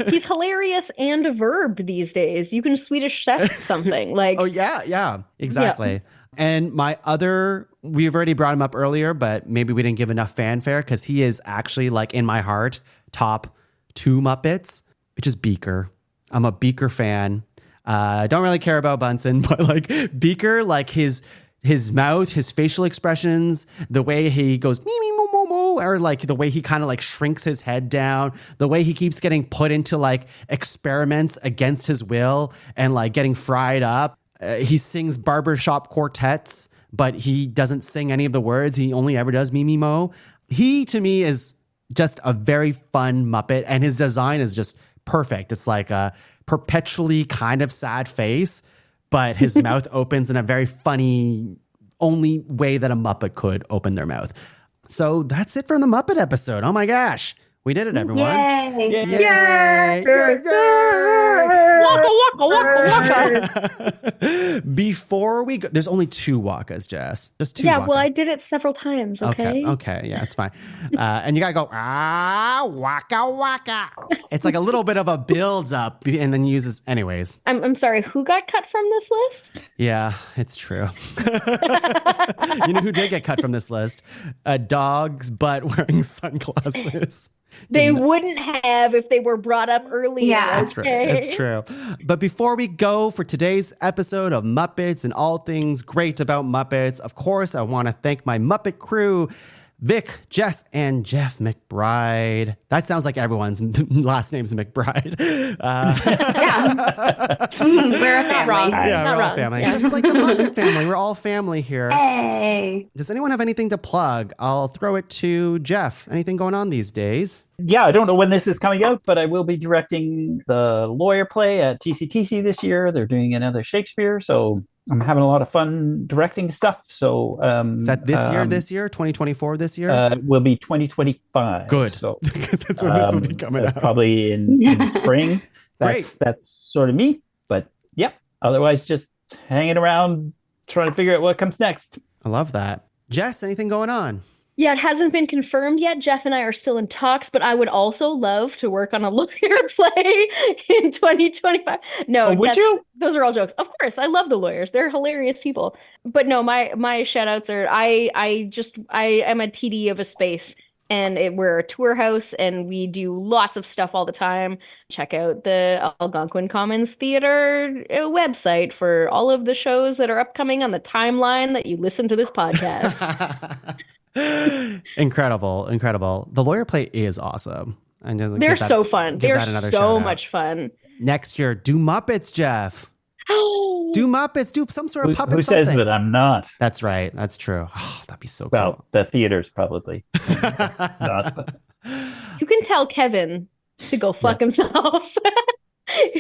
He's hilarious and a verb these days. You can Swedish chef something like. Oh yeah, exactly. Yeah. And my other, we've already brought him up earlier, but maybe we didn't give enough fanfare because he is actually like in my heart top 2 Muppets, which is Beaker. I'm a Beaker fan. Don't really care about Bunsen, but like Beaker, like his mouth, his facial expressions, the way he goes me me mo mo mo or like the way he kind of like shrinks his head down, the way he keeps getting put into like experiments against his will and like getting fried up. He sings barbershop quartets, but he doesn't sing any of the words. He only ever does me, me, mo. He, to me, is just a very fun Muppet, and his design is just perfect. It's like a perpetually kind of sad face, but his mouth opens in a very funny, only way that a Muppet could open their mouth. So that's it for the Muppet episode. Oh my gosh. We did it, everyone. Yay! Yay! Waka, waka, waka, waka. Before we go, there's only 2 wakas, Jess. Just 2 Yeah, waka. well, I did it several times, okay? Okay, yeah, it's fine. And you gotta go, waka, waka. It's like a little bit of a build up and then uses, anyways. I'm sorry, who got cut from this list? Yeah, it's true. You know who did get cut from this list? A dog's butt wearing sunglasses. They wouldn't have if they were brought up earlier. Yeah. That's right. okay? It's true. But before we go for today's episode of Muppets and all things great about Muppets, of course, I want to thank my Muppet crew, Vic, Jess, and Geoff McBride. That sounds like everyone's last name's McBride. Yeah. We're a family. wrong. Yeah, Not we're all wrong. family. Yeah. Just like the Muppet family. We're all family here. Hey. Does anyone have anything to plug? I'll throw it to Jeff. Anything going on these days? Yeah, I don't know when this is coming out, but I will be directing the lawyer play at GCTC this year. They're doing another Shakespeare, so I'm having a lot of fun directing stuff. So Is that this year, 2024 this year? It will be 2025. Good. So Because that's when this will be coming out. probably in spring. That's sort of me. But yeah, otherwise just hanging around trying to figure out what comes next. I love that. Jess, anything going on? Yeah, it hasn't been confirmed yet. Jeff and I are still in talks, but I would also love to work on a lawyer play in 2025. No, Would you? Those are all jokes. Of course, I love the lawyers. They're hilarious people. But no, my shout outs are I am a TD of a space, and we're a tour house and we do lots of stuff all the time. Check out the Algonquin Commons Theater website for all of the shows that are upcoming on the timeline that you listen to this podcast. Incredible. The lawyer play is awesome. They're so fun. They're so much fun. Next year, do Muppets, Jeff. Do Muppets. Do some sort of puppet Who something. says that I'm not? That's right. That's true. Oh, that'd be so Well, cool. the theater's probably not. But You can tell Kevin to go fuck himself.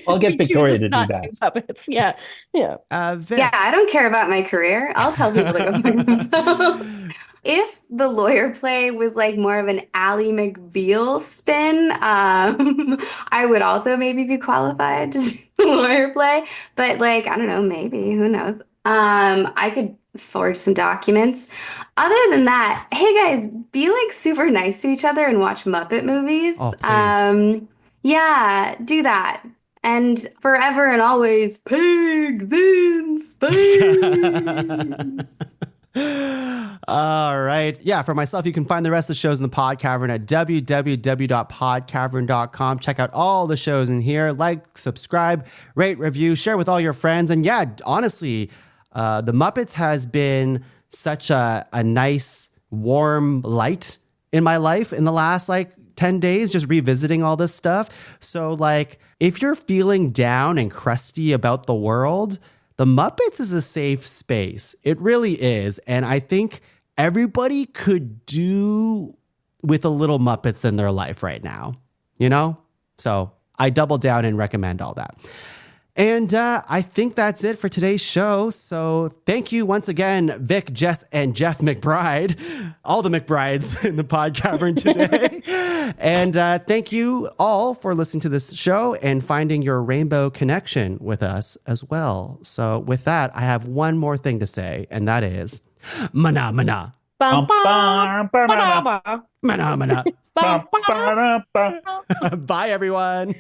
I'll get If he Victoria chooses to do not that. puppets. Yeah. Vic. Yeah, I don't care about my career. I'll tell people to go fuck themselves. If the lawyer play was like more of an Ally McBeal spin, I would also maybe be qualified to do the lawyer play. But like, I don't know, maybe, who knows? I could forge some documents. Other than that, hey guys, be like super nice to each other and watch Muppet movies. Oh, please. Yeah, do that. And forever and always, pigs in space. All right. Yeah, for myself, you can find the rest of the shows in the Pod Cavern at www.podcavern.com. Check out all the shows in here. Like, subscribe, rate, review, share with all your friends. And yeah, honestly, the Muppets has been such a nice, warm light in my life in the last like 10 days, just revisiting all this stuff. So like, if you're feeling down and crusty about the world, the Muppets is a safe space. It really is. And I think everybody could do with a little Muppets in their life right now, you know? So I double down and recommend all that. And I think that's it for today's show. So thank you once again, Vic, Jess, and Geoff McBride, all the McBrides in the Pod Cavern today. And thank you all for listening to this show and finding your rainbow connection with us as well. So with that, I have one more thing to say, and that is mana mana. Bum, bum, ba-da-ba. Mana mana. Bum, bum. Bye, everyone.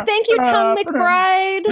Thank you, Tuong McBride.